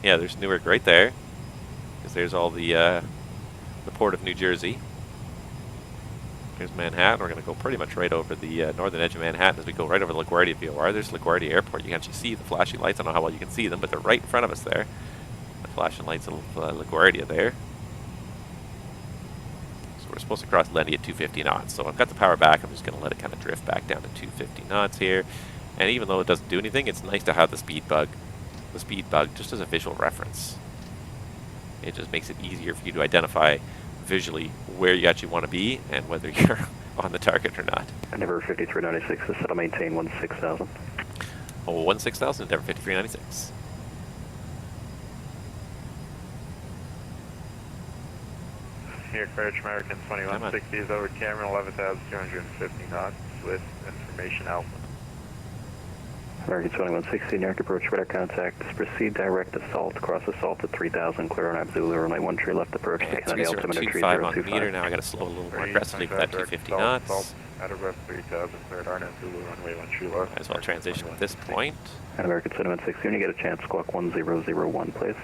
yeah, there's Newark right there. Because there's all the port of New Jersey. There's Manhattan. We're going to go pretty much right over the northern edge of Manhattan as we go right over LaGuardia VOR. There's LaGuardia Airport. You can actually see the flashing lights. I don't know how well you can see them, but they're right in front of us there. The flashing lights of LaGuardia there. We're supposed to cross Lendy at 250 knots, so I've got the power back. I'm just going to let it kind of drift back down to 250 knots here. And even though it doesn't do anything, it's nice to have the speed bug just as a visual reference. It just makes it easier for you to identify visually where you actually want to be and whether you're on the target or not. Endeavour 5396 to settle maintain 16,000. Oh, 16,000, Endeavour 5396. Here, Courage American 2160 is over Cameron, 11,250 knots with information Alpha. American 2160, New York approach radar contact. Proceed direct assault, cross assault at 3,000, clear on Zulu, runway 1 tree left approach to Kennedy altimeter 3025 on the meter. Now I gotta slow a little more aggressively with that 250 knots. At above 3,000, cleared Arnett Zulu, runway 1 tree left. Might as well transition at this point. And American 2160, when you get a chance, squawk 1001, please.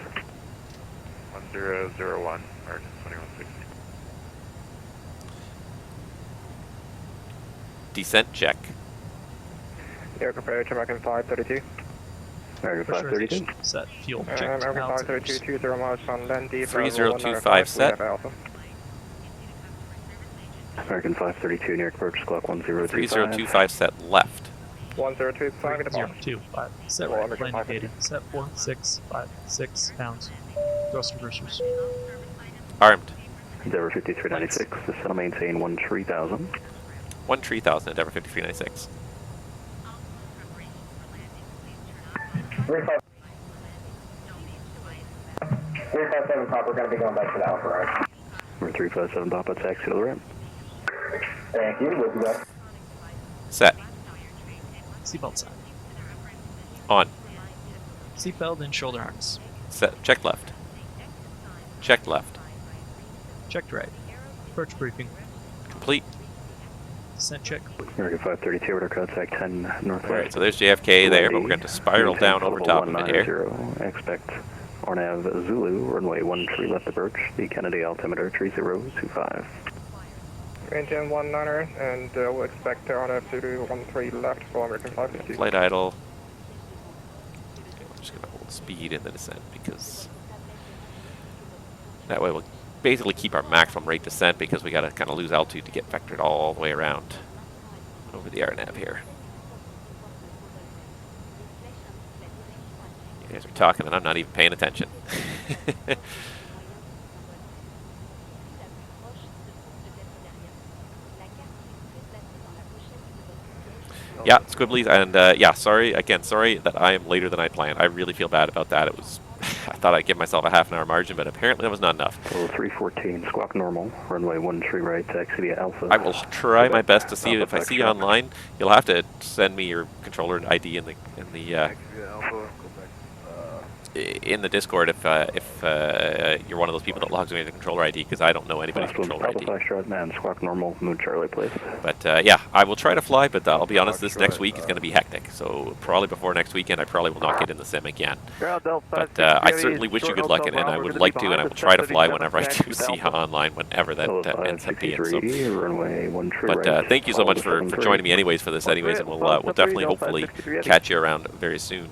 1001, American 2160. Descent check. New York approach, American 532. American 532. Set. Fuel check. American 532, 20 miles on land deep. 3025 set. American 532, New York approach, squawk 1025. 3025 set left. 1025, 025. Set right. Landing data. Set 4656 pounds. Thrust reversers. Armed. Endeavour 5396, to settle maintain 13,000. 13,000, Endeavour 5396. 357 Pop, we're going to be going back to the Alpha, right? We're 357 Papa, taxi to the ramp. Thank you, with you guys. Set. Seatbelt sign. On. Seatbelt and shoulder harness. Set. Check left. Check left. Checked right. Approach briefing. Complete. Descent check. American 532, radar contact 10 northwest. Alright, so there's JFK there, but we're going to spiral down over top of it here. Expect RNAV Zulu, runway 1 tree left approach, the Kennedy altimeter 3025. Maintain 19er, and we'll expect RNAV Zulu 13 left for American 550. Flight idle. I'm just going to hold speed in the descent because that way we'll basically keep our maximum rate descent because we got to kind of lose altitude to get vectored all the way around over the RNAV here. You guys are talking and I'm not even paying attention. Yeah, squibblies, and yeah, sorry that I am later than I planned. I really feel bad about that. It was, I thought I'd give myself a half an hour margin, but apparently that was not enough. So 314, squawk normal, runway 1 tree right, taxi via Alpha. I will try my best to see if I see you online. You'll have to send me your controller ID in the Discord if you're one of those people that logs me with the controller ID, because I don't know anybody's controller ID. Man, squawk normal, Moon Charlie, please. But yeah, I will try to fly, but I'll be honest, this next week is going to be hectic. So probably before next weekend, I probably will not get in the sim again. But I certainly wish you good luck, and I would like to, and I will try to fly whenever I do see you online, whenever that ends up being. So, but thank you so much for joining me anyways for this anyways, and we'll definitely, hopefully, catch you around very soon.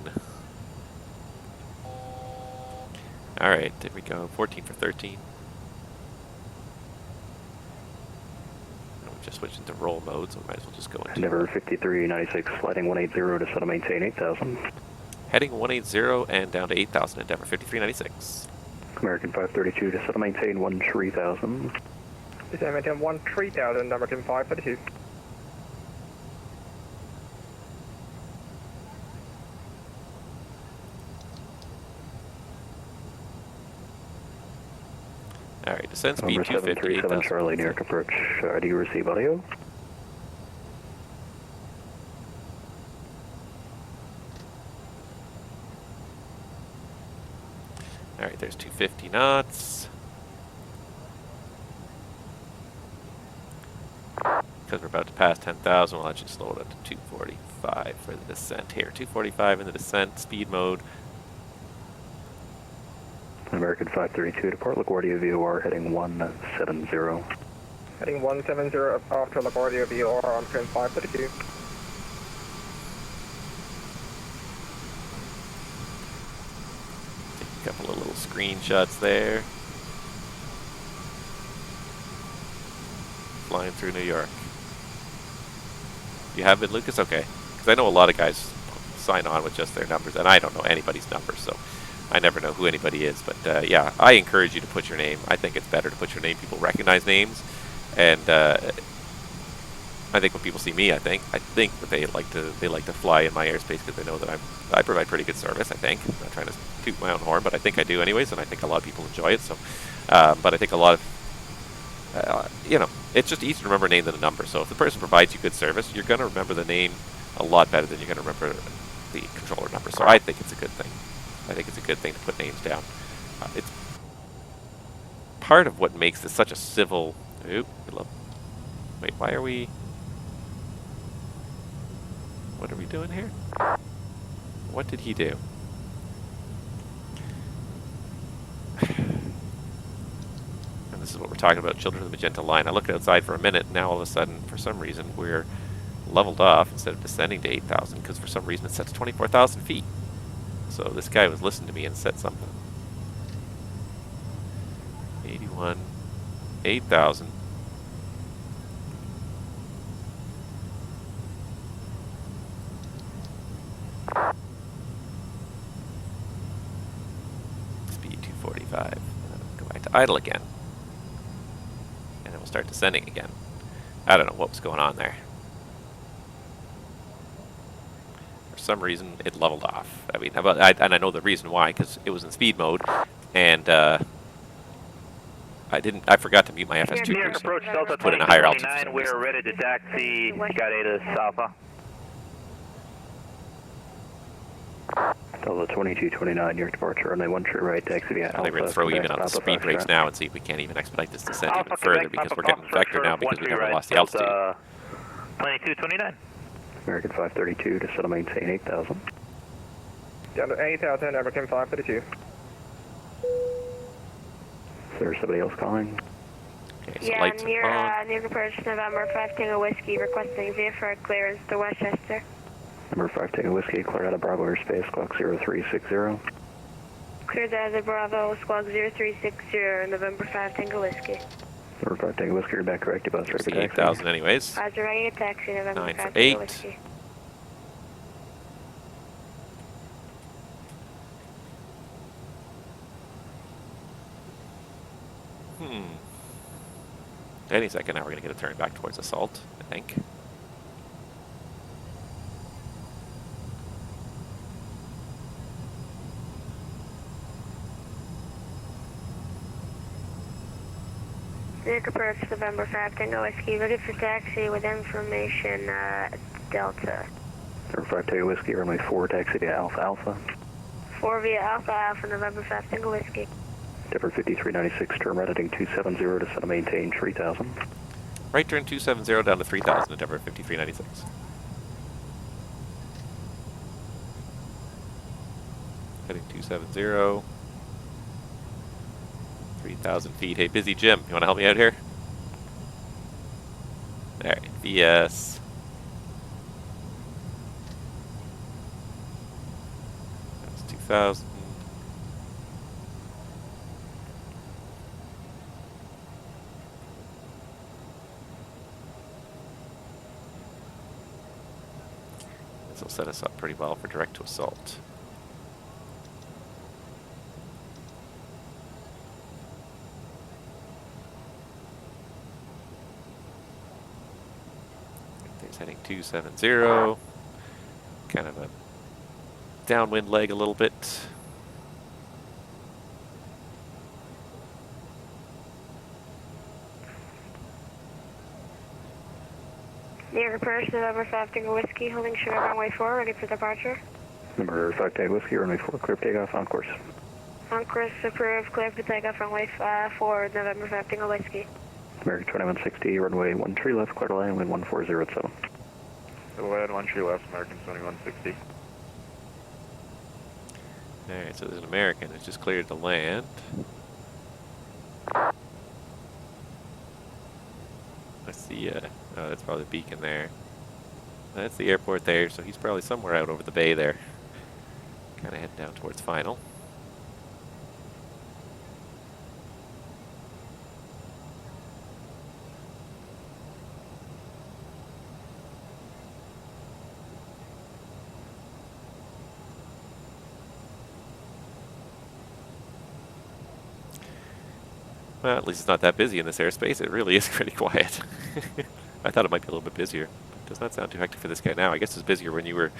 Alright, there we go. 14 for 13. We're just switching to roll mode, so we might as well just go into Endeavour 5396, sliding 180 to settle maintain 8,000. heading 180 and down to 8,000, Endeavour 5396. American 532 to settle maintain 13,000. Maintain 13,000, American 532. Alright, descent speed 250, 737 Charlie, New York approach. Do you receive audio? Alright, there's 250 knots. Because we're about to pass 10,000, we'll actually slow it up to 245 for the descent here. 245 in the descent, speed mode. American 532 to Port LaGuardia VOR heading 170. Heading 170 after LaGuardia VOR on trim 532. Take a couple of little screenshots there. Flying through New York. You have been, Lucas? Okay. Because I know a lot of guys sign on with just their numbers, and I don't know anybody's numbers, so I never know who anybody is. But yeah, I encourage you to put your name. I think it's better to put your name. People recognize names, and I think when people see me, I think that they like to fly in my airspace because they know that I provide pretty good service. I think I'm not trying to toot my own horn, but I think I do anyways, and I think a lot of people enjoy it. So, but I think a lot of it's just easier to remember a name than a number. So if the person provides you good service, you're going to remember the name a lot better than you're going to remember the controller number. So I think it's a good thing. I think it's a good thing to put names down. It's part of what makes this such a civil. Wait, why are we? What are we doing here? What did he do? And this is what we're talking about, children of the Magenta line. I looked outside for a minute, and now all of a sudden, for some reason, we're leveled off instead of descending to 8,000, because for some reason it sets 24,000 feet. So this guy was listening to me and said something. 81, 8,000. Speed 245. Go back to idle again. And then we'll start descending again. I don't know what was going on there. For some reason, it leveled off. I mean, and I know the reason why, because it was in speed mode, and I forgot to mute my FS2 cruise. Approach Delta Put in a higher altitude. 2029, we are ready to taxi Skydatus Alpha. Delta 2229, your departure, runway 1 true right, taxi via Alpha. I think we're going to throw even on the speed brakes now and see if we can't even expedite this descent even further, because we're getting vector now because we never lost the altitude. 2229. American 532 to settle maintain 8,000. Down to 8,000, American 532. Is there somebody else calling? Okay, so Yeah, near approach November 5 Tango Whiskey, requesting VFR clearance to Westchester. Number 5 Tango Whiskey, cleared out of Bravo airspace, squawk 0360. Cleared out of Bravo, squawk 0360, November 5 Tango Whiskey. Number 5 Tango Whiskey, you're back correct, bus ready for taxi. 8,000 anyways. Roger, ready to taxi, November 9 5 for Tango 8. Whiskey. Any second now we're going to get a turn back towards assault, I think. Vehicle approach November 5 Tango Whiskey, ready for taxi with information Delta. Number 5 Tango Whiskey, runway 4, taxi via Alpha Alpha. 4 via Alpha, November 5 Tango Whiskey. Denver 5396, turn right heading 270 to set a maintain 3,000. Right turn 270 down to 3,000 at Denver 5396. Heading 270. 3,000 feet. Hey, busy Jim, you want to help me out here? Alright, VS. That's 2,000. This will set us up pretty well for direct to assault. There's heading 270. Kind of a downwind leg a little bit. Near approach November 5 Tango Whiskey, holding sugar runway 4, ready for departure. Number 5 Tango Whiskey, runway 4, clear for takeoff, on course. On course approved, clear for takeoff runway 4, November 5 Tango Whiskey. American 2160, runway 1 tree left, clear to land, wind 1407. Silhouette 1 tree left, American 2160. Alright, so there's an American who's just cleared to land. Let's see, oh, that's probably the beacon there. That's the airport there, so he's probably somewhere out over the bay there. Kind of heading down towards final. Well, at least it's not that busy in this airspace. It really is pretty quiet. I thought it might be a little bit busier. It does not sound too hectic for this guy now. I guess it's busier when you were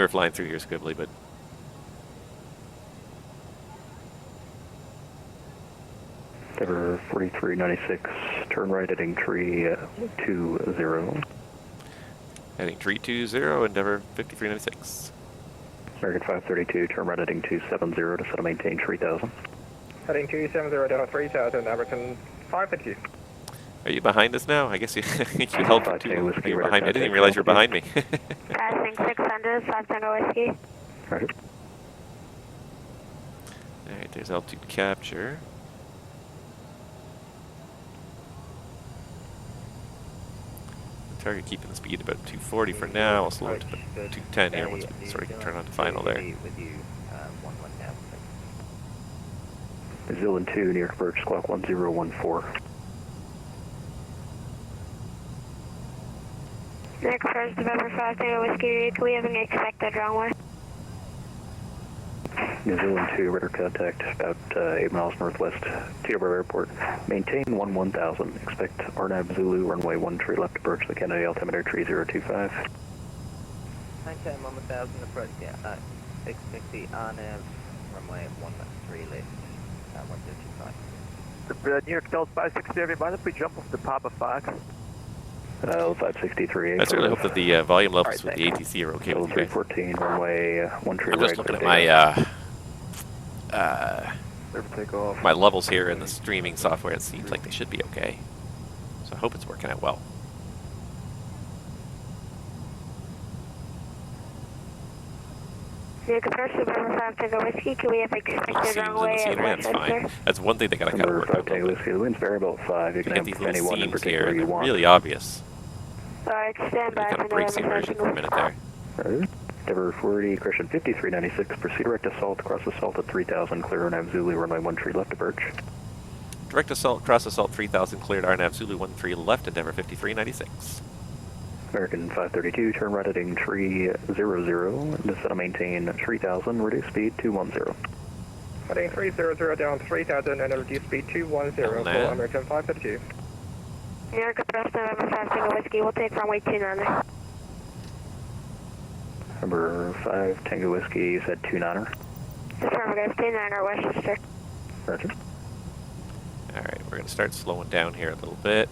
flying through here, Squibbly, but Endeavour 4396, turn right heading tree 20. heading 320, Endeavour 5396. American 532, turn right heading 270 to set and maintain 3000. Heading 270 down 3000, American 532. Are you behind us now? I guess you held for too long. You're behind me. I didn't even realize you were behind me. Passing 600, 5 Tango Whiskey. Roger. Alright, there's altitude capture. Target keeping the speed about 240 for now. I'll slow it to about 210 here once we sort of turn on to final there. New Zealand 2, New York approach, squawk 1014. New York approach, November 5 Tango Whiskey, can we have an expected runway? New Zealand 2, radar contact about 8 miles northwest, Teterboro Airport. Maintain 1000. Expect RNAV Zulu, runway 13 left approach to the Kennedy altimeter, tree 025. Maintain 1000 approach, yeah, expect the RNAV, runway 13 left, 125. New York Delta 560, mind if we jump off the Papa Fox? 563. I certainly hope that the volume levels with the ATC are okay with you guys. 314, runway 13 I'm just right. looking at my levels here in the streaming software. It seems like they should be okay. So I hope it's working out well. New York approach, November 5 Tango Whiskey, can we have expected runway at That's fine. Westchester? That's one thing they gotta kind of work out. The wind's variable at 5. You can have these any little one in seams particular here, you and they're want. really obvious. Alright, stand by Kind for of breaks the November immersion 5 for a minute there. Endeavour 40, correction 5396, proceed direct assault, cross assault at 3000, clear RNAV Zulu, runway 13 left approach. Direct assault, cross assault 3000, cleared RNAV Zulu 13 left, Endeavour 5396. American 532, turn right heading tree 00, descend and maintain 3000, reduce speed 210. Heading 300 down 3000 and reduce speed 210 for American 532. New York approach, November 5 Tango Whiskey, we'll take runway 29er. Number 5 Tango Whiskey, you said 29er. Affirmative, 29er Westchester. Roger. Alright, we're going to start slowing down here a little bit.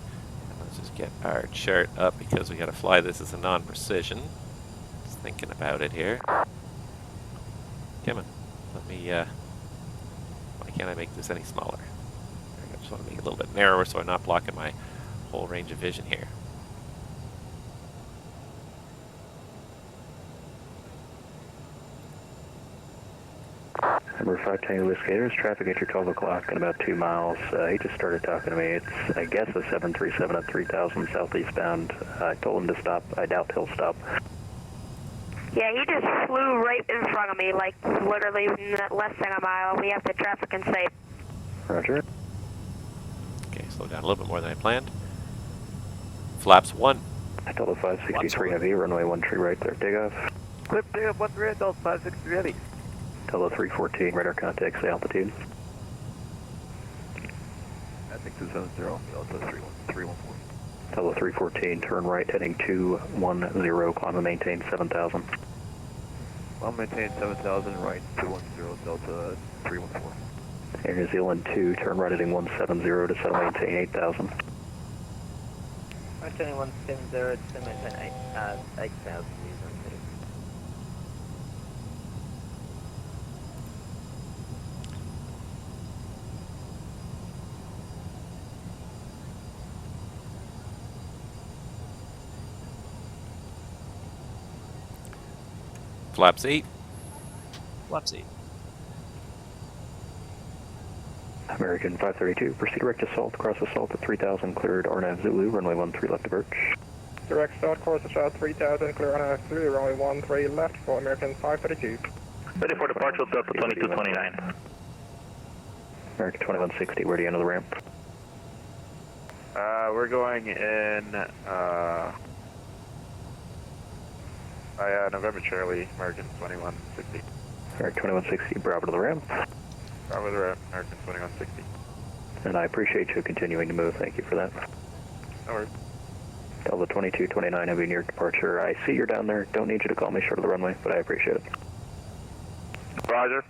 Let's just get our chart up because we got to fly this as a non-precision. Just thinking about it here. Come on, let me, why can't I make this any smaller? I just want to make it a little bit narrower so I'm not blocking my whole range of vision here. Number 5 Tango Whiskey, there's traffic at your 12 o'clock in about 2 miles. He just started talking to me. It's, I guess, a 737 at 3000 southeastbound. I told him to stop. I doubt he'll stop. Yeah, he just flew right in front of me, like literally less than a mile. We have the traffic in sight. Roger. Okay, slow down a little bit more than I planned. Flaps 1. I told the 563 heavy, runway 13 right there, takeoff. Clip takeoff 13, Delta 563 heavy. Tell the 314, radar contacts the altitude. I think 270, Delta 314. Tell the 314, turn right heading 210, climb and maintain 7000. I'll maintain 7000, right 210, Delta 314. Air New Zealand 2, turn right heading 170 to set and maintain 8000. Right turning 170, to maintain 8000. Flaps 8. Flaps 8. American 532, proceed direct assault, cross assault at 3000, cleared RNAV Zulu, runway 13 left approach. Direct start, course assault 3000, clear RNAV Zulu, runway 13 left for American 532. Ready for departure, Delta 2229. American 2160, where do you enter the ramp? We're going in, November Charlie, American 2160. American 2160, Bravo to the ramp. Bravo to the ramp, American 2160. And I appreciate you continuing to move. Thank you for that. Alright. Delta 2229, heavy near departure. I see you're down there. Don't need you to call me short of the runway, but I appreciate it. Roger.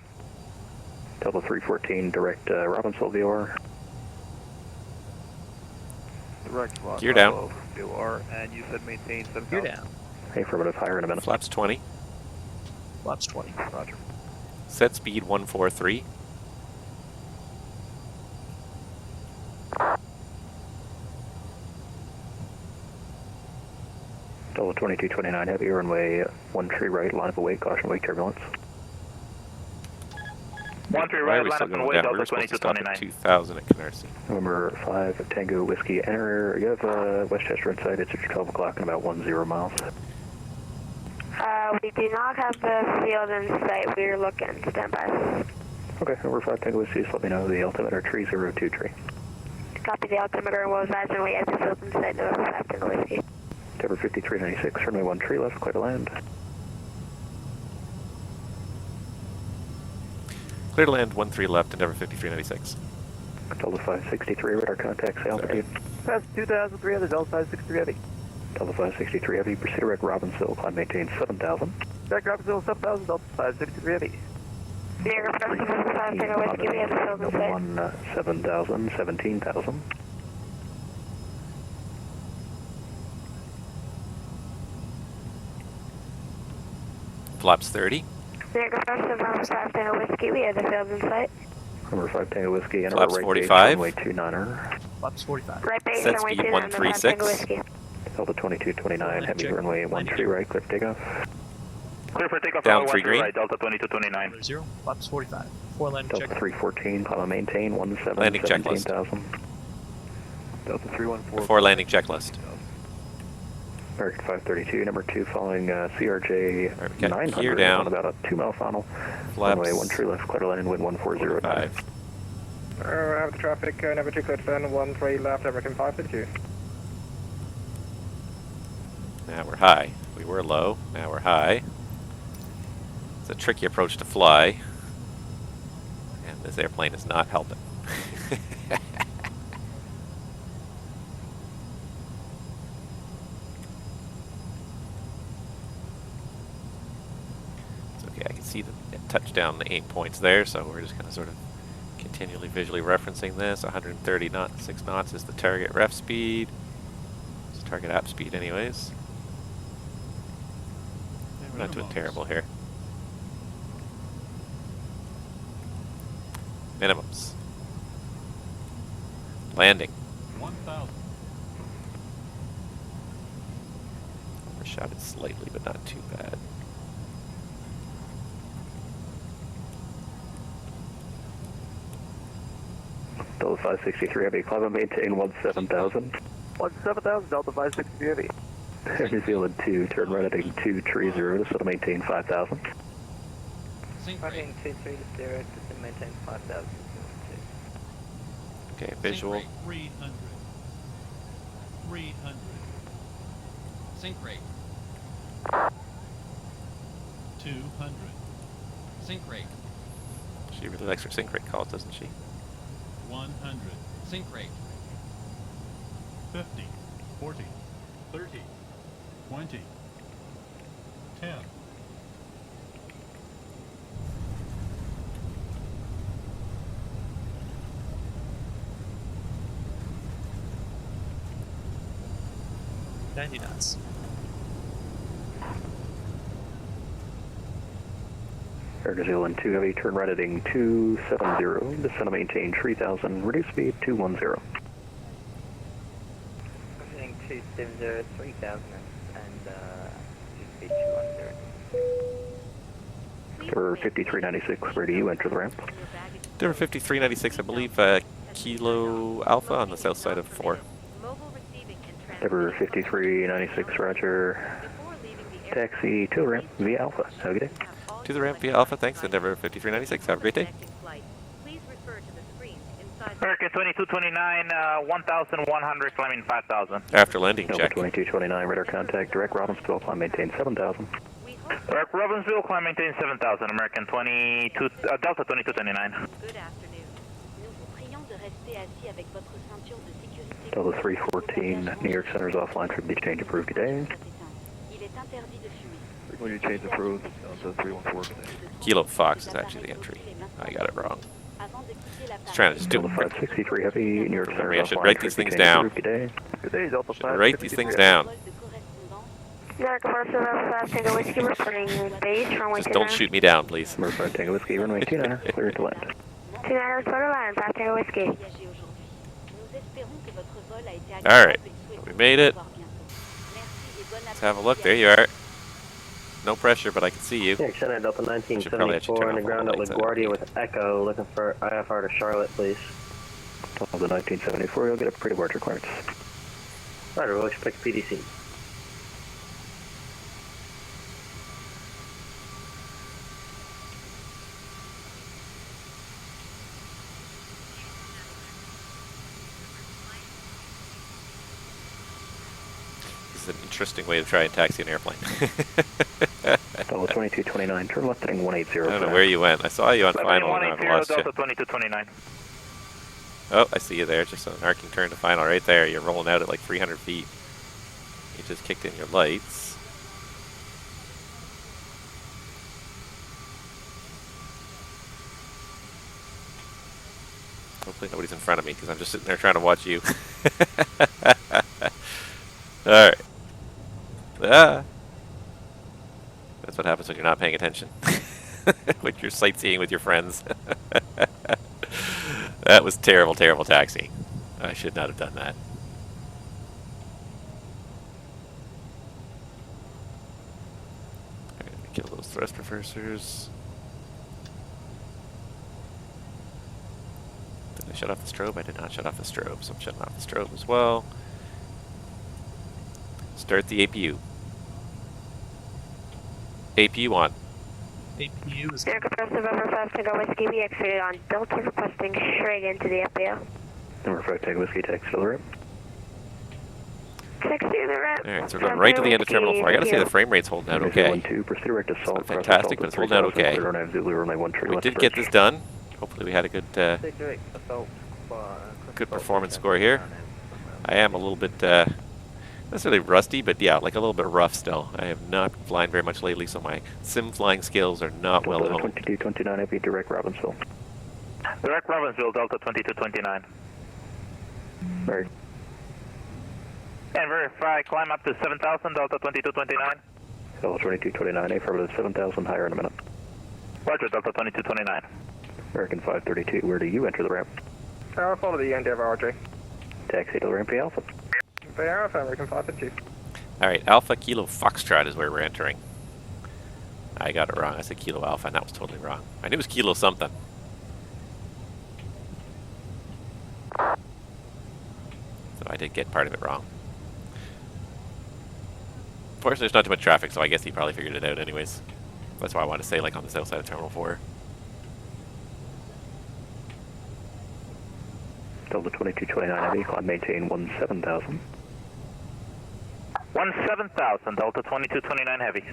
Delta 314, direct Robbinsville VOR. Direct Gear down. VOR, and you said maintain 7,000. Gear down. Affirmative, higher in a minute. Flaps 20. Flaps 20. Roger. Set speed 143. Delta 2229, heavy runway 13 right, line of await, caution wake turbulence. 13 right, line of await, Delta 2229. 2000 at Canarsie. November 5, Tango Whiskey, enter. You have Westchester in sight. It's at 12 o'clock in about 10 miles. We do not have the field in sight. We're looking. Stand by. Okay, November 5, Tango Whiskey, just let me know the altimeter 302 tree. Copy the altimeter and will advise when we have the field in sight. November 5, Tango Whiskey. Denver 5396, runway 1 tree left, clear to land. Clear to land 13 left, Endeavour 5396. Delta 563, radar contacts, altitude. Pass 2,300, Delta 563 heavy. Delta 563 heavy, proceed direct Robbinsville, climb maintain 7,000. Direct Robbinsville 7,000, Delta 563 heavy. Near Festival 5, Tango Whiskey, we have the field in sight. 1, 7,000, 17,000. Flaps 30. Near Festival 5, Tango Whiskey, we have the field in sight. Number 5 Tango Whiskey, enter Flaps right 45. base, runway 29er. Flaps 45. Right base, Set runway speed 29, 136. Delta 2229, heavy check. runway 1 tree right, clear for takeoff. Clear for takeoff. Down 3 green. Right, Delta 2229. 0. Flaps 45. 4 landing Delta check. 314, climb and maintain 17, Landing checklist. 17,000. Delta 314. Before landing checklist. American 532, number 2, following CRJ Alright, we got 900 gear down. on about a 2-mile final. Flaps Runway 1 tree left, clear to land, wind 1409. 5. I have the traffic, number 2 clear to land, 13 left, American 532. Now we're high. We were low. Now we're high. It's a tricky approach to fly. And this airplane is not helping. It's okay. I can see the touchdown, the 8 points there, so we're just going to sort of continually visually referencing this. 130 knots, 6 knots is the target ref speed. It's target app speed anyways. We're not doing terrible here. Minimums. Landing. 1,000. Overshot it slightly, but not too bad. Delta 563 heavy, climb and maintain 17,000. 17,000, Delta 563 heavy. New Zealand 2, turn right heading 230 to set to maintain 5,000. Running 230 to maintain 5,000. Okay, visual. 300. 300. Sync rate. 200. Sync rate. She really likes her sync rate calls, doesn't she? 100. Sync rate. 50. 40. 30. 20. 10. $90 knots. Air New Zealand 2 heavy, turn right heading 270, descend to maintain 3,000, reduce speed 210. Running 270, 3,000 and speed 210. Denver 5396, where do you enter the ramp? Denver 5396, I believe, Kilo Alpha on the south side of 4. Denver 5396, roger. Taxi to the ramp via Alpha. Have a good day. To the ramp via Alpha, thanks, Endeavour 5396. Have a great day. American 2229, 1,100, climbing 5,000. After landing Delta check. 2229, radar contact, direct Robbinsville, climb maintain 7,000. Direct Robbinsville, climb maintain 7,000, American 22, Delta 2229. Good afternoon. Nous vous prions de rester Delta 314, New York Center is offline. Frequency change approved. Good day. Frequency change approved. Delta 314. Kilo Fox is actually the entry. I got it wrong. I was trying to just do Delta 563 Heavy, New York Center Maybe I is should offline. write these Frequency things change down. approved. Good day. Good day, Delta Should write these things down. Tango Whiskey reporting base runway Just don't shoot me down, please. Murphy Tango Whiskey, runway 29, clear to land. 29 total line, 5 Tango Whiskey. Alright, we made it. Let's have a look. There you are. No pressure, but I can see you. Yeah, Center Delta 1974 on the ground at LaGuardia with Echo, looking for IFR to Charlotte, please. Delta 1974, you'll get a pre-board requirements. Roger, we'll expect PDC. This is an interesting way to try and taxi an airplane. Delta 2229, turn left heading 180. I don't know where you went. I saw you on final and I've lost you. Delta 2229. Oh, I see you there. Just an arcing turn to final right there. You're rolling out at like 300 feet. You just kicked in your lights. Hopefully nobody's in front of me because I'm just sitting there trying to watch you. Alright. Ah. That's what happens when you're not paying attention. When you're sightseeing with your friends. That was terrible, terrible taxiing. I should not have done that. Alright, kill those thrust reversers. Did I shut off the strobe? I did not shut off the strobe, so I'm shutting off the strobe as well. Start the APU. APU on. APU is... Air compressive over 5 Tango Whiskey, we exited on Delta, requesting straight into the FBO. Number 5 Tango Whiskey, taxi to the ramp. Taxi to the ramp. Alright, so we're going right to the end of Terminal 4. I gotta say the frame rate's holding out okay. 12, proceed direct to Salt. It's not fantastic, but it's holding out okay. We did get this done. Hopefully we had a good good performance score here. I am a little bit, not necessarily rusty, but yeah, like a little bit rough still. I have not flown very much lately, so my sim flying skills are not well known. 2229 Heavy, direct Robbinsville. Direct Robbinsville, Delta 2229. Very. And verify, climb up to 7,000, Delta 2229. Delta 2229, affirmative 7,000, higher in a minute. Roger, Delta 2229. American 532, where do you enter the ramp? I'll follow the end of RJ. Taxi to the ramp, Alpha. Bay Alpha, American 532. Alright, Alpha Kilo Foxtrot is where we're entering. I got it wrong. I said Kilo Alpha, and that was totally wrong. I knew it was Kilo something. So I did get part of it wrong. Fortunately, there's not too much traffic, so I guess he probably figured it out anyways. That's why I wanted to say, like, on the south side of Terminal 4. Delta 2229 Heavy, climb maintain 17,000. 17,000, Delta 2229 Heavy.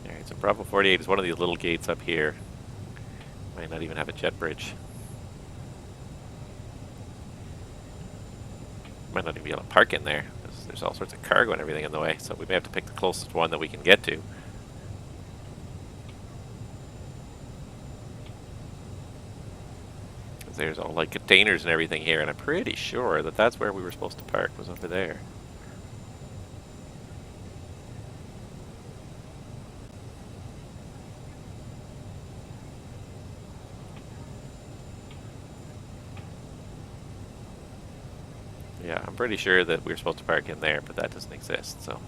Alright, so Bravo 48 is one of these little gates up here. Might not even have a jet bridge. Might not even be able to park in there. There's all sorts of cargo and everything in the way, so we may have to pick the closest one that we can get to. There's all like containers and everything here, and I'm pretty sure that that's where we were supposed to park, was over there. Yeah, I'm pretty sure that we were supposed to park in there, but that doesn't exist, so.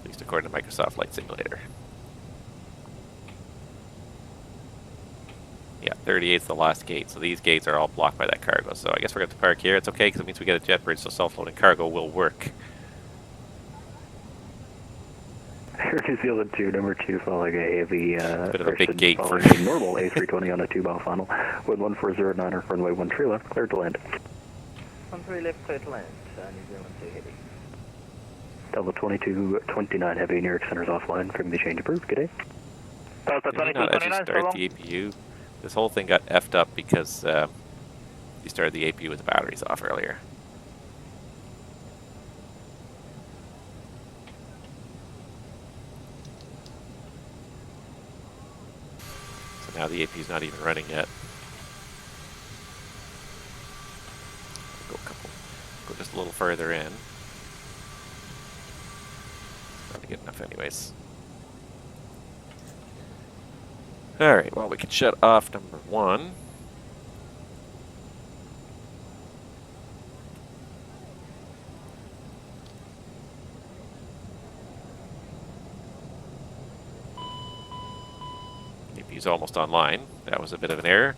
At least according to Microsoft Flight Simulator. Yeah, 38's the last gate, so these gates are all blocked by that cargo. So I guess we're going to park here. It's okay, because it means we get a jet bridge, so self-loading cargo will work. Air New Zealand 2, number 2, following a heavy, bit of a big gate for a normal A320 on a 2-mile final. Wind 1409, runway 13 left, cleared to land. 13 left, cleared to land, New Zealand 2 heavy. Delta 2229 heavy, New York Center's offline, from the change approved, good day. Delta 2229, start the APU. This whole thing got effed up because you started the APU with the batteries off earlier. So now the APU's not even running yet. Go just a little further in. Not good enough anyways. Alright, well we can shut off number 1. APU's almost online. That was a bit of an error.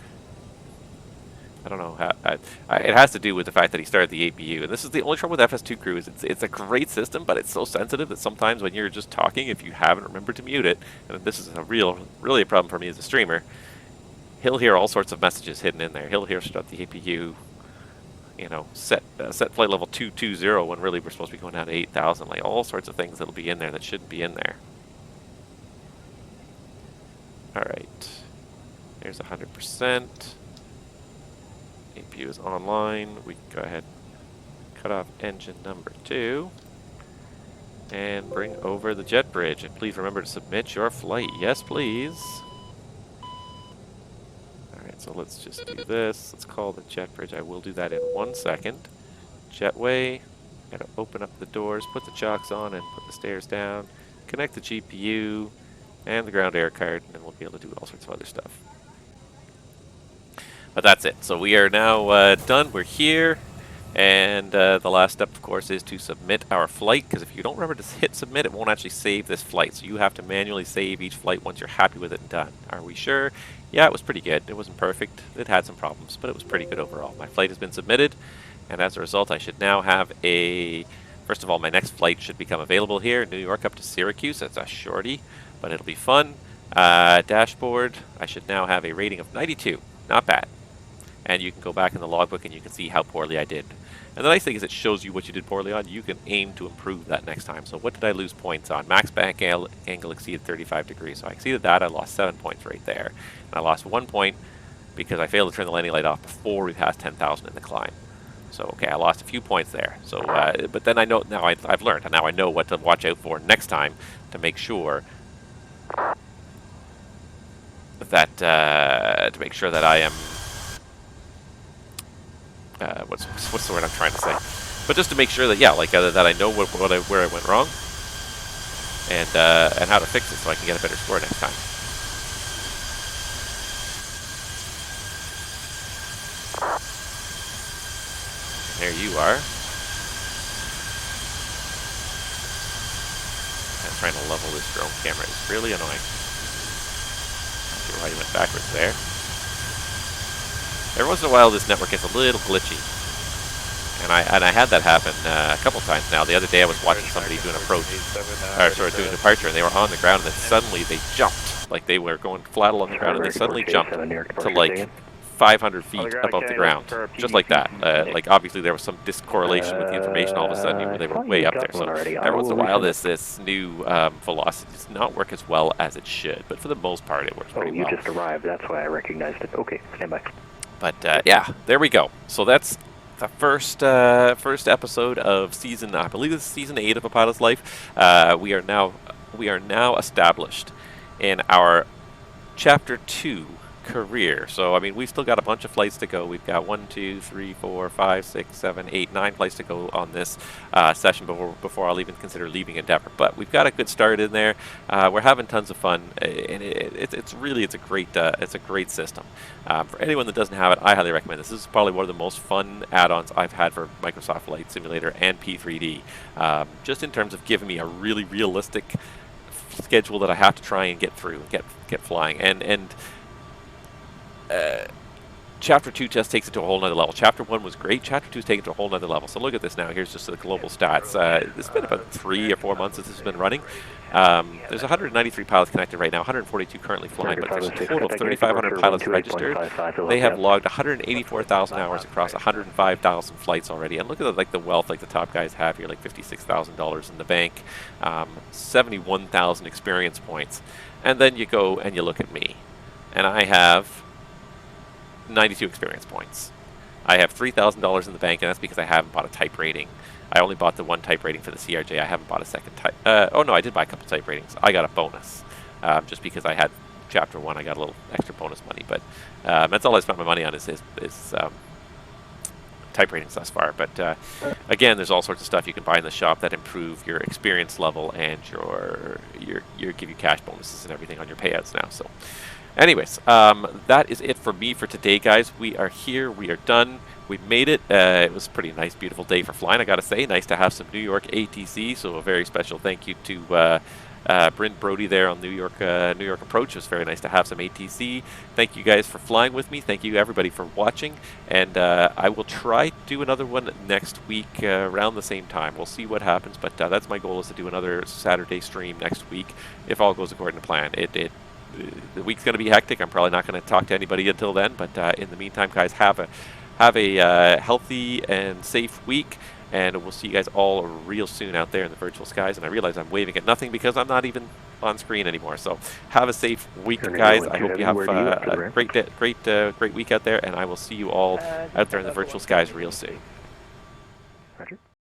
I don't know how. It has to do with the fact that he started the APU, and this is the only trouble with FS2 Crew. Is it's a great system, but it's so sensitive that sometimes when you're just talking, if you haven't remembered to mute it, and this is really a problem for me as a streamer, he'll hear all sorts of messages hidden in there. He'll hear shut the APU, you know, set flight level 220 when really we're supposed to be going down to 8,000. Like all sorts of things that'll be in there that shouldn't be in there. All right, there's 100%. APU is online. We can go ahead and cut off engine number 2 and bring over the jet bridge. And please remember to submit your flight. Yes, please. Alright, so let's just do this. Let's call the jet bridge. I will do that in 1 second. Jetway. Gotta open up the doors, put the chocks on, and put the stairs down. Connect the GPU and the ground air card, and then we'll be able to do all sorts of other stuff. But that's it. So we are now done. We're here. And the last step, of course, is to submit our flight. Because if you don't remember to hit submit, it won't actually save this flight. So you have to manually save each flight once you're happy with it and done. Are we sure? Yeah, it was pretty good. It wasn't perfect. It had some problems, but it was pretty good overall. My flight has been submitted. And as a result, I should now have a... First of all, my next flight should become available here. New York up to Syracuse. That's a shorty, but it'll be fun. Dashboard. I should now have a rating of 92. Not bad. And you can go back in the logbook and you can see how poorly I did. And the nice thing is it shows you what you did poorly on. You can aim to improve that next time. So what did I lose points on? Max back angle exceeded 35 degrees. So I exceeded that. I lost 7 points right there. And I lost 1 point because I failed to turn the landing light off before we passed 10,000 in the climb. So, okay, I lost a few points there. So, but then I know, now I've learned. And now I know what to watch out for next time to make sure that, I am... what's the word I'm trying to say? But just to make sure that that I know where I went wrong, and how to fix it so I can get a better score next time. And there you are. I'm trying to level this drone camera. It's really annoying. Not sure why you went backwards there. Every once in a while, this network gets a little glitchy, and I had that happen a couple times now. The other day, I was watching somebody do an approach, doing a departure, and they were on the ground, and then suddenly they jumped, like they were going flat along the ground, and they suddenly jumped to like 500 feet above the ground, just like that. Like obviously, there was some discorrelation with the information. All of a sudden, they were way up there. So every once in a while, this new velocity does not work as well as it should, but for the most part, it works pretty well. Oh, you just arrived. That's why I recognized it. Okay, stand by. But yeah, there we go. So that's the first episode of season. I believe this is season 8 of A Pilot's Life. We are now established in our Chapter 2 career. So I mean, we've still got a bunch of flights to go. We've got 1, 2, 3, 4, 5, 6, 7, 8, 9 flights to go on this session before I'll even consider leaving Endeavour. But we've got a good start in there. We're having tons of fun, and it's a great system. For anyone that doesn't have it, I highly recommend this. This is probably one of the most fun add-ons I've had for Microsoft Flight Simulator and P3D. Just in terms of giving me a really realistic schedule that I have to try and get through and get flying, and Chapter 2 just takes it to a whole nother level. Chapter 1 was great. Chapter 2 is taking it to a whole nother level. So look at this now. Here's just the global stats. It's been about 3 or 4 months since this has been running. There's 193 pilots connected right now, 142 currently flying, but there's a total of 3,500 pilots registered. They have logged 184,000 hours across 105,000 flights already. And look at the wealth like the top guys have here, like $56,000 in the bank, 71,000 experience points. And then you go and you look at me, and I have 92 experience points. I have $3,000 in the bank, and that's because I haven't bought a type rating. I only bought the one type rating for the CRJ. I haven't bought a second type. Oh no, I did buy a couple type ratings. I got a bonus just because I had Chapter 1. I got a little extra bonus money, but that's all I spent my money on is type ratings thus far. But again, there's all sorts of stuff you can buy in the shop that improve your experience level and your give you cash bonuses and everything on your payouts now. So. Anyways, that is it for me for today, guys. We are here. We are done. We made it. It was a pretty nice, beautiful day for flying, I got to say. Nice to have some New York ATC. So a very special thank you to Bryn Brody there on New York Approach. It was very nice to have some ATC. Thank you guys for flying with me. Thank you, everybody, for watching. And I will try to do another one next week around the same time. We'll see what happens. But that's my goal, is to do another Saturday stream next week if all goes according to plan. The week's going to be hectic. I'm probably not going to talk to anybody until then, but in the meantime, guys, have a healthy and safe week, and we'll see you guys all real soon out there in the virtual skies. And I realize I'm waving at nothing because I'm not even on screen anymore. So have a safe week, guys. I hope you have a great week out there, and I will see you all out there in the virtual skies real soon.